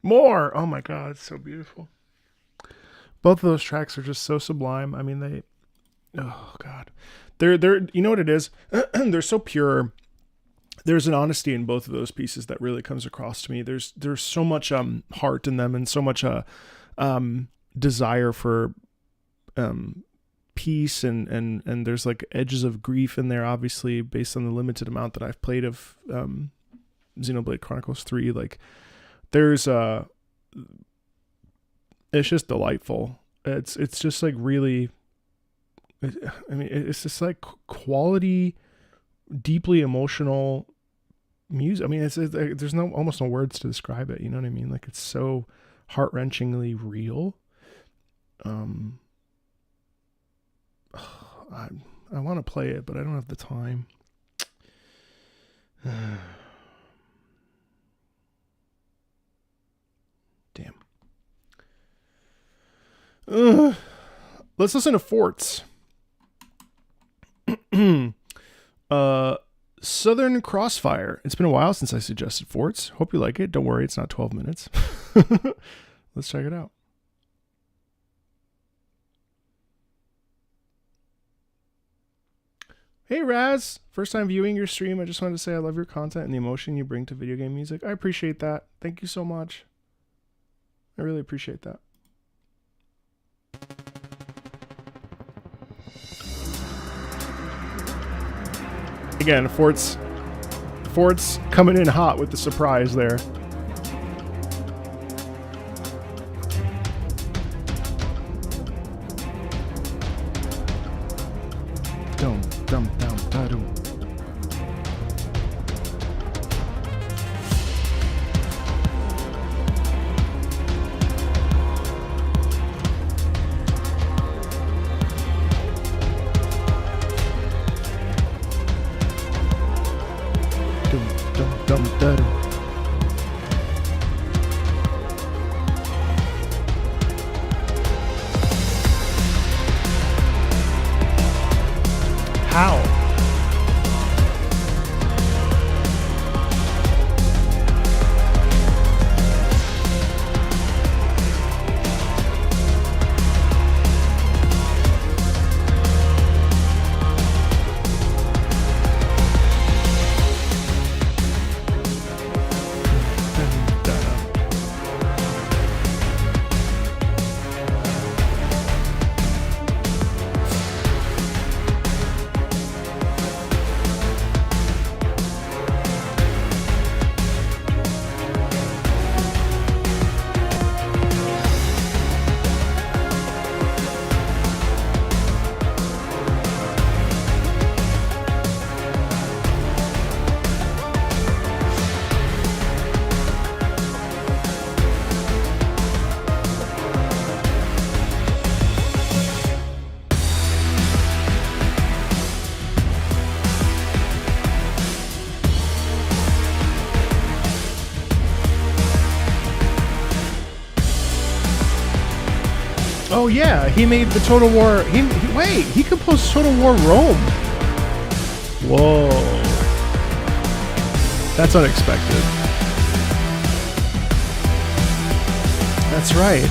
More. Oh my God, it's so beautiful. Both of those tracks are just so sublime. I mean, oh God, they're you know what it is? They're so pure. There's an honesty in both of those pieces that really comes across to me. There's so much heart in them, and so much desire for peace, and there's like edges of grief in there, obviously based on the limited amount that I've played of Xenoblade Chronicles 3. Like there's it's just delightful. It's just like really, I mean, it's just like quality, deeply emotional music. I mean, there's almost no words to describe it. You know what I mean? Like it's so heart-wrenchingly real. I want to play it, but I don't have the time. Damn. Let's listen to Forts. Southern Crossfire. It's been a while since I suggested Forts. Hope you like it. Don't worry, it's not 12 minutes. Let's check it out. Hey Raz, first time viewing your stream. I just wanted to say I love your content and the emotion you bring to video game music. I appreciate that. Thank you so much. I really appreciate that. Again, Fort's coming in hot with the surprise there. Dum dum dum da dum. Dum da dum. How? Oh yeah, he made the Total War. He composed Total War Rome. Whoa, that's unexpected. That's right.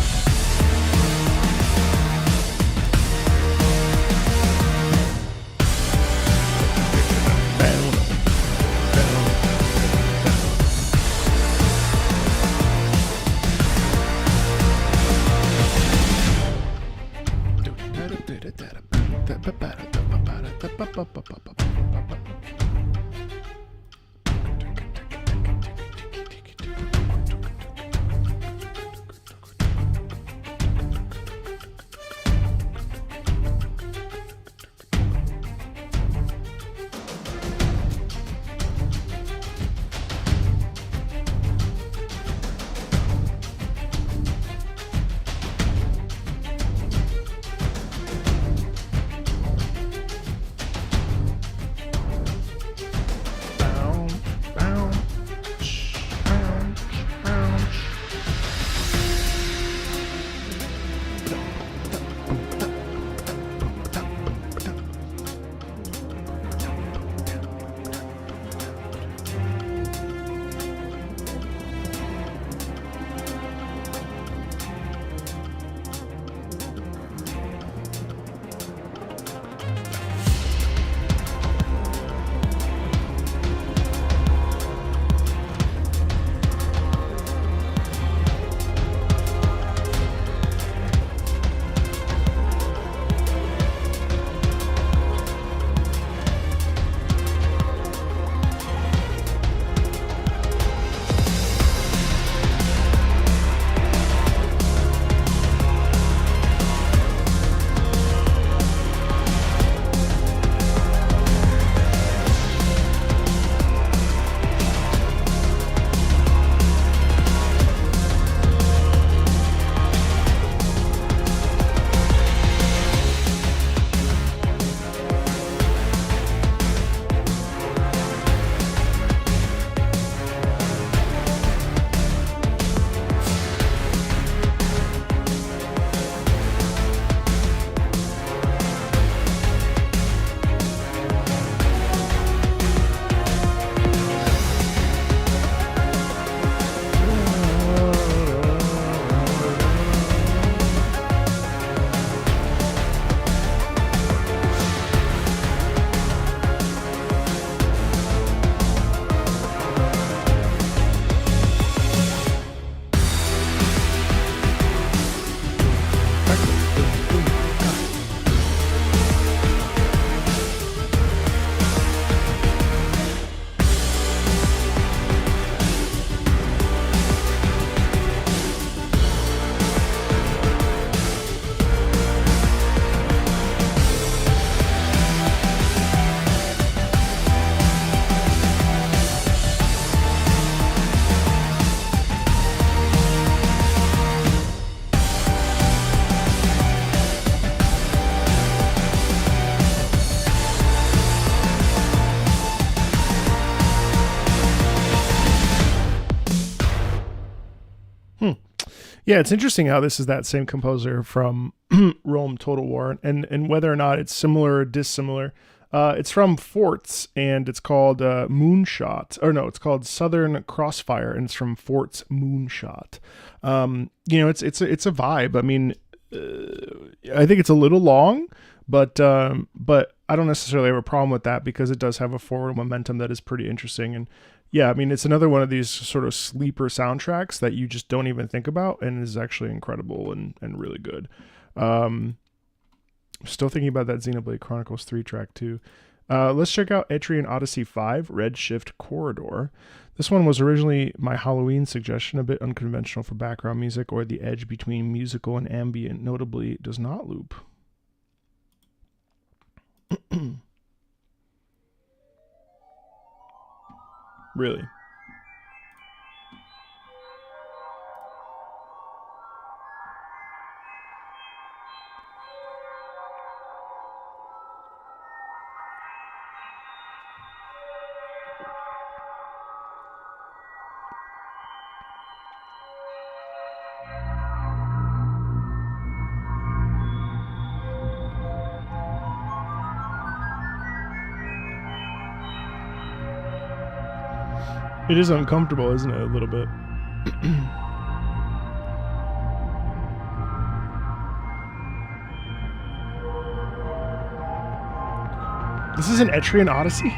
Yeah, it's interesting how this is that same composer from Rome Total War, and whether or not it's similar or dissimilar. It's from Forts, and it's called Moonshot. Or no, it's called Southern Crossfire, and it's from Forts Moonshot. It's a vibe. I mean, I think it's a little long, but I don't necessarily have a problem with that because it does have a forward momentum that is pretty interesting. And yeah, I mean, it's another one of these sort of sleeper soundtracks that you just don't even think about and is actually incredible and really good. Still thinking about that Xenoblade Chronicles 3 track too. Let's check out Etrian Odyssey 5, Redshift Corridor. This one was originally my Halloween suggestion, a bit unconventional for background music or the edge between musical and ambient, notably does not loop. Really? It is uncomfortable, isn't it? A little bit. This is an Etrian Odyssey?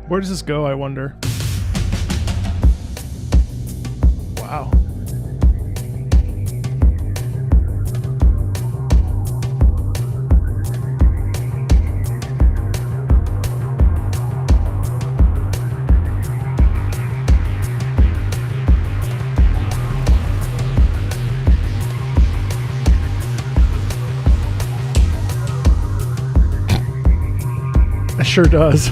Where does this go, I wonder? Wow. It sure does.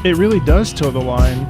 It really does toe the line.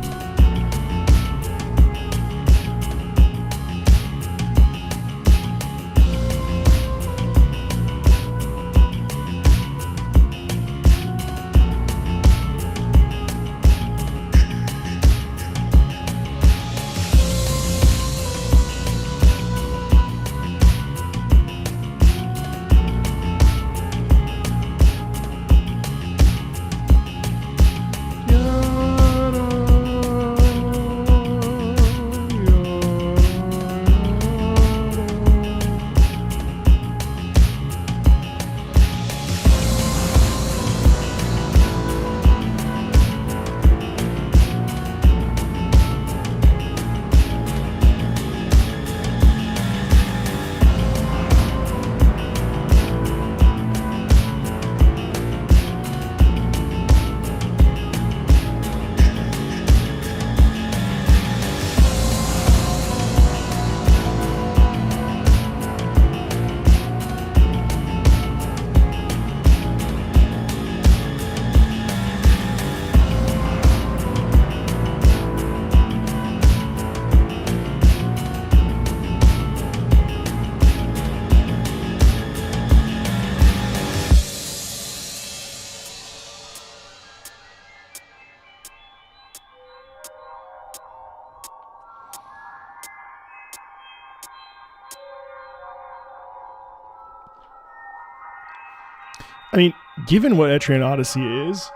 I mean, given what Etrian Odyssey is,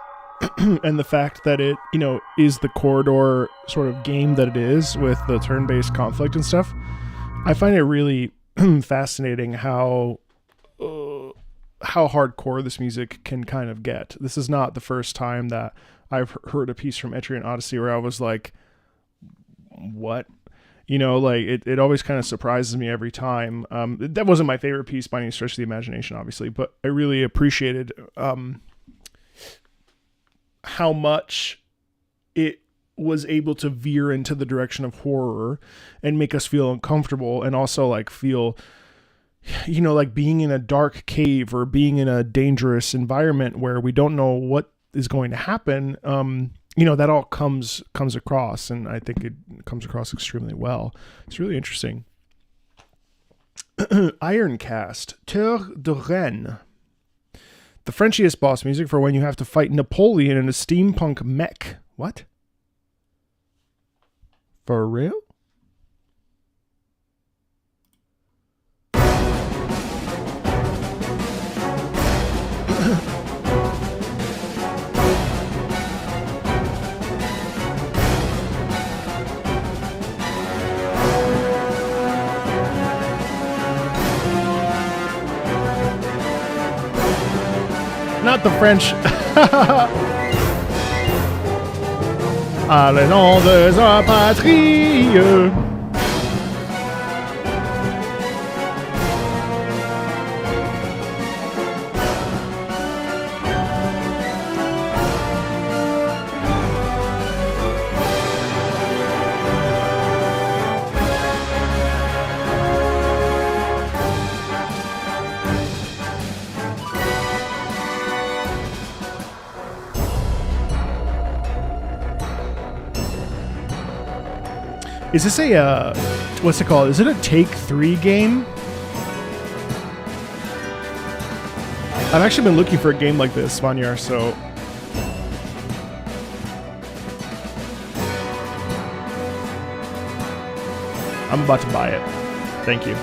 and the fact that it, is the corridor sort of game that it is with the turn-based conflict and stuff, I find it really fascinating how hardcore this music can kind of get. This is not the first time that I've heard a piece from Etrian Odyssey where I was like, what? It always kind of surprises me every time. That wasn't my favorite piece by any stretch of the imagination, obviously, but I really appreciated how much it was able to veer into the direction of horror and make us feel uncomfortable, and also like feel, like being in a dark cave or being in a dangerous environment where we don't know what is going to happen. That all comes across, and I think it comes across extremely well. It's really interesting. Ironcast, Tour de Rennes. The Frenchiest boss music for when you have to fight Napoleon in a steampunk mech. What? For real? Not the French. Ah, les noms de sa patrie. Is this a, what's it called? Is it a Take-3 game? I've actually been looking for a game like this, Vanyar, so... I'm about to buy it. Thank you.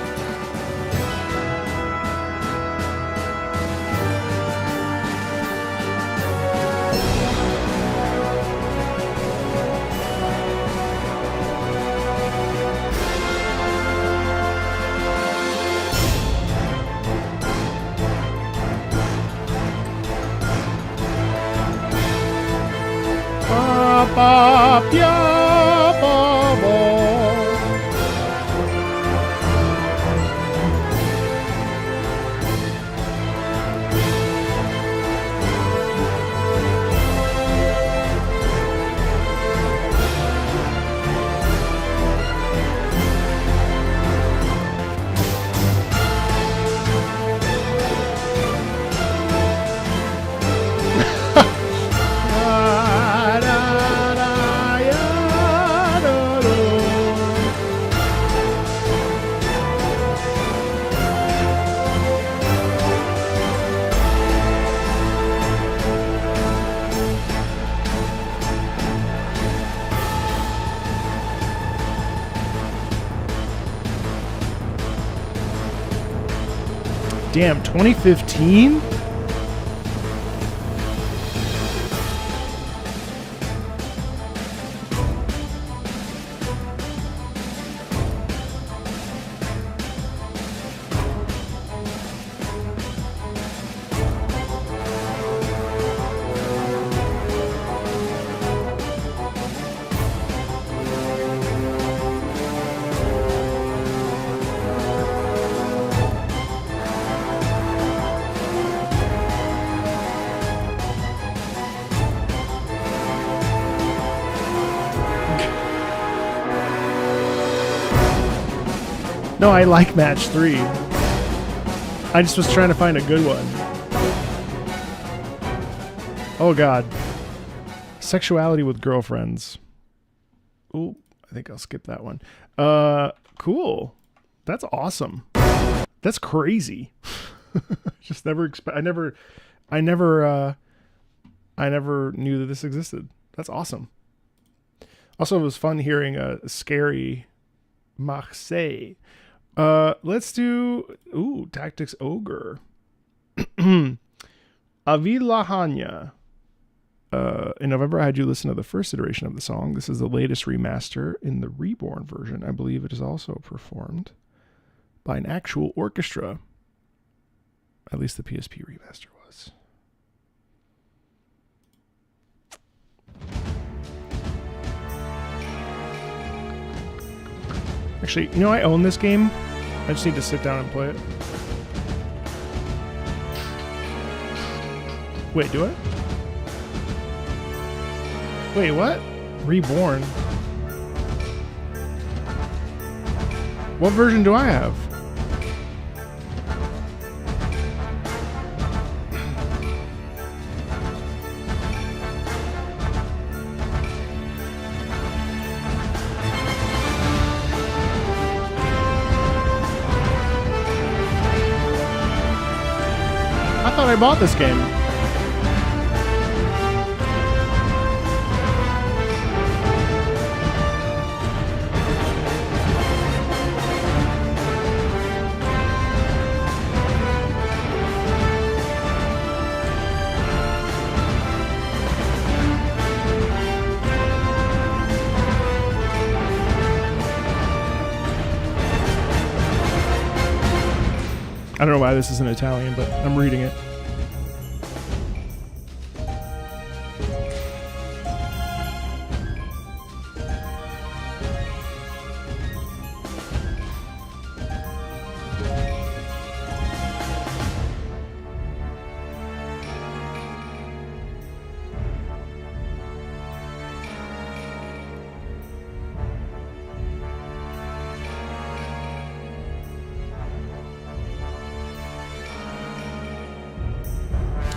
Damn, 2015? No, I like match 3. I just was trying to find a good one. Oh god. Sexuality with girlfriends. Ooh, I think I'll skip that one. Cool. That's awesome. That's crazy. Just never I never knew that this existed. That's awesome. Also, it was fun hearing a scary Marseille. Let's do Tactics Ogre. Avilahanya. In November, I had you listen to the first iteration of the song. This is the latest remaster in the reborn version. I believe it is also performed by an actual orchestra. At least the PSP remaster was. Actually, you know, I own this game. I just need to sit down and play it. Wait, do I? Wait, what? Reborn? What version do I have? I thought I bought this game. I don't know why this is in Italian, but I'm reading it.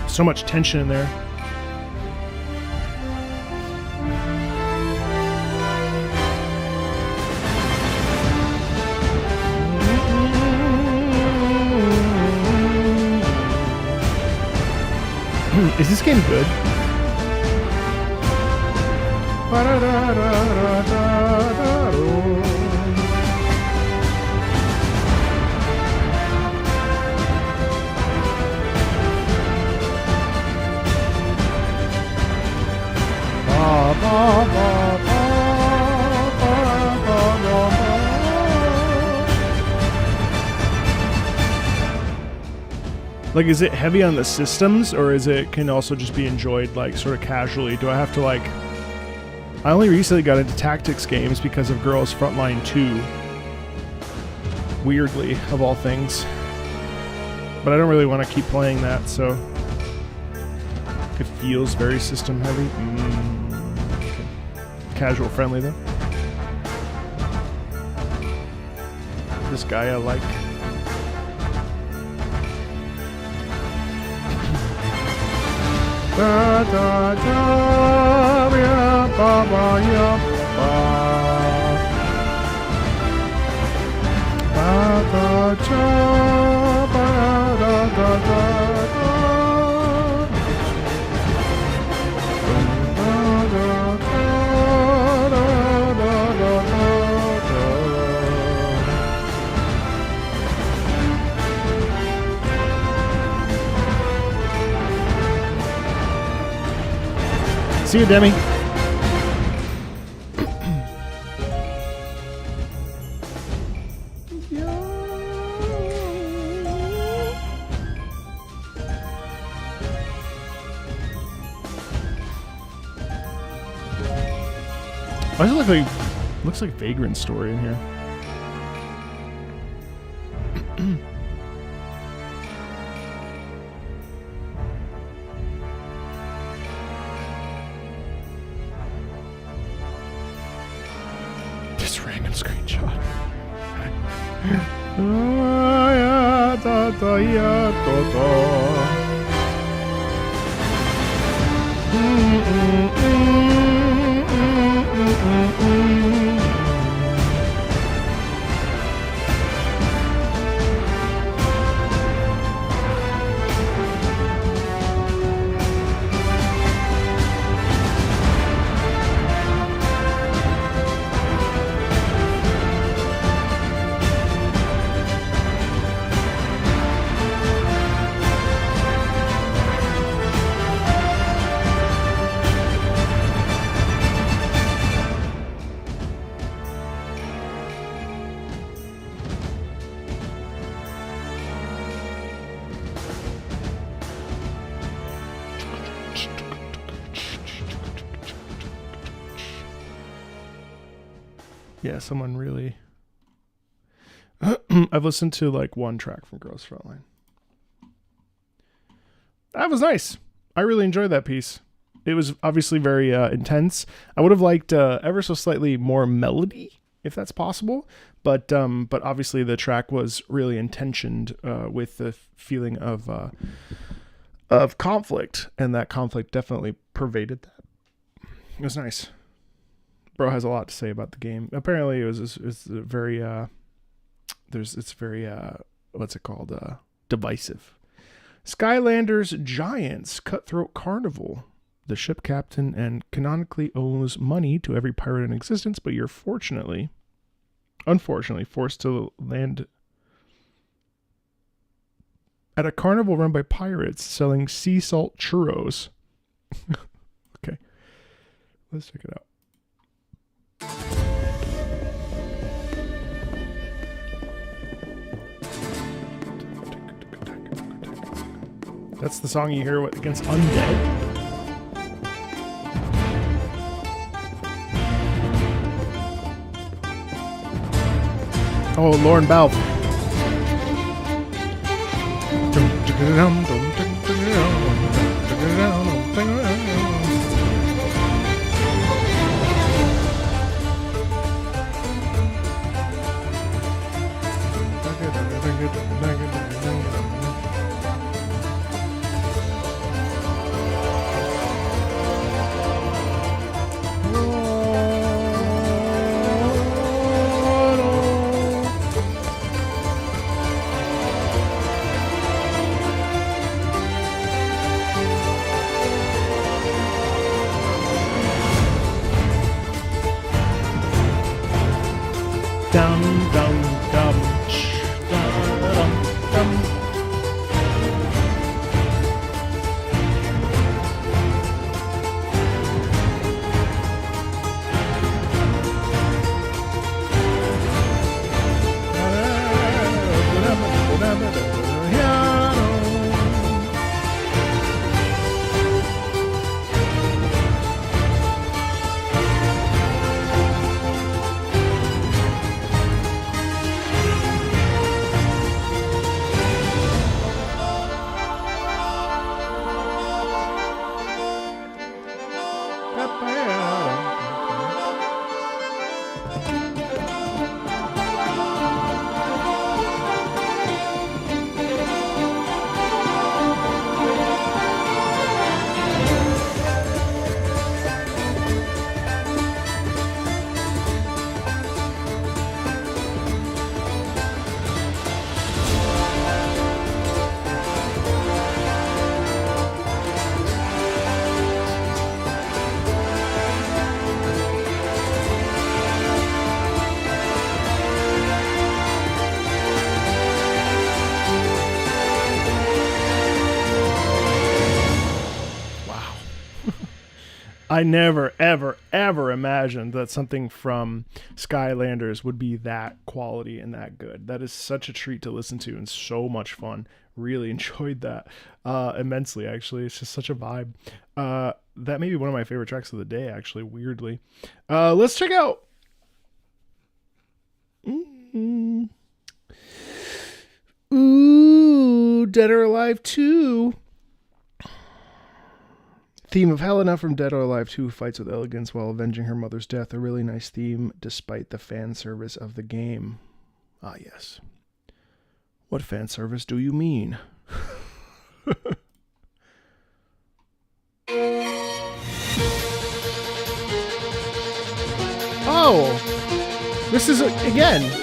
So much tension in there. Is this game good? Like, is it heavy on the systems, or is it can also just be enjoyed like sort of casually? Do I have to like? I only recently got into tactics games because of Girls Frontline 2. Weirdly, of all things. But I don't really want to keep playing that, so it feels very system heavy. Okay. Casual friendly though. This guy I like. Da da da ya ba ba ya ba ba da da ba da da da See you, Demi. Why does it looks like Vagrant Story in here? This random screenshot. Yeah, someone really... I've listened to like one track from Girls Frontline. That was nice. I really enjoyed that piece. It was obviously very intense. I would have liked ever so slightly more melody, if that's possible. But obviously the track was really intentioned with the feeling of conflict, and that conflict definitely pervaded that. It was nice. Bro has a lot to say about the game. Apparently, it's very what's it called? Divisive. Skylanders Giants Cutthroat Carnival. The ship captain and canonically owes money to every pirate in existence, but you're unfortunately, forced to land at a carnival run by pirates selling sea salt churros. Okay, let's check it out. That's the song you hear against Undead. Oh, Lauren Balfe. Dum dum dum dum dum. I never, ever, ever imagined that something from Skylanders would be that quality and that good. That is such a treat to listen to and so much fun. Really enjoyed that immensely, actually. It's just such a vibe. That may be one of my favorite tracks of the day, actually, weirdly. Let's check out... Ooh, Dead or Alive 2. Theme of Helena from Dead or Alive 2 fights with elegance while avenging her mother's death. A really nice theme despite the fan service of the game. Ah, yes. What fan service do you mean? Oh! This is, again...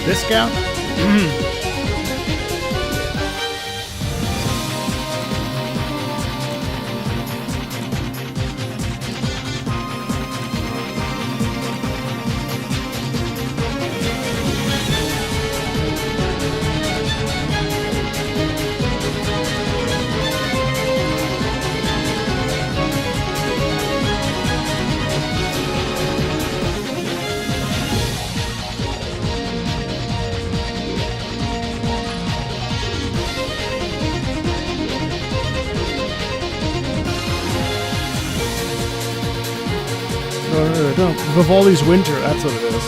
This gal? No. Vivaldi's Winter, that's what it is.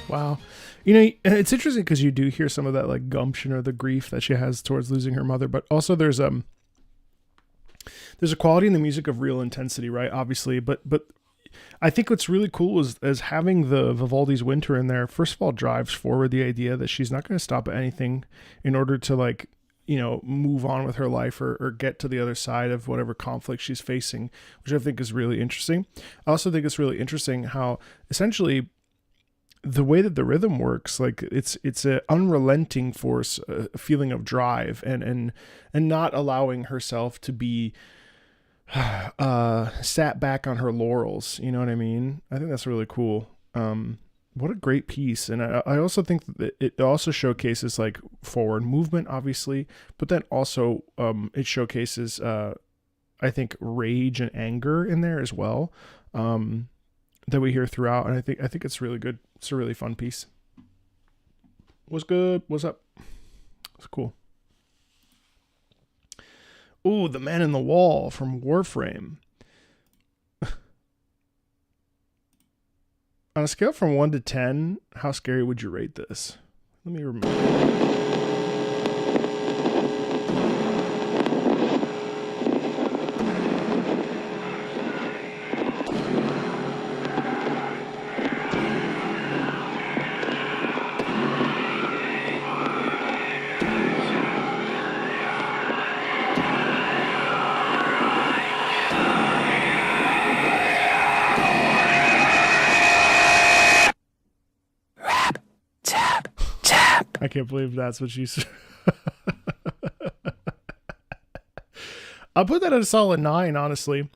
Wow. You know, it's interesting because you do hear some of that like gumption or the grief that she has towards losing her mother, but also there's a quality in the music of real intensity, right? Obviously, but I think what's really cool is having the Vivaldi's Winter in there. First of all, drives forward the idea that she's not going to stop at anything in order to like, you know, move on with her life or get to the other side of whatever conflict she's facing, which I think is really interesting. I also think it's really interesting how essentially the way that the rhythm works, like it's an unrelenting force, a feeling of drive and not allowing herself to be sat back on her laurels. You know what I mean? I think that's really cool. What a great piece. And I also think that it also showcases like forward movement, obviously, but then also it showcases, I think, rage and anger in there as well, that we hear throughout. And I think it's really good. It's a really fun piece. What's good? What's up? It's cool. Ooh, The Man in the Wall from Warframe. On a scale from 1 to 10, how scary would you rate this? Let me remember. I can't believe that's what you said. I'll put that at a solid 9, honestly.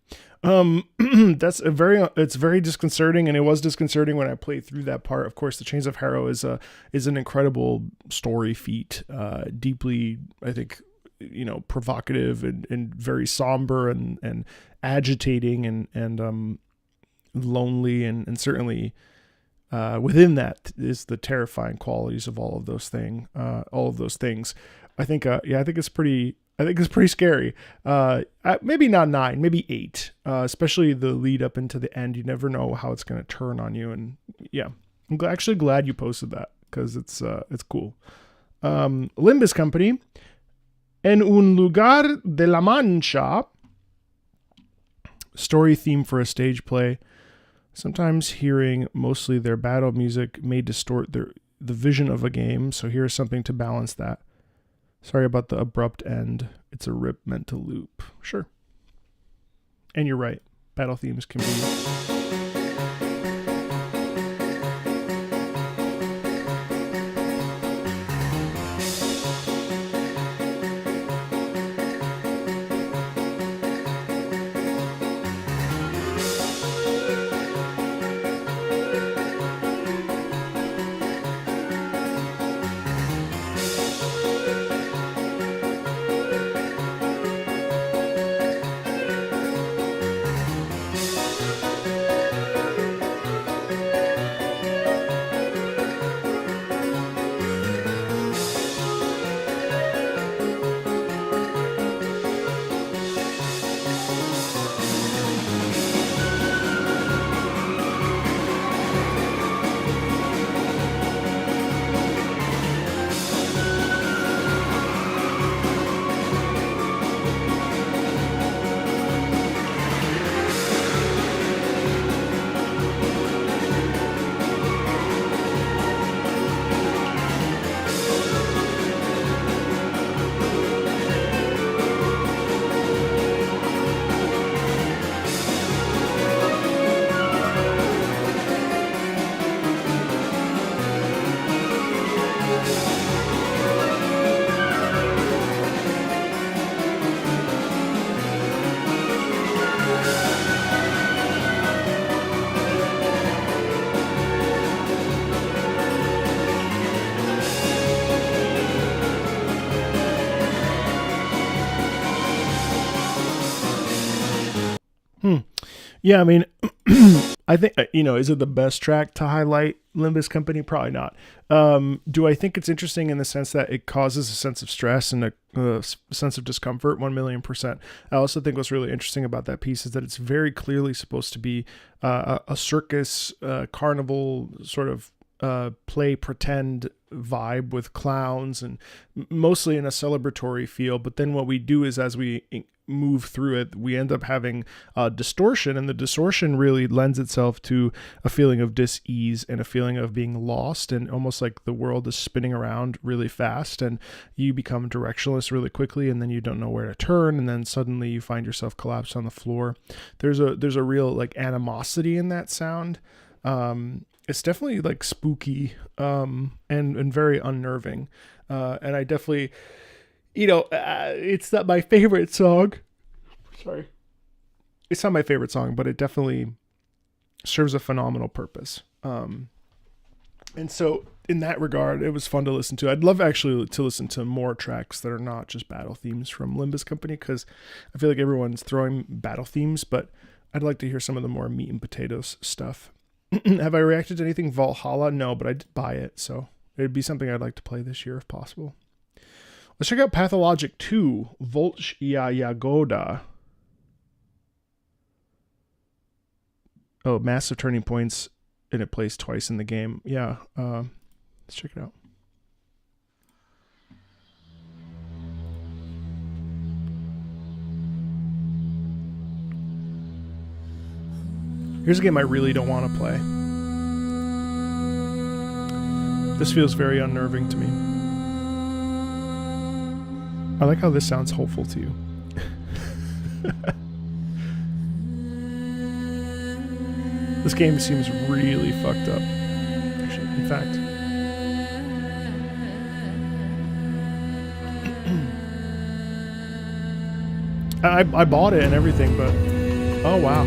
It's very disconcerting, and it was disconcerting when I played through that part. Of course, the Chains of Harrow is an incredible story feat, deeply, I think, provocative and very somber and agitating and lonely and certainly within that is the terrifying qualities of all of those things. I think it's pretty scary. Maybe not 9, maybe 8. Especially the lead up into the end. You never know how it's going to turn on you. And yeah, I'm actually glad you posted that because it's cool. Limbus Company, En un lugar de la Mancha. Story theme for a stage play. Sometimes hearing mostly their battle music may distort the vision of a game, so here's something to balance that. Sorry about the abrupt end. It's a rip meant to loop. Sure. And you're right. Battle themes can be... Yeah, I mean, I think, is it the best track to highlight Limbus Company? Probably not. Do I think it's interesting in the sense that it causes a sense of stress and a sense of discomfort? 1,000,000%. I also think what's really interesting about that piece is that it's very clearly supposed to be a circus, carnival sort of play pretend vibe with clowns and mostly in a celebratory feel. But then what we do is as we move through it, we end up having distortion, and the distortion really lends itself to a feeling of dis-ease and a feeling of being lost, and almost like the world is spinning around really fast and you become directionless really quickly, and then you don't know where to turn, and then suddenly you find yourself collapsed on the floor. There's a real like animosity in that sound. It's definitely like spooky and very unnerving, and I definitely, it's not my favorite song. Sorry, it's not my favorite song, but it definitely serves a phenomenal purpose. And so in that regard, it was fun to listen to. I'd love actually to listen to more tracks that are not just battle themes from Limbus Company, because I feel like everyone's throwing battle themes, but I'd like to hear some of the more meat and potatoes stuff. Have I reacted to anything Valhalla? No, but I did buy it, so it'd be something I'd like to play this year if possible. Let's check out Pathologic 2, Vods Channel. Oh, massive turning points, and it plays twice in the game. Yeah, let's check it out. Here's a game I really don't want to play. This feels very unnerving to me. I like how this sounds hopeful to you. This game seems really fucked up. In fact, I bought it and everything, but oh wow.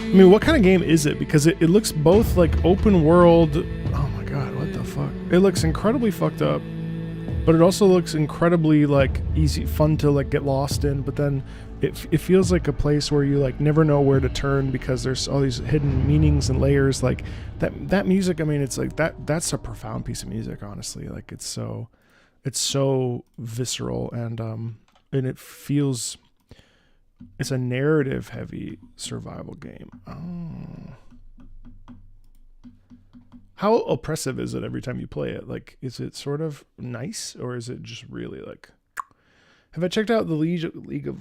I mean, what kind of game is it? Because it looks both like open world. Oh my god, what the fuck? It looks incredibly fucked up, but it also looks incredibly like easy, fun to like get lost in. But then it feels like a place where you like never know where to turn because there's all these hidden meanings and layers. Like that music. I mean, it's like that's a profound piece of music. Honestly, like it's so visceral and it feels. It's a narrative heavy survival game. Oh. How oppressive is it every time you play it? Like, is it sort of nice or is it just really like, have I checked out the League of,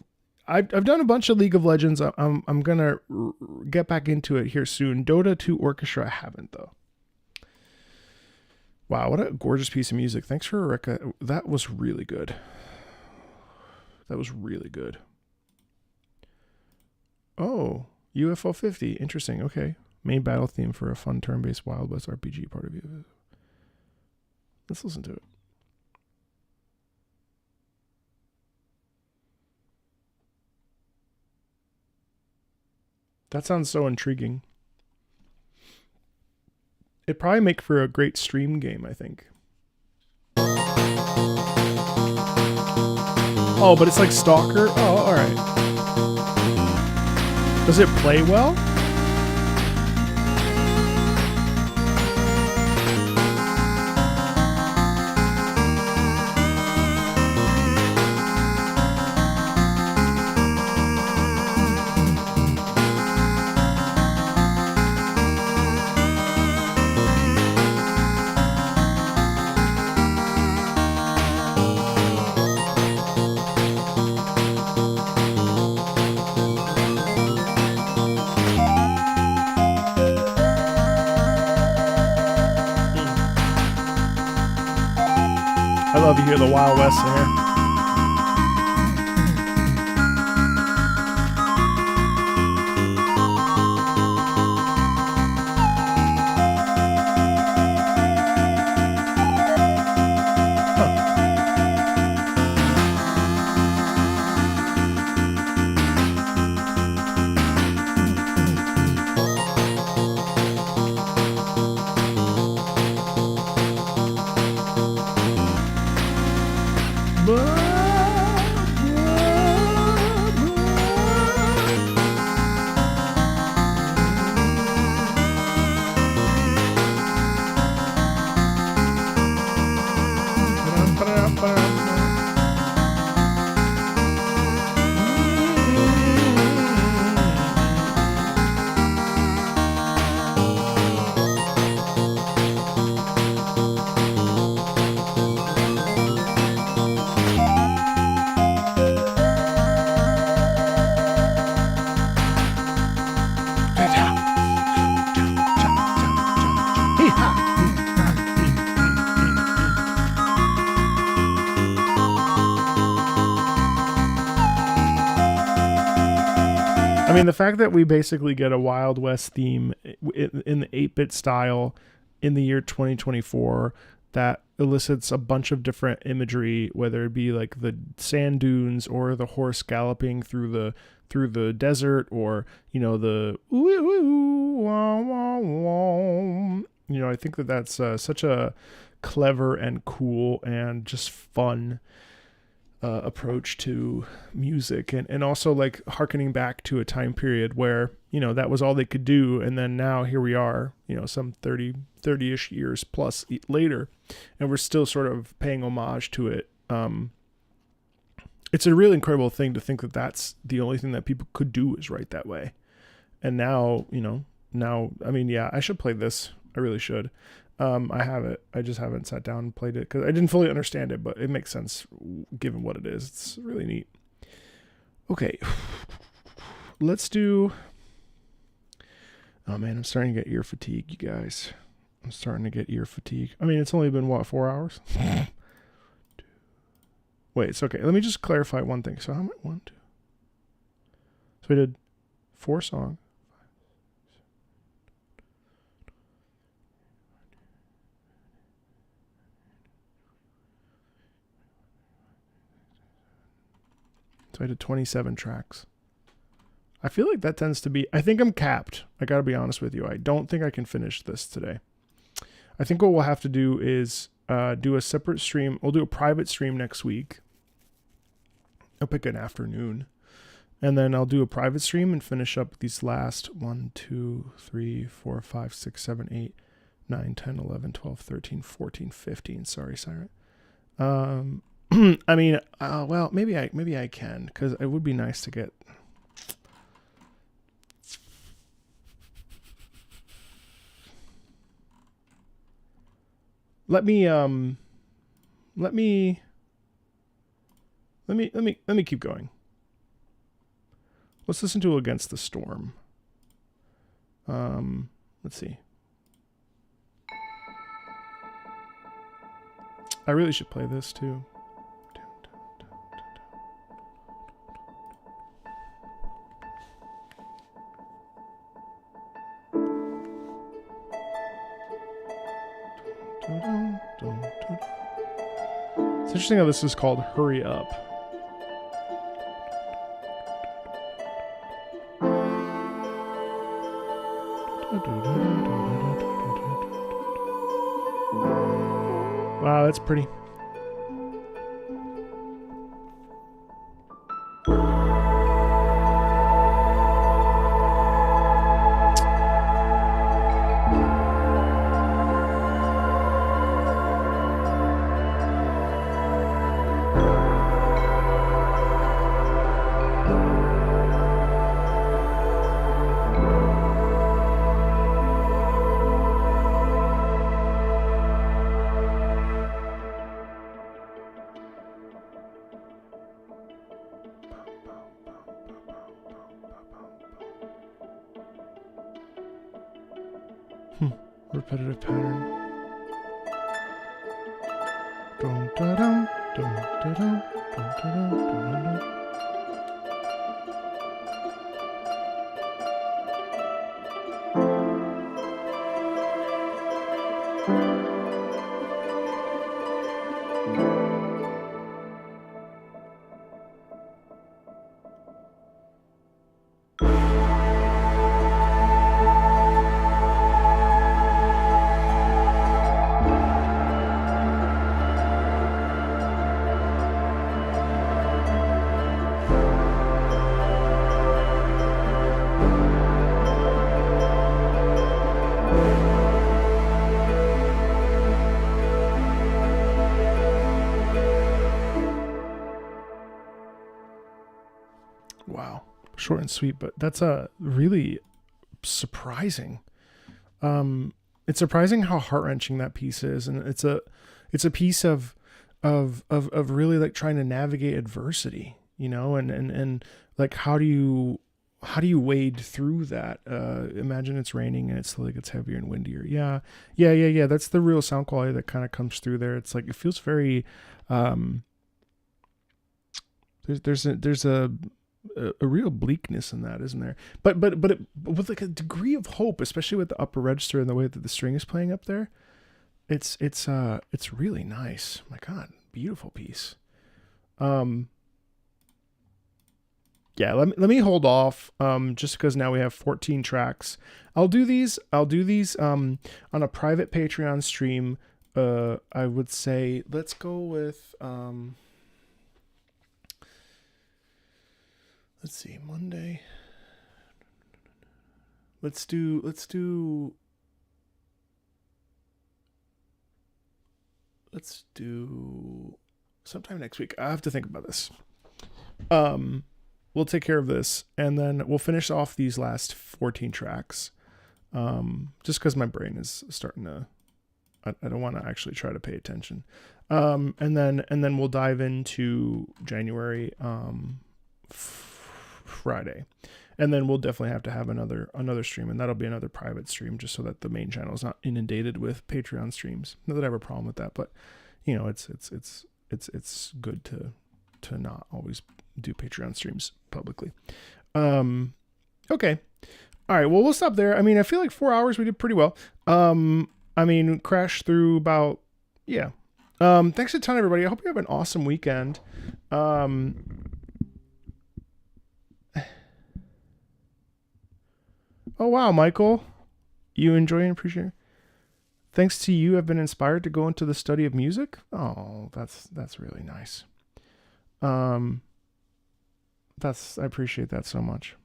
I've done a bunch of League of Legends. I'm going to get back into it here soon. Dota 2 Orchestra, I haven't though. Wow. What a gorgeous piece of music. Thanks for Eureka. That was really good. That was really good. Oh, UFO 50. Interesting. Okay. Main battle theme for a fun turn-based Wild West RPG part of you. Let's listen to it. That sounds so intriguing. It'd probably make for a great stream game, I think. Oh, but it's like Stalker? Oh, alright. Does it play well? I love to hear the Wild West in here. I mean, the fact that we basically get a Wild West theme in the 8-bit style in the year 2024 that elicits a bunch of different imagery, whether it be like the sand dunes or the horse galloping through the desert, or, you know, the you know, I think that that's such a clever and cool and just fun approach to music, and also like hearkening back to a time period where, you know, that was all they could do, and then now here we are, you know, some 30-ish years plus later, and we're still sort of paying homage to it. It's a really incredible thing to think that that's the only thing that people could do is write that way. And now, you know, I mean, yeah, I should play this. I really should. I have it. I just haven't sat down and played it because I didn't fully understand it, but it makes sense given what it is. It's really neat. Okay. Let's do... Oh man, I'm starting to get ear fatigue, you guys. I'm starting to get ear fatigue. I mean, it's only been, what, 4 hours? Wait, it's okay. Let me just clarify one thing. So how many? 1, 2. So we did 4 songs. So I did 27 tracks. I feel like that tends to be... I think I'm capped. I got to be honest with you. I don't think I can finish this today. I think what we'll have to do is do a separate stream. We'll do a private stream next week. I'll pick an afternoon. And then I'll do a private stream and finish up these last 1, 2, 3, 4, 5, 6, 7, 8, 9, 10, 11, 12, 13, 14, 15. Sorry, Siren. I mean, well, maybe I can, because it would be nice to get... Let me keep going. Let's listen to Against the Storm. Let's see. I really should play this too. It's interesting how this is called Hurry Up. Wow, that's pretty. Repetitive pattern. Dun, da, dum, dun, da, dum, dun, da, dum, dun, dun. Wow, short and sweet, but that's a really surprising. It's surprising how heart-wrenching that piece is, and it's a piece of really like trying to navigate adversity, you know, and like how do you wade through that? Imagine it's raining and it slowly gets heavier and windier. Yeah. That's the real sound quality that kind of comes through there. It's like it feels very there's a a real bleakness in that, isn't there? But with like a degree of hope, especially with the upper register and the way that the string is playing up there. It's really nice. My God, beautiful piece. Yeah, let me hold off just because now we have 14 tracks. I'll do these on a private Patreon stream. I would say let's go with let's see, Monday. Let's do sometime next week. I have to think about this. We'll take care of this, and then we'll finish off these last 14 tracks. Just because my brain is starting to, I don't want to actually try to pay attention. And then we'll dive into January Friday, and then we'll definitely have to have another stream, and that'll be another private stream, just so that the main channel is not inundated with Patreon streams. Not that I have a problem with that, but you know, it's good to not always do Patreon streams publicly. Okay. All right. Well, we'll stop there. I mean, I feel like 4 hours, we did pretty well. I mean, crashed through about, yeah. Thanks a ton, everybody. I hope you have an awesome weekend. Oh, wow, Michael, you enjoy and appreciate it. Thanks to you, I've been inspired to go into the study of music. Oh, that's really nice. I appreciate that so much.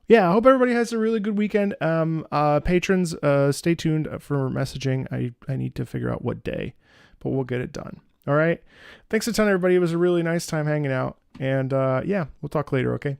Yeah, I hope everybody has a really good weekend. Patrons, stay tuned for messaging. I need to figure out what day, but we'll get it done. All right. Thanks a ton, everybody. It was a really nice time hanging out. And yeah, we'll talk later. Okay.